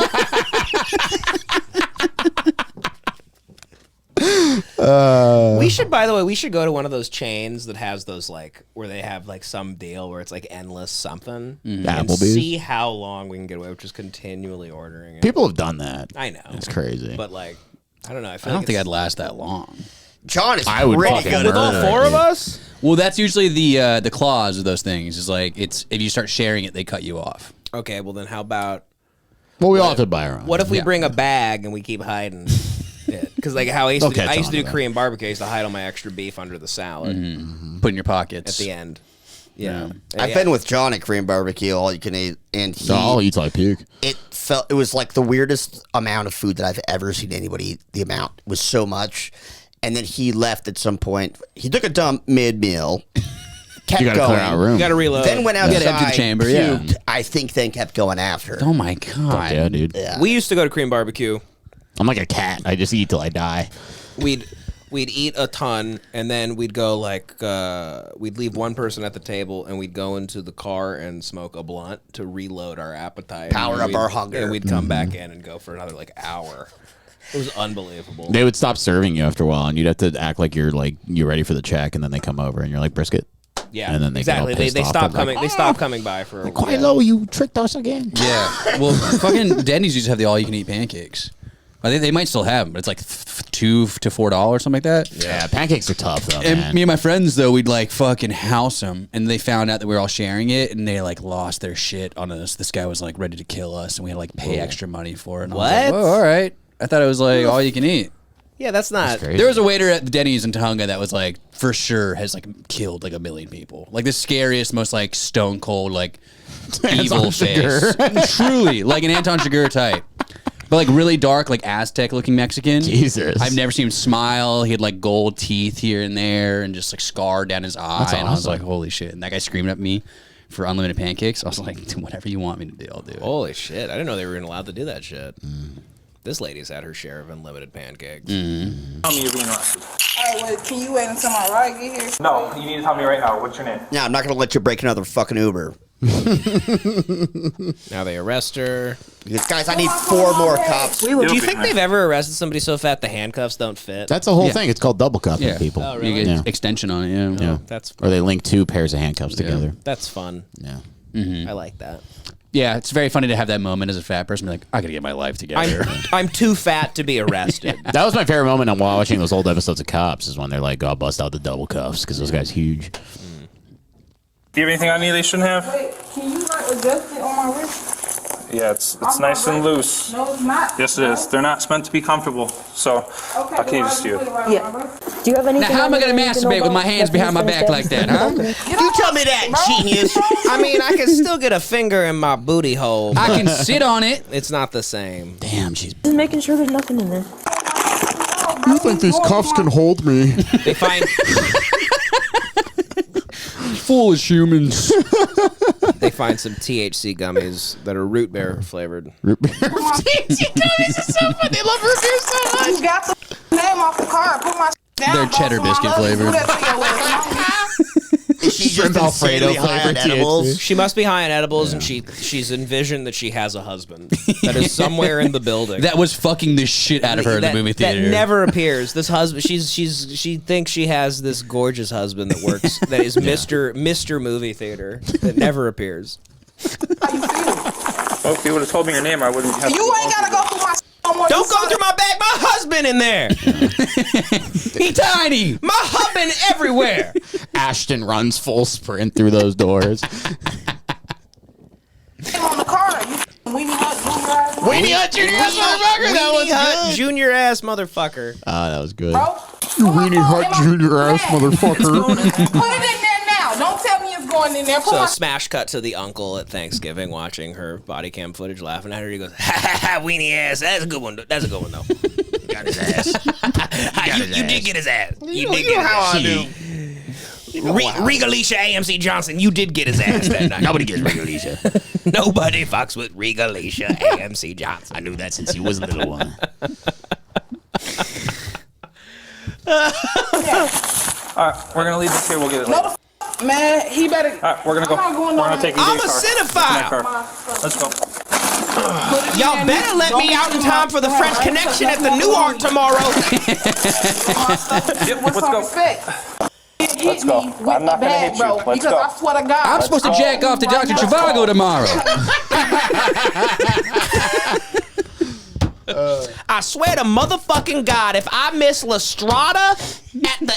Speaker 2: We should, by the way, go to one of those chains that has those like where they have like some deal where it's like endless something and
Speaker 5: Applebee's?
Speaker 2: see how long we can get away with just continually ordering it.
Speaker 5: People have done that.
Speaker 2: I know
Speaker 5: It's crazy.
Speaker 2: but like I don't know. I
Speaker 3: I don't think I'd
Speaker 2: it's-
Speaker 3: last that long.
Speaker 4: John is
Speaker 5: I would
Speaker 4: pretty
Speaker 5: fucking
Speaker 4: good
Speaker 2: with all
Speaker 5: murder
Speaker 2: four
Speaker 5: it,
Speaker 2: of us.
Speaker 3: Well, that's usually the clause of those things. Is like it's if you start sharing it, they cut you off.
Speaker 2: Okay, well then how about
Speaker 5: Well, we all have to buy our own.
Speaker 2: what if we
Speaker 3: Yeah.
Speaker 2: bring a bag and we keep hiding it? Because like how I used to do,
Speaker 5: Okay,
Speaker 2: I used to do
Speaker 5: John,
Speaker 2: Korean barbecue. I used to hide all my extra beef under the salad
Speaker 3: Put in your pockets.
Speaker 2: at the end. Yeah,
Speaker 4: I've been with John at Korean barbecue, all you can eat, and he,
Speaker 5: I'll eat till I puke.
Speaker 4: it was like the weirdest amount of food that I've ever seen anybody eat. The amount was so much. And then he left at some point. He took a dump mid-meal, kept
Speaker 5: You got to
Speaker 4: going,
Speaker 5: clear out room.
Speaker 2: You got to reload.
Speaker 4: then went
Speaker 3: You gotta
Speaker 4: outside,
Speaker 3: empty the chamber,
Speaker 4: puked,
Speaker 3: yeah.
Speaker 4: I think then kept going after.
Speaker 3: Oh my god.
Speaker 5: Yeah, dude.
Speaker 4: Yeah.
Speaker 2: We used to go to Korean barbecue.
Speaker 5: I'm like a cat. I just eat till I die.
Speaker 2: We'd eat a ton, and then we'd go like we'd leave one person at the table, and we'd go into the car and smoke a blunt to reload our appetite,
Speaker 4: Power
Speaker 2: And
Speaker 4: up
Speaker 2: we'd-
Speaker 4: our hunger.
Speaker 2: and we'd come back in and go for another like hour. It was unbelievable.
Speaker 5: They would stop serving you after a while, and you'd have to act like you're ready for the check, and then they come over, and you're like brisket.
Speaker 2: Yeah,
Speaker 5: and then they get all
Speaker 2: exactly. They
Speaker 5: pissed off.
Speaker 2: stopped
Speaker 5: They're like,
Speaker 2: coming. They stopped coming by for a
Speaker 5: Quite
Speaker 2: while.
Speaker 5: low, you tricked us again.
Speaker 3: Yeah. Well, fucking Denny's used to have the all-you-can-eat pancakes. I think they might still have them, but it's like $2 to $4, something like that.
Speaker 5: Yeah, pancakes are tough though,
Speaker 3: And
Speaker 5: man.
Speaker 3: me and my friends though, we'd like fucking house them, and they found out that we were all sharing it, and they like lost their shit on us. This guy was like ready to kill us, and we had to like pay extra money for it. And I was like,
Speaker 2: What?
Speaker 3: whoa, all right. I thought it was like all you can eat.
Speaker 2: Yeah, that's not.
Speaker 5: crazy.
Speaker 3: There was a waiter at the Denny's in Tonga that was like, for sure, has like killed like 1 million people. Like the scariest, most like stone cold, like evil face. Truly, like an Anton Chigurh type. But like really dark, like Aztec-looking Mexican.
Speaker 5: Jesus.
Speaker 3: I've never seen him smile. He had like gold teeth here and there, and just like scar down his eye.
Speaker 5: That's
Speaker 3: And I was
Speaker 5: awesome.
Speaker 3: like, holy shit! And that guy screaming at me for unlimited pancakes. I was like, whatever you want me to do, I'll do it.
Speaker 2: Holy shit! I didn't know they were even allowed to do that shit. This lady's had her share of unlimited pancakes.
Speaker 7: Tell me you're being arrested.
Speaker 10: All right, wait, can you wait until my ride get here?
Speaker 7: No, you need to tell me right now. What's your name?
Speaker 4: Yeah, I'm not gonna let you break another fucking Uber.
Speaker 2: Now they arrest her.
Speaker 4: Because, guys, I need 4 more cops.
Speaker 2: Do you think they've ever arrested somebody so fat the handcuffs don't fit?
Speaker 5: That's the whole thing. It's called double cuffing people.
Speaker 2: Oh,
Speaker 3: You
Speaker 2: really?
Speaker 3: get extension on it. Yeah.
Speaker 2: That's
Speaker 5: Or they link 2 pairs of handcuffs together.
Speaker 2: that's fun.
Speaker 5: Yeah.
Speaker 2: I like that.
Speaker 3: Yeah, it's very funny to have that moment as a fat person. Be like, I gotta get my life together.
Speaker 2: I'm too fat to be arrested.
Speaker 5: That was my favorite moment while watching those old episodes of Cops is when they're like, "I'll bust out the double cuffs" because those guys huge.
Speaker 7: Do you have anything on you they shouldn't have?
Speaker 10: Wait, can you like adjust it on my wrist?
Speaker 7: Yeah, it's nice and loose.
Speaker 10: No, it's not.
Speaker 7: Yes, it is. They're not meant to be comfortable. So
Speaker 10: Okay,
Speaker 7: I'll keep this to you.
Speaker 8: Yeah. Do you have anything?
Speaker 3: Now, how am I
Speaker 8: on you
Speaker 3: gonna
Speaker 8: that you need to know
Speaker 3: masturbate with my
Speaker 8: about
Speaker 3: hands
Speaker 8: that
Speaker 3: behind my
Speaker 8: he's
Speaker 3: back
Speaker 8: gonna
Speaker 3: like
Speaker 8: say?
Speaker 3: that, huh?
Speaker 4: You tell me that, genius.
Speaker 2: I mean, I can still get a finger in my booty hole.
Speaker 3: I can sit on it.
Speaker 2: It's not the same.
Speaker 5: Damn, she's.
Speaker 8: Just making sure there's nothing in there.
Speaker 6: You think these cuffs can hold me?
Speaker 2: They find
Speaker 3: Foolish humans.
Speaker 2: they find some THC gummies that are root beer flavored.
Speaker 5: THC gummies is so fun. They love root beer so much.
Speaker 10: You got the name off the card. Put my down.
Speaker 3: They're
Speaker 10: bro,
Speaker 3: cheddar
Speaker 10: so I
Speaker 3: biscuit
Speaker 10: love you.
Speaker 3: flavored.
Speaker 10: Do that to your wife.
Speaker 4: Is she just
Speaker 5: Alfredo
Speaker 4: insanely high on
Speaker 5: flavored
Speaker 4: edibles?
Speaker 2: She must be high on edibles, and she's envisioned that she has a husband that is somewhere in the building.
Speaker 3: That was fucking the shit out of her in the movie theater.
Speaker 2: That never appears. This husband, she thinks she has this gorgeous husband that works, that is Mr. Movie Theater, that never appears.
Speaker 10: How you feel?
Speaker 7: Well, if you would have told me your name, I wouldn't have.
Speaker 10: You ain't gotta go through my no more.
Speaker 2: Don't go through my bag. My husband in there.
Speaker 3: He tiny.
Speaker 2: My husband everywhere.
Speaker 5: Ashton runs full sprint through those doors.
Speaker 10: name on the card. You Weenie Hut,
Speaker 5: Weenie Hut Junior ass motherfucker. That was
Speaker 2: Weenie Hut
Speaker 5: good.
Speaker 2: Junior ass motherfucker.
Speaker 5: Oh, that was good.
Speaker 10: bro.
Speaker 6: You weenie hut junior ass motherfucker.
Speaker 10: Put it in there now. Don't tell me it's going in there. Put
Speaker 2: So
Speaker 10: my
Speaker 2: smash cut to the uncle at Thanksgiving watching her body cam footage, laughing at her. He goes, "Ha ha ha, weenie ass. That's a good one. That's a good one though.
Speaker 5: Got his ass.
Speaker 2: You did get his ass. You did
Speaker 5: You
Speaker 2: get
Speaker 5: know
Speaker 2: his
Speaker 5: how
Speaker 2: ass.
Speaker 5: I do.
Speaker 2: Regalicia AMC Johnson, you did get his ass that night.
Speaker 5: Nobody gets Regalicia.
Speaker 2: Nobody fucks with Regalicia AMC Johnson.
Speaker 5: I knew that since he was a little one.
Speaker 7: All right, we're gonna leave this here. We'll get it later.
Speaker 10: no, man. He better.
Speaker 7: All right, we're gonna go.
Speaker 10: I'm not going
Speaker 7: We're gonna
Speaker 10: nowhere.
Speaker 7: take you to
Speaker 2: I'm
Speaker 7: your
Speaker 2: a
Speaker 7: car.
Speaker 2: cinephile.
Speaker 7: My car. Let's go.
Speaker 10: Put it in
Speaker 2: Y'all
Speaker 10: there
Speaker 2: better
Speaker 10: now.
Speaker 2: let
Speaker 10: Don't
Speaker 2: me out in
Speaker 10: get
Speaker 2: time for the
Speaker 10: my-
Speaker 2: French Connection at the Newark tomorrow.
Speaker 10: With
Speaker 7: let's
Speaker 10: some
Speaker 7: go.
Speaker 10: respect. Hit
Speaker 7: Let's go.
Speaker 10: me with
Speaker 7: I'm not
Speaker 10: the
Speaker 7: gonna
Speaker 10: bag,
Speaker 7: hit you.
Speaker 10: bro,
Speaker 7: Let's
Speaker 10: because
Speaker 7: go.
Speaker 10: I swear to God.
Speaker 3: I'm supposed to jack off to Dr. Trivago tomorrow.
Speaker 2: I swear to motherfucking God, if I miss La Strada at the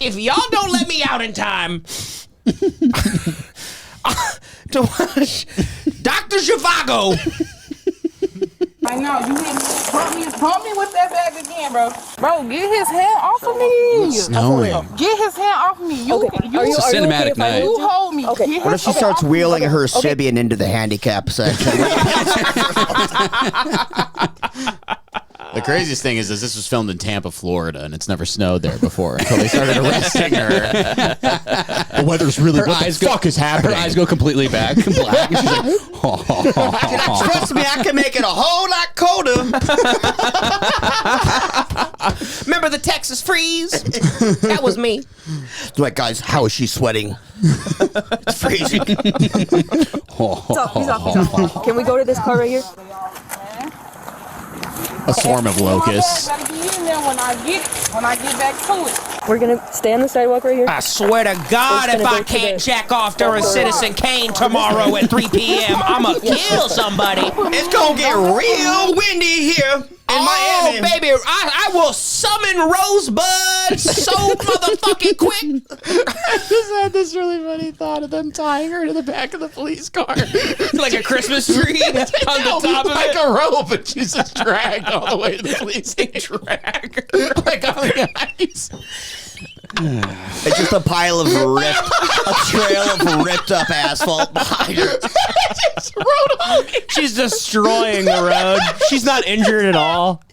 Speaker 2: 8, if y'all don't let me out in time to watch Dr. Zhivago.
Speaker 10: I know you hit me. Bump me with that bag again, bro. Bro, get his hand off of me.
Speaker 5: Snowing.
Speaker 10: Get his hand off me. You,
Speaker 8: Okay.
Speaker 10: you,
Speaker 8: Are you
Speaker 3: It's a
Speaker 8: okay
Speaker 3: cinematic
Speaker 8: if I
Speaker 3: night.
Speaker 8: hold
Speaker 10: you hold me.
Speaker 8: Okay.
Speaker 10: Get
Speaker 4: What if
Speaker 10: his
Speaker 4: she starts
Speaker 10: hand off
Speaker 4: wheeling
Speaker 10: me.
Speaker 4: her Sibian into the handicap section?
Speaker 5: The craziest thing is this was filmed in Tampa, Florida, and it's never snowed there before until they started arresting her. The weather's really. What the fuck is happening?
Speaker 3: Her eyes go completely back. Black. She's like,
Speaker 4: Trust me, I can make it a whole lot colder.
Speaker 2: Remember the Texas freeze? That was me.
Speaker 4: Like, guys, how is she sweating? It's freezing.
Speaker 8: He's off. Can we go to this car right here?
Speaker 5: A swarm of locusts.
Speaker 10: Gotta be in there when I get back to it.
Speaker 8: We're gonna stay on the sidewalk right here.
Speaker 2: I swear to God,
Speaker 8: It's
Speaker 2: if
Speaker 8: gonna
Speaker 2: I
Speaker 8: go to
Speaker 2: can't
Speaker 8: the-
Speaker 2: jack off during Citizen Kane tomorrow at 3 p.m., I'ma kill somebody.
Speaker 4: It's gonna get real windy here in Miami.
Speaker 2: Baby, I will summon Rosebud so motherfucking quick.
Speaker 5: I just had this really funny thought of them tying her to the back of the police car.
Speaker 2: Like a Christmas tree on the top of
Speaker 5: like
Speaker 2: it.
Speaker 5: a rope, but she's just dragged all the way to the police station. Drag her like on the ice.
Speaker 4: It's just a pile of a trail of ripped up asphalt behind her.
Speaker 2: She's destroying the road. She's not injured at all.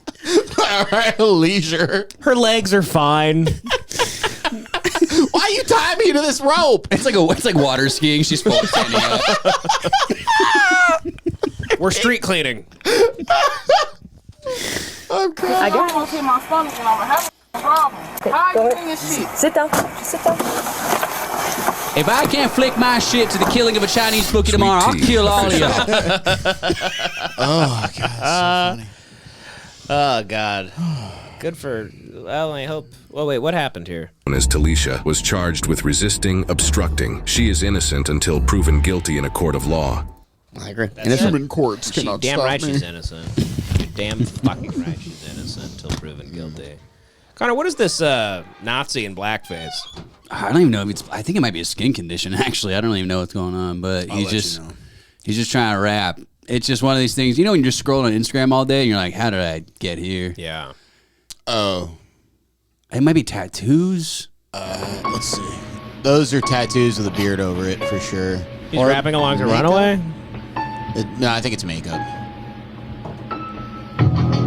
Speaker 5: All right, leisure.
Speaker 2: Her legs are fine.
Speaker 5: Why you tie me to this rope?
Speaker 3: It's like water skiing. She's fully standing up.
Speaker 2: We're street cleaning.
Speaker 10: I got to hit my stomach and I'm having a problem. How you doing this shit?
Speaker 8: Sit down. Just sit down.
Speaker 3: If I can't flick my shit to the killing of a Chinese bookie tomorrow, I'll kill all of y'all.
Speaker 5: Oh, God, so funny.
Speaker 2: Oh, God. Good for... Well, I hope... Well, wait, what happened here?
Speaker 9: As Talisha was charged with resisting, obstructing. She is innocent until proven guilty in a court of law.
Speaker 4: I agree.
Speaker 6: Human courts
Speaker 2: She's
Speaker 6: cannot
Speaker 2: damn
Speaker 6: stop
Speaker 2: right
Speaker 6: me.
Speaker 2: she's innocent. You're damn fucking right she's innocent until proven guilty. Connor, what is this Nazi in blackface?
Speaker 3: I don't even know if it's... I think it might be a skin condition, actually. I don't even know what's going on, but he's just trying to rap. It's just one of these things. You know when you're just scrolling on Instagram all day and you're like, how did I get here?
Speaker 2: Yeah.
Speaker 5: Oh.
Speaker 3: It might be tattoos.
Speaker 5: Let's see. Those are tattoos with a beard over it, for sure.
Speaker 2: He's rapping along to Runaway?
Speaker 5: No, I think it's makeup.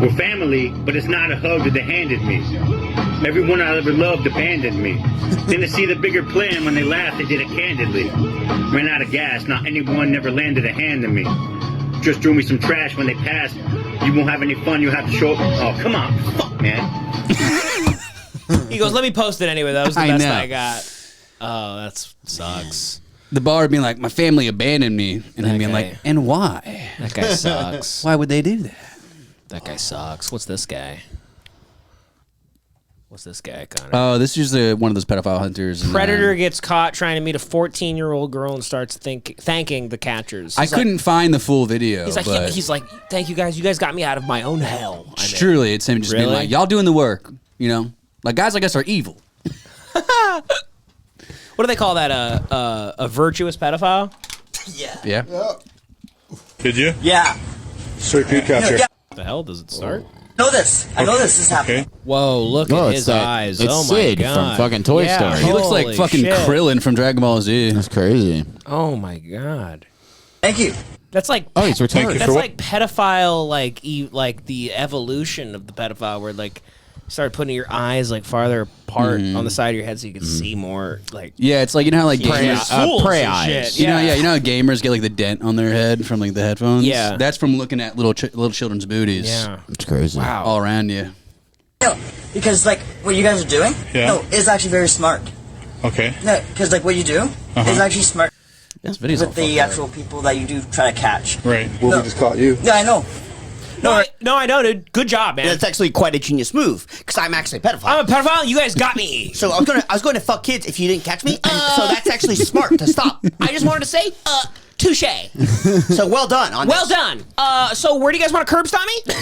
Speaker 12: We're family, but it's not a hug that they handed me. Everyone I ever loved abandoned me. Didn't see the bigger plan when they laughed, they did it candidly. Ran out of gas, not anyone never landed a hand in me. Just threw me some trash when they passed. You won't have any fun, you have to show up. Oh, come on, fuck, man.
Speaker 2: He goes, let me post it anyway. That was the best
Speaker 3: know.
Speaker 2: I got. Oh, that sucks.
Speaker 3: The bar being like, my family abandoned me. And then being like, and why?
Speaker 2: That guy sucks.
Speaker 3: Why would they do that?
Speaker 2: That guy sucks. What's this guy? What's this guy, Connor?
Speaker 3: Oh, this is one of those pedophile hunters. And,
Speaker 2: Predator gets caught trying to meet a 14-year-old girl and starts thanking the catchers.
Speaker 3: I couldn't find the full video.
Speaker 2: He's like,
Speaker 3: but
Speaker 2: yeah, he's like, thank you guys. You guys got me out of my own hell.
Speaker 3: Truly, it's him just being like, y'all doing the work. You know, like guys like us are evil.
Speaker 2: What do they call that? A virtuous pedophile?
Speaker 3: Yeah.
Speaker 13: Did you?
Speaker 12: Yeah.
Speaker 13: Straight pea catcher.
Speaker 12: Yeah.
Speaker 2: The hell does it start?
Speaker 12: I know this. I know this is happening.
Speaker 2: Whoa, look at his eyes.
Speaker 5: It's
Speaker 2: Oh my
Speaker 5: Sid
Speaker 2: god.
Speaker 5: from fucking Toy Story.
Speaker 3: He looks like
Speaker 2: Holy
Speaker 3: fucking
Speaker 2: shit.
Speaker 3: Krillin from Dragon Ball Z.
Speaker 5: That's crazy.
Speaker 2: Oh my god.
Speaker 12: Thank you.
Speaker 2: That's like
Speaker 5: he's retarded.
Speaker 2: That's like pedophile, like the evolution of the pedophile, where like you start putting your eyes like farther apart on the side of your head so you can see more. Like
Speaker 3: Yeah, it's like you know how like
Speaker 2: fools
Speaker 5: prey
Speaker 2: and
Speaker 5: eyes.
Speaker 2: shit.
Speaker 3: You know how gamers get like the dent on their head from like the headphones.
Speaker 2: Yeah.
Speaker 3: That's from looking at little children's booties.
Speaker 2: Yeah.
Speaker 5: It's crazy.
Speaker 2: Wow.
Speaker 3: All around you.
Speaker 12: No, because like what you guys are doing,
Speaker 13: Yeah.
Speaker 12: is actually very smart.
Speaker 13: Okay.
Speaker 12: No, because like what you do is actually smart
Speaker 3: This video's all
Speaker 12: with the actual people that you do try to catch.
Speaker 13: Right.
Speaker 12: Well, we
Speaker 6: just caught you.
Speaker 12: Yeah, I know.
Speaker 2: No, I know, dude. Good job, man.
Speaker 4: That's actually quite a genius move because I'm actually a pedophile.
Speaker 2: I'm a pedophile. You guys got me.
Speaker 4: So I was going to fuck kids if you didn't catch me. And so that's actually smart to stop.
Speaker 2: I just wanted to say, touche.
Speaker 4: So well done.
Speaker 2: Well done. So where do you guys want to curb stop me?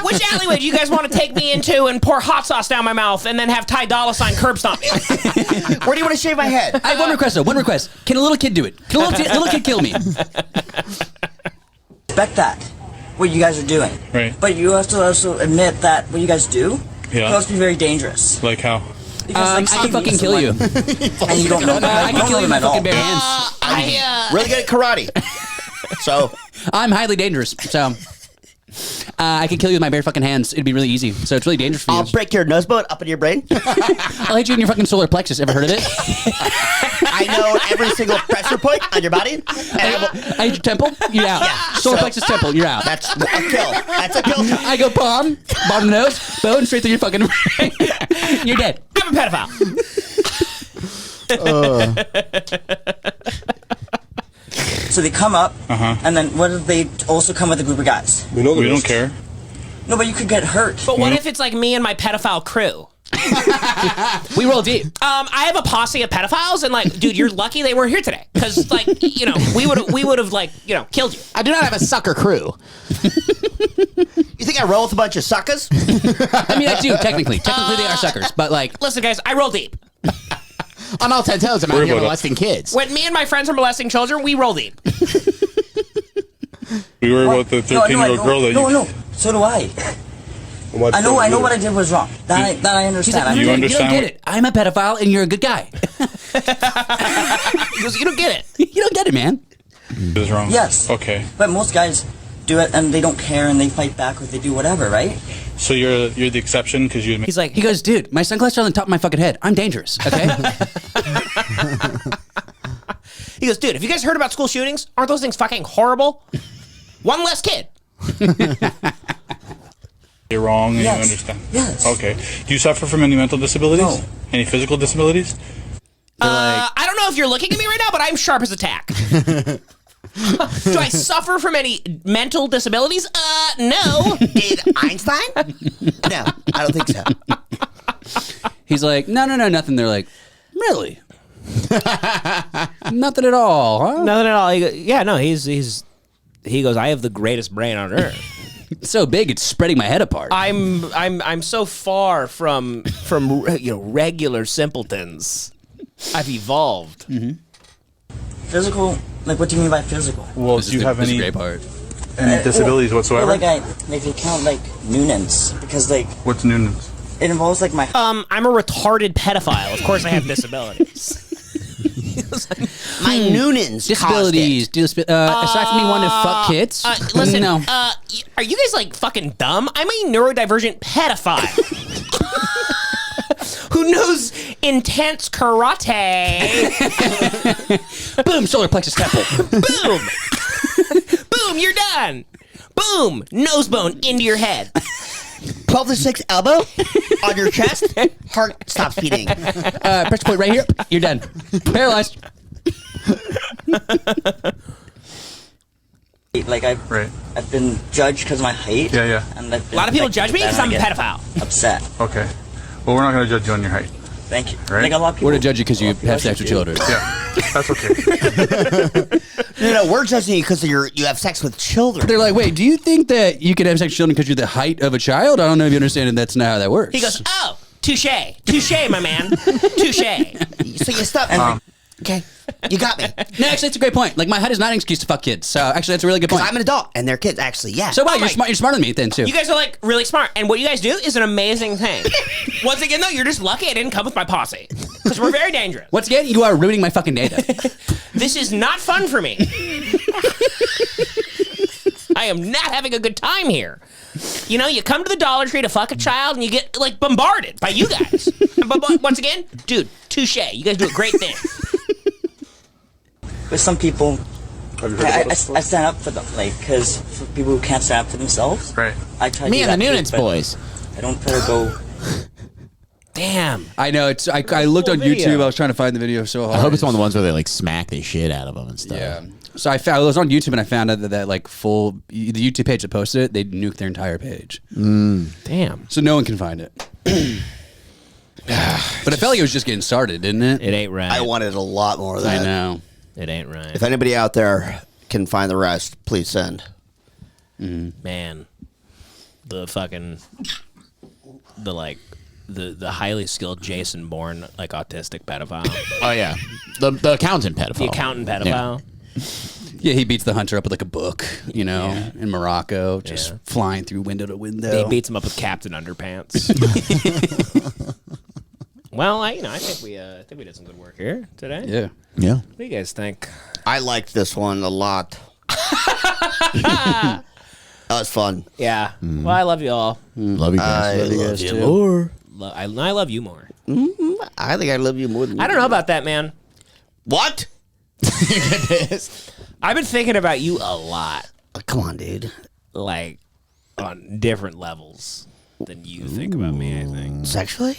Speaker 2: Which alleyway do you guys want to take me into and pour hot sauce down my mouth and then have Ty Dolla $ign curb stomp me?
Speaker 4: Where do you want to shave my head?
Speaker 3: I have one request though. One request. Can a little kid do it? Can a little kid kill me?
Speaker 12: Respect that, what you guys are doing.
Speaker 13: Right.
Speaker 12: But you have to also admit that what you guys do
Speaker 13: Yeah.
Speaker 12: can also be very dangerous.
Speaker 13: Like how?
Speaker 12: Because,
Speaker 3: I can fucking kill you.
Speaker 12: and you don't know
Speaker 3: I can kill you with my
Speaker 12: at all.
Speaker 3: fucking bare hands.
Speaker 4: Really good at karate. So
Speaker 3: I'm highly dangerous. So I can kill you with my bare fucking hands. It'd be really easy. So it's really dangerous for you.
Speaker 4: I'll break your nose bone up in your brain.
Speaker 3: I'll hit you in your fucking solar plexus. Ever heard of it?
Speaker 4: I know every single pressure point on your body. And
Speaker 3: I hit your temple. You're out. Solar plexus temple. You're out.
Speaker 4: that's a kill. That's a kill.
Speaker 3: I go bottom nose, bone straight through your fucking brain. You're dead.
Speaker 2: I'm a pedophile.
Speaker 12: So they come up, and then what if they also come with a group of guys?
Speaker 13: We don't care.
Speaker 12: No, but you could get hurt.
Speaker 2: But what if it's like me and my pedophile crew?
Speaker 3: We roll deep.
Speaker 2: I have a posse of pedophiles, and like, dude, you're lucky they were here today, because like, you know, we would have like, you know, killed you.
Speaker 5: I do not have a sucker crew.
Speaker 4: You think I roll with a bunch of suckers?
Speaker 3: I mean, I do technically. Technically, they are suckers, but like,
Speaker 2: Listen, guys, I roll deep.
Speaker 5: On all 10 toes, I'm out here molesting kids.
Speaker 2: When me and my friends are molesting children, we roll deep.
Speaker 13: We worry about the 13-year-old girl that you...
Speaker 12: No, so do I.
Speaker 14: I know what I did was wrong. That I understand.
Speaker 3: He's like, you don't get it. I'm a pedophile and you're a good guy.
Speaker 2: He goes, you don't get it.
Speaker 3: You don't get it, man.
Speaker 13: It was wrong.
Speaker 14: Yes.
Speaker 13: Okay.
Speaker 14: But most guys do it and they don't care and they fight back or they do whatever, right?
Speaker 13: So you're the exception because you.
Speaker 2: He's like,
Speaker 3: he goes, dude, my sunglasses are on the top of my fucking head. I'm dangerous. Okay.
Speaker 2: He goes, dude, have you guys heard about school shootings? Aren't those things fucking horrible? One less kid.
Speaker 13: You're wrong and
Speaker 14: Yes.
Speaker 13: you understand.
Speaker 14: Yes.
Speaker 13: Okay. Do you suffer from any mental disabilities?
Speaker 14: No.
Speaker 13: Any physical disabilities?
Speaker 2: I don't know if you're looking at me right now, but I'm sharp as a tack. Do I suffer from any mental disabilities? No.
Speaker 4: Did Einstein? No, I don't think so.
Speaker 3: He's like, no, nothing. They're like, really? Nothing at all, huh?
Speaker 2: Nothing at all. He goes, I have the greatest brain on earth.
Speaker 3: It's so big, it's spreading my head apart.
Speaker 2: I'm so far from regular simpletons. I've evolved.
Speaker 3: Mm-hmm.
Speaker 14: Physical? Like, what do you mean by physical?
Speaker 13: Well, do you have any
Speaker 3: great part.
Speaker 13: any disabilities whatsoever?
Speaker 14: Well, like they count like Noonans because like
Speaker 13: What's Noonan's?
Speaker 14: it involves like my.
Speaker 2: I'm a retarded pedophile. Of course, I have disabilities.
Speaker 4: My Noonans
Speaker 3: Disabilities. Aside from me wanting to fuck kids?
Speaker 2: Listen,
Speaker 3: no.
Speaker 2: Are you guys like fucking dumb? I'm a neurodivergent pedophile who knows intense karate.
Speaker 3: Boom, solar plexus temple.
Speaker 2: Boom. Boom, you're done. Boom, nose bone into your head.
Speaker 4: 12 to 6 elbow on your chest. Heart stops beating.
Speaker 3: Pressure point right here. You're done. Paralyzed.
Speaker 14: Like I've been judged because of my height.
Speaker 13: Yeah.
Speaker 14: And I've been
Speaker 2: A lot of people judge me because I'm a pedophile.
Speaker 14: Upset.
Speaker 13: Okay. Well, we're not going to judge you on your height.
Speaker 14: Thank you.
Speaker 13: Right?
Speaker 14: Like a lot of people.
Speaker 3: We're to judge you because you have sex with children.
Speaker 13: Yeah, that's okay.
Speaker 4: No, we're judging you because you have sex with children.
Speaker 3: They're like, wait, do you think that you can have sex with children because you're the height of a child? I don't know if you understand, and that's not how that works.
Speaker 2: He goes, oh, touche, my man, touche.
Speaker 4: So you stop. Okay, you got me.
Speaker 3: No, actually, that's a great point. Like, my height is not an excuse to fuck kids. So, actually, that's a really good point.
Speaker 4: I'm an adult, and they're kids, actually, yeah.
Speaker 3: So, wow, you're smarter than me then, too.
Speaker 2: You guys are like really smart, and what you guys do is an amazing thing. Once again, though, you're just lucky I didn't come with my posse because we're very dangerous.
Speaker 3: Once again, you are ruining my fucking data.
Speaker 2: This is not fun for me. I am not having a good time here. You know, you come to the Dollar Tree to fuck a child, and you get like bombarded by you guys. But once again, dude, touche. You guys do a great thing.
Speaker 14: With some people, I stand up for them, like, because for people who can't stand up for themselves,
Speaker 13: right?
Speaker 14: I try.
Speaker 5: Me
Speaker 14: to do
Speaker 5: and the
Speaker 14: that
Speaker 5: Noonans
Speaker 14: too, but
Speaker 5: boys.
Speaker 14: I don't try to go.
Speaker 2: Damn.
Speaker 3: I know. It's. I looked on YouTube. I was trying to find the video so hard.
Speaker 5: I hope it's one of the ones where they like smack the shit out of them and stuff.
Speaker 3: Yeah. So I was on YouTube and I found out that like the YouTube page that posted it, they nuked their entire page.
Speaker 2: Damn.
Speaker 3: So no one can find it. But it felt like it was just getting started, didn't it?
Speaker 2: It ain't right.
Speaker 4: I wanted a lot more of that.
Speaker 3: I know.
Speaker 2: It ain't right.
Speaker 4: If anybody out there can find the rest, please send.
Speaker 2: Man, the highly skilled Jason Bourne, like autistic pedophile.
Speaker 5: Oh yeah, the accountant pedophile.
Speaker 2: The accountant pedophile.
Speaker 3: Yeah, he beats the hunter up with like a book, in Morocco, just flying through window to window.
Speaker 2: He beats him up with Captain Underpants. Well, I think we did some good work here today.
Speaker 3: Yeah.
Speaker 2: What do you guys think?
Speaker 4: I liked this one a lot. That was fun.
Speaker 2: Yeah. Well, I love you all.
Speaker 5: Love you guys.
Speaker 4: I love you
Speaker 3: too.
Speaker 4: more.
Speaker 2: I love you more.
Speaker 4: I think I love you more than
Speaker 2: I don't know about that, man.
Speaker 4: What?
Speaker 2: I've been thinking about you a lot.
Speaker 4: Oh, come on, dude.
Speaker 2: Like, on different levels than you think about me, I think.
Speaker 4: Sexually?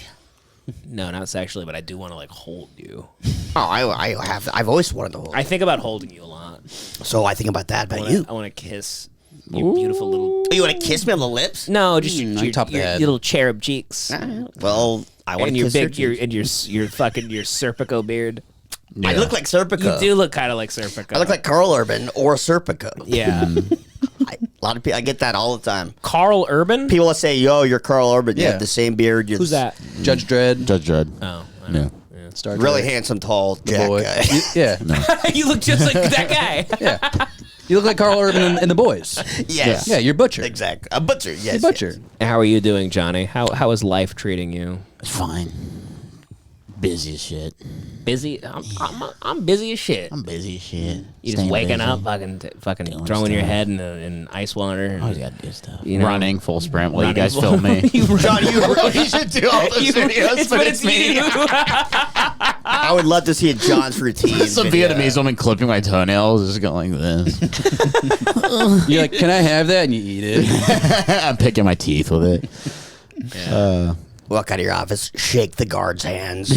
Speaker 2: No, not sexually, but I do want to, like, hold you.
Speaker 4: Oh, I've always wanted to hold you.
Speaker 2: I think about holding you a lot.
Speaker 4: So I think about that about you.
Speaker 2: I want to kiss your beautiful little...
Speaker 4: Oh, you want to kiss me on the lips?
Speaker 2: No, just your
Speaker 3: head.
Speaker 2: little cherub cheeks.
Speaker 4: Well, I want to kiss your cheeks.
Speaker 2: And your fucking Serpico beard.
Speaker 4: I look like Serpico.
Speaker 2: You do look kind of like Serpico.
Speaker 4: I look like Carl Urban or Serpico.
Speaker 2: Yeah.
Speaker 4: A lot of people, I get that all the time.
Speaker 2: Carl Urban?
Speaker 4: People will say, yo, you're Carl Urban. You have the same beard.
Speaker 2: Who's that?
Speaker 3: Judge Dredd.
Speaker 5: Judge Dredd.
Speaker 2: Oh.
Speaker 5: Yeah.
Speaker 3: Star
Speaker 4: Really
Speaker 3: Trek.
Speaker 4: handsome, tall Jack
Speaker 3: boy.
Speaker 4: guy.
Speaker 3: Yeah.
Speaker 2: You look just like that guy.
Speaker 3: Yeah. You look like Carl Urban in The Boys.
Speaker 4: Yes.
Speaker 3: Yeah, you're Butcher.
Speaker 4: Exactly. A butcher, yes.
Speaker 3: You're Butcher.
Speaker 4: yes.
Speaker 2: How are you doing, Johnny? How is life treating you?
Speaker 5: It's fine. Busy as shit.
Speaker 2: Busy? I'm busy as shit.
Speaker 5: I'm busy as shit.
Speaker 2: You just waking up, fucking throwing your head in ice water.
Speaker 5: Always gotta do stuff.
Speaker 2: You know?
Speaker 5: Running full sprint while you guys film me.
Speaker 4: John, you really
Speaker 5: should do all those videos, but it's me.
Speaker 4: I would love to see a John's routine.
Speaker 5: Some
Speaker 4: video.
Speaker 5: Vietnamese woman clipping my toenails, just going like this.
Speaker 3: You're like, can I have that? And you eat it.
Speaker 5: I'm picking my teeth with it.
Speaker 4: Walk out of your office, shake the guard's hands.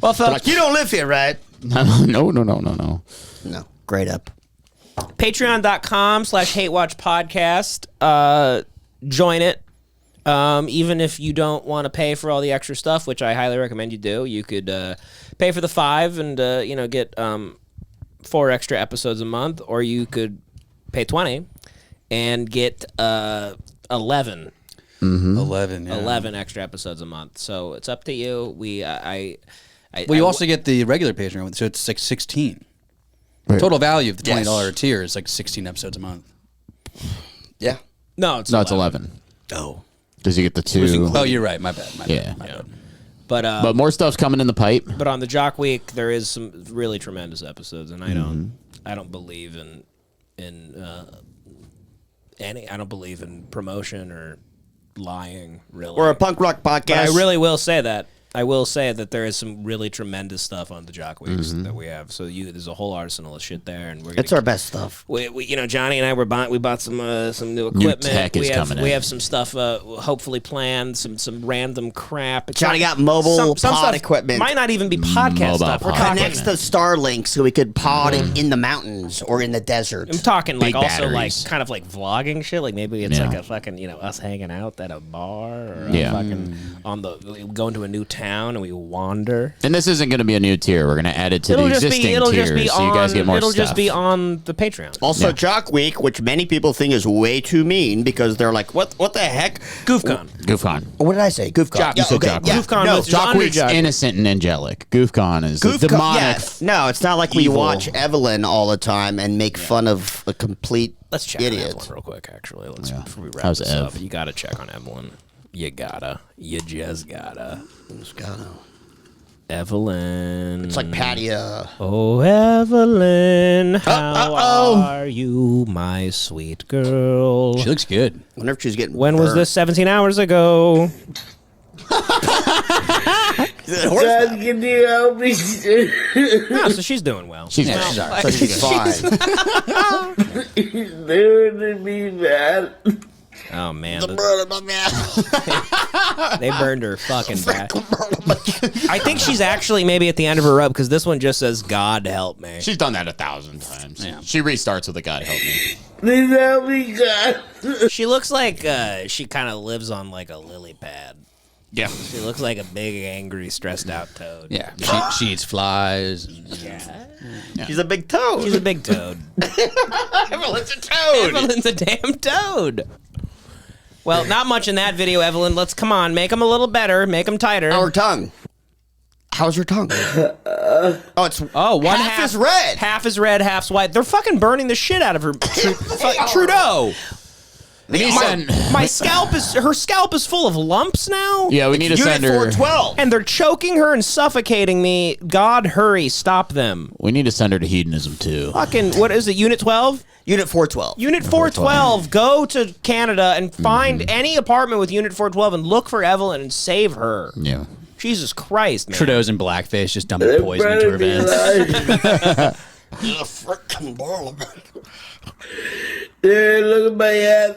Speaker 2: Well, folks,
Speaker 4: like, you don't live here, right?
Speaker 5: No.
Speaker 4: No. Great up.
Speaker 2: Patreon.com/HateWatchPodcast. Join it. Even if you don't want to pay for all the extra stuff, which I highly recommend you do, you could pay for the $5 and get 4 extra episodes a month, or you could pay $20 and get 11.
Speaker 3: Mm-hmm. 11
Speaker 2: extra episodes a month. So it's up to you.
Speaker 3: You also get the regular Patreon, so it's like 16.
Speaker 5: Wait.
Speaker 3: Total value of the $20 tier is like 16 episodes a month.
Speaker 4: Yeah.
Speaker 2: No, it's
Speaker 5: 11.
Speaker 4: Oh.
Speaker 5: Does he get the 2?
Speaker 3: Oh, you're right. My bad. My bad.
Speaker 2: But
Speaker 5: more stuff's coming in the pipe.
Speaker 2: But on the Jock Week, there is some really tremendous episodes, and I don't believe in I don't believe in promotion or lying, really.
Speaker 4: We're a punk rock podcast.
Speaker 2: But I really will say that. I will say that there is some really tremendous stuff on the Jock Weeks that we have. So there's a whole arsenal of shit there, and
Speaker 4: it's our best stuff.
Speaker 2: We Johnny and I we bought some new equipment.
Speaker 5: New tech is coming in.
Speaker 2: We have some stuff hopefully planned. Some random crap.
Speaker 4: Johnny got mobile
Speaker 2: some
Speaker 4: pod
Speaker 2: stuff
Speaker 4: equipment.
Speaker 2: Might not even be podcast stuff. We're talking
Speaker 4: next to Starlink, so we could pod in the mountains or in the desert.
Speaker 2: I'm talking like
Speaker 5: Big
Speaker 2: also
Speaker 5: batteries.
Speaker 2: like kind of like vlogging shit. Like maybe it's like a fucking us hanging out at a bar or fucking going to a new town and we wander.
Speaker 5: And this isn't going to be a new tier. We're going to add it to the existing tiers, so you guys get more
Speaker 2: It'll
Speaker 5: stuff.
Speaker 2: just be on the Patreon.
Speaker 4: Also, Jock Week, which many people think is way too mean because they're like, what the heck?
Speaker 2: GoofCon.
Speaker 4: What did I say? GoofCon.
Speaker 5: You said Jock Week.
Speaker 2: GoofCon
Speaker 5: No,
Speaker 2: was
Speaker 5: Jock Week's
Speaker 2: under Jock.
Speaker 5: innocent and angelic. GoofCon is demonic.
Speaker 4: Yeah. No, it's not like we
Speaker 5: evil.
Speaker 4: watch Evelyn all the time and make fun of a complete
Speaker 2: Let's check
Speaker 4: idiot.
Speaker 2: on Evelyn real quick, actually. Before we wrap
Speaker 5: How's
Speaker 2: this
Speaker 5: Ev?
Speaker 2: up. You got to check on Evelyn. You just gotta. Evelyn.
Speaker 4: It's like Patty.
Speaker 2: Oh, Evelyn, how are you, my sweet girl?
Speaker 3: She looks good.
Speaker 4: I wonder if she's getting.
Speaker 2: When was this? 17 hours ago.
Speaker 15: Dad, can you help me?
Speaker 2: No, so she's doing well.
Speaker 5: She's
Speaker 4: all right. So she's fine.
Speaker 15: He's doing me bad.
Speaker 2: Oh man, they burned her fucking bad. I think she's actually maybe at the end of her rope because this one just says "God help me."
Speaker 5: She's done that 1,000 times. Yeah. She restarts with a "God help me."
Speaker 15: Please help me, God.
Speaker 2: She looks like she kind of lives on like a lily pad.
Speaker 5: Yeah,
Speaker 2: she looks like a big, angry, stressed out toad.
Speaker 3: Yeah, she eats flies.
Speaker 2: Yeah.
Speaker 4: She's a big toad.
Speaker 2: She's a big toad.
Speaker 4: Evelyn's a toad.
Speaker 2: Evelyn's a damn toad. Well, not much in that video, Evelyn. Come on, make them a little better, make them tighter.
Speaker 4: Our tongue. How's your tongue? It's
Speaker 2: one
Speaker 4: half is red.
Speaker 2: Half is red, half's white. They're fucking burning the shit out of her. Trudeau. My scalp her scalp is full of lumps now.
Speaker 5: Yeah, we need to send her.
Speaker 4: Unit 412.
Speaker 2: And they're choking her and suffocating me. God, hurry, stop them.
Speaker 5: We need to send her to hedonism too.
Speaker 2: Fucking, what is it, Unit 12?
Speaker 4: Unit 412.
Speaker 2: Unit 412, go to Canada and find any apartment with Unit 412 and look for Evelyn and save her.
Speaker 5: Yeah.
Speaker 2: Jesus Christ, man.
Speaker 3: Trudeau's in blackface, just dumping poison into her veins.
Speaker 4: You're a frickin' Parliament.
Speaker 15: Dude, look at my ass.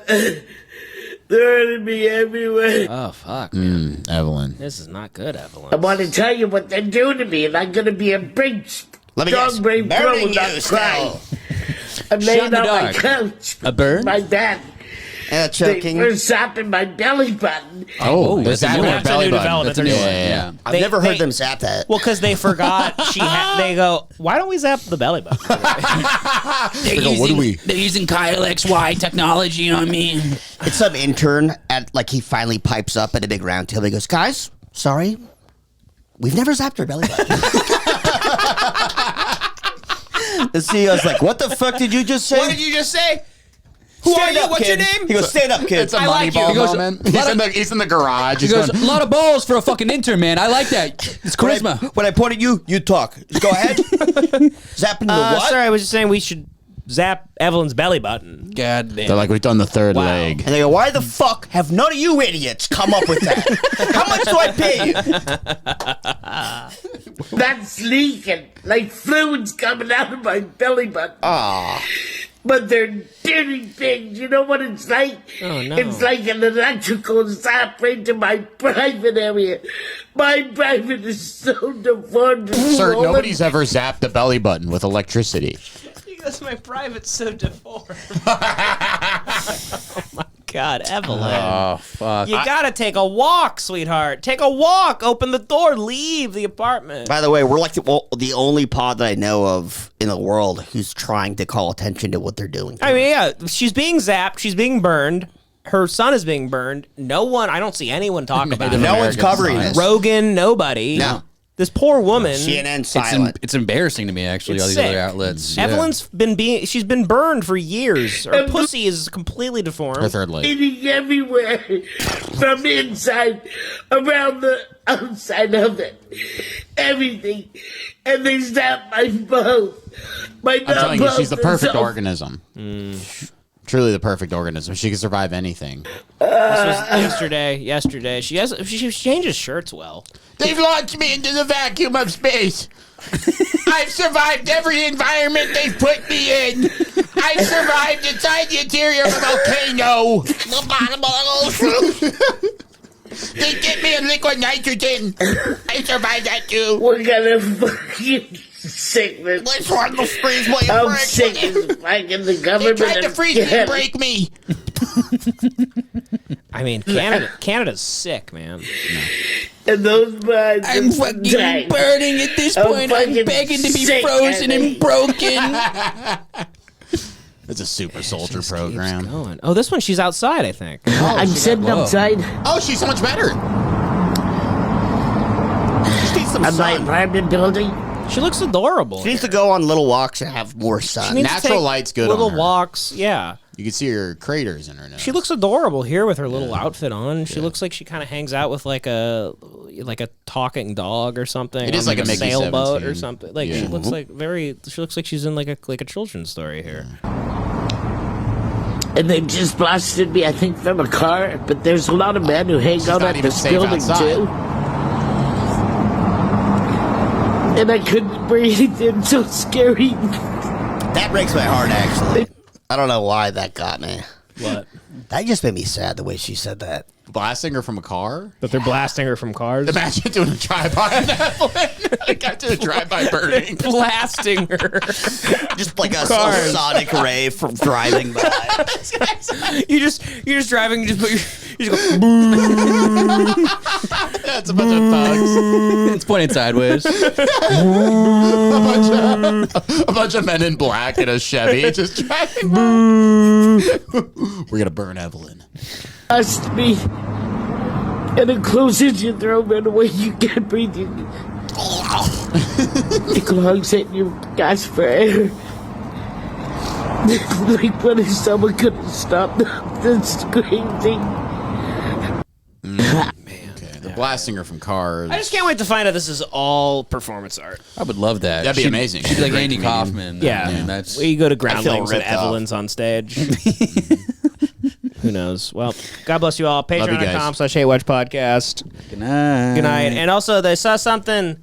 Speaker 15: They're hurting me everywhere.
Speaker 2: Oh, fuck, man.
Speaker 5: Evelyn.
Speaker 2: This is not good, Evelyn.
Speaker 15: I want to tell you what they're doing to me, and I'm going to be a big, strong brave girl
Speaker 4: burning
Speaker 15: without
Speaker 4: you
Speaker 15: crying.
Speaker 4: still.
Speaker 15: I'm
Speaker 3: Shot in
Speaker 15: laying
Speaker 3: the
Speaker 15: on my
Speaker 3: dark.
Speaker 15: couch.
Speaker 3: A burn?
Speaker 15: My dad.
Speaker 4: And
Speaker 15: They
Speaker 4: choking.
Speaker 15: were zapping my belly button.
Speaker 5: Oh,
Speaker 3: that's
Speaker 5: that
Speaker 3: a new
Speaker 5: her
Speaker 3: one.
Speaker 5: belly
Speaker 2: That's a new
Speaker 5: button.
Speaker 2: development.
Speaker 5: Yeah.
Speaker 4: I've never heard them zap that.
Speaker 2: Well, because they forgot they go, why don't we zap the belly button?
Speaker 3: They're using Kyle XY technology, you know what I mean?
Speaker 4: It's some intern he finally pipes up at a big round table. He goes, guys, sorry, we've never zapped our belly button. The CEO's like, what the fuck did you just say?
Speaker 2: What did you just say? Who
Speaker 4: Stand
Speaker 2: are you?
Speaker 4: up,
Speaker 2: What's
Speaker 4: kid.
Speaker 2: your name?
Speaker 4: He goes, stand up, kid.
Speaker 5: It's a
Speaker 2: I like
Speaker 5: Moneyball
Speaker 2: you. He goes,
Speaker 5: moment. He's in the garage.
Speaker 3: He
Speaker 5: He's
Speaker 3: goes,
Speaker 5: going,
Speaker 3: a lot of balls for a fucking intern, man. I like that. It's charisma.
Speaker 4: When I point at you, you talk. Just go ahead. Zap into the what?
Speaker 2: Sorry, I was just saying we should zap Evelyn's belly button.
Speaker 3: God damn.
Speaker 5: they're like, we've done the third leg.
Speaker 4: And they go, why the fuck have none of you idiots come up with that? How much do I pay you?
Speaker 15: That's leaking. Like fluids coming out of my belly button.
Speaker 4: Ah.
Speaker 15: But they're dirty things. You know what it's like?
Speaker 2: Oh, no.
Speaker 15: It's like an electrical zap right to my private area. My private is so deformed. and
Speaker 5: Sir,
Speaker 15: swollen.
Speaker 5: nobody's ever zapped the belly button with electricity.
Speaker 2: Because my private's so deformed. Oh my God, Evelyn.
Speaker 3: Oh, fuck.
Speaker 2: You gotta take a walk, sweetheart. Take a walk. Open the door. Leave the apartment.
Speaker 4: By the way, we're like the only pod that I know of in the world who's trying to call attention to what they're doing.
Speaker 2: I mean, yeah, she's being zapped. She's being burned. Her son is being burned. No one, I don't see anyone talk about it.
Speaker 4: No one's covering this.
Speaker 2: Rogan, nobody.
Speaker 4: No.
Speaker 2: This poor woman.
Speaker 4: CNN silent.
Speaker 3: It's embarrassing to me, actually,
Speaker 2: It's
Speaker 3: all these
Speaker 2: sick.
Speaker 3: other outlets.
Speaker 2: Evelyn's she's been burned for years. Her pussy is completely deformed.
Speaker 5: Her third leg.
Speaker 15: Bleeding everywhere, from inside, around the outside of it, everything, and they zap my both.
Speaker 5: I'm telling you, she's the perfect organism. Truly the perfect organism. She can survive anything.
Speaker 2: This was yesterday. She changes shirts well.
Speaker 6: They've launched me into the vacuum of space. I've survived every environment they've put me in. I've survived inside the interior of a volcano. The bottom of the ocean. They get me in liquid nitrogen. I survived that too.
Speaker 15: What kind of fucking sickness?
Speaker 6: Let's run the freeze way
Speaker 15: I'm
Speaker 6: break.
Speaker 15: sick as fuck in the
Speaker 6: They
Speaker 15: government.
Speaker 6: tried to freeze me and break me.
Speaker 2: I mean, Canada's sick, man.
Speaker 15: And those mines
Speaker 3: I'm fucking burning at this point. I'm begging to be frozen and broken.
Speaker 5: It's a super soldier program.
Speaker 2: Going. Oh, this one, she's outside, I think.
Speaker 15: I'm sitting outside.
Speaker 5: Oh, she's so much better.
Speaker 4: She needs some
Speaker 15: Am I
Speaker 4: sun.
Speaker 15: apartment building?
Speaker 2: She looks adorable.
Speaker 4: She needs to go on little walks and have more sun.
Speaker 2: She needs to
Speaker 5: Natural
Speaker 2: take
Speaker 5: light's good
Speaker 2: Little
Speaker 5: on her.
Speaker 2: walks, yeah.
Speaker 5: You can see her craters in her nose.
Speaker 2: She looks adorable here with her little outfit on. She looks like she kind of hangs out with like a talking dog or something.
Speaker 5: It is
Speaker 2: on
Speaker 5: like a Mickey
Speaker 2: sailboat
Speaker 5: 17.
Speaker 2: or something. Like
Speaker 5: Yeah.
Speaker 2: she looks like She looks like she's in like a children's story here.
Speaker 15: And they just blasted me, I think, from a car. But there's a lot of men who hang out
Speaker 5: not
Speaker 15: at
Speaker 5: even
Speaker 15: this
Speaker 5: safe
Speaker 15: building
Speaker 5: outside.
Speaker 15: too. And I couldn't breathe. It's so scary.
Speaker 4: That breaks my heart, actually. I don't know why that got me.
Speaker 2: What?
Speaker 4: That just made me sad the way she said that.
Speaker 5: Blasting her from a car?
Speaker 2: But they're blasting her from cars.
Speaker 5: Imagine doing a drive-by on Evelyn. I got to a drive-by burning.
Speaker 2: Blasting her.
Speaker 4: Just like a
Speaker 2: Cars.
Speaker 4: sonic ray from driving by.
Speaker 2: You're just driving. You just go. Boo.
Speaker 5: That's a bunch of thugs.
Speaker 3: It's pointing sideways.
Speaker 5: a bunch of men in black in a Chevy just driving by. We're gonna burn Evelyn.
Speaker 15: Asked me. And it closes your throat right away. You can't breathe. It clogs it. You gasp for air. Like when someone could have stopped this crazy.
Speaker 5: They're blasting her from cars.
Speaker 2: I just can't wait to find out this is all performance art.
Speaker 3: I would love that.
Speaker 5: That'd be amazing.
Speaker 3: She'd be like
Speaker 5: Great
Speaker 3: Andy
Speaker 5: comedian.
Speaker 3: Kaufman.
Speaker 2: Yeah,
Speaker 3: I mean, that's.
Speaker 2: we go to
Speaker 4: I feel
Speaker 2: Groundlings and
Speaker 4: ripped off.
Speaker 2: Evelyn's on stage. Who knows? Well, God bless you all.
Speaker 5: you guys.
Speaker 2: Patreon.com/HateWatchPodcast.
Speaker 3: Good night.
Speaker 2: Good night. And also, they saw something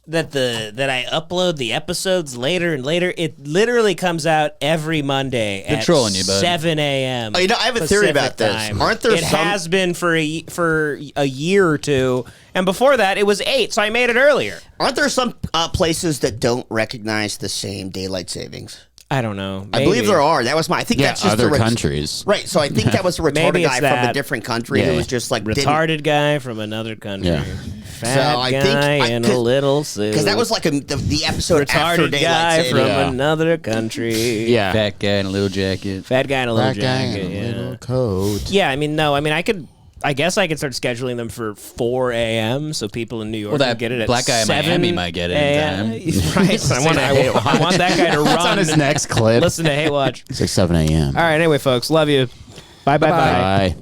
Speaker 2: that I upload the episodes later and later. It literally comes out every Monday
Speaker 3: They're
Speaker 2: at
Speaker 3: trolling you, bud.
Speaker 2: 7 a.m.
Speaker 4: Oh, you know, I have a theory about this.
Speaker 2: Pacific time.
Speaker 4: Aren't there
Speaker 2: It
Speaker 4: some-
Speaker 2: has been for a year or two, and before that it was 8. So I made it earlier.
Speaker 4: Aren't there some places that don't recognize the same daylight savings?
Speaker 2: I don't know.
Speaker 4: I believe there are. That was I think
Speaker 5: Yeah,
Speaker 4: that's just
Speaker 5: other
Speaker 4: the
Speaker 5: countries.
Speaker 4: Right. So I think that was a retarded
Speaker 2: Maybe it's
Speaker 4: guy from a
Speaker 2: that.
Speaker 4: different country
Speaker 5: Yeah.
Speaker 4: who was just like
Speaker 2: Retarded guy from another country.
Speaker 5: Yeah.
Speaker 2: Fat
Speaker 4: I
Speaker 2: guy
Speaker 4: think-
Speaker 2: in a little suit.
Speaker 4: because that was like the episode after
Speaker 2: retarded
Speaker 4: daylight
Speaker 2: guy
Speaker 4: savings.
Speaker 2: from
Speaker 5: Yeah.
Speaker 2: another country.
Speaker 5: Yeah.
Speaker 3: Fat guy in a little jacket.
Speaker 2: Fat guy in a little
Speaker 5: Black guy
Speaker 2: jacket.
Speaker 5: in a
Speaker 2: Yeah.
Speaker 5: little coat.
Speaker 2: Yeah, I mean, no, I mean, I could I guess I could start scheduling them for 4 a.m. so people in New York
Speaker 3: Well, that
Speaker 2: can get it at
Speaker 3: black guy in
Speaker 2: 7
Speaker 3: Miami might get it in
Speaker 2: a.m. Right. I want that guy to run.
Speaker 5: That's on his next clip.
Speaker 2: Listen to Hate Watch.
Speaker 5: It's like 7 a.m.
Speaker 2: All right. Anyway, folks, love you. Bye.
Speaker 5: Bye.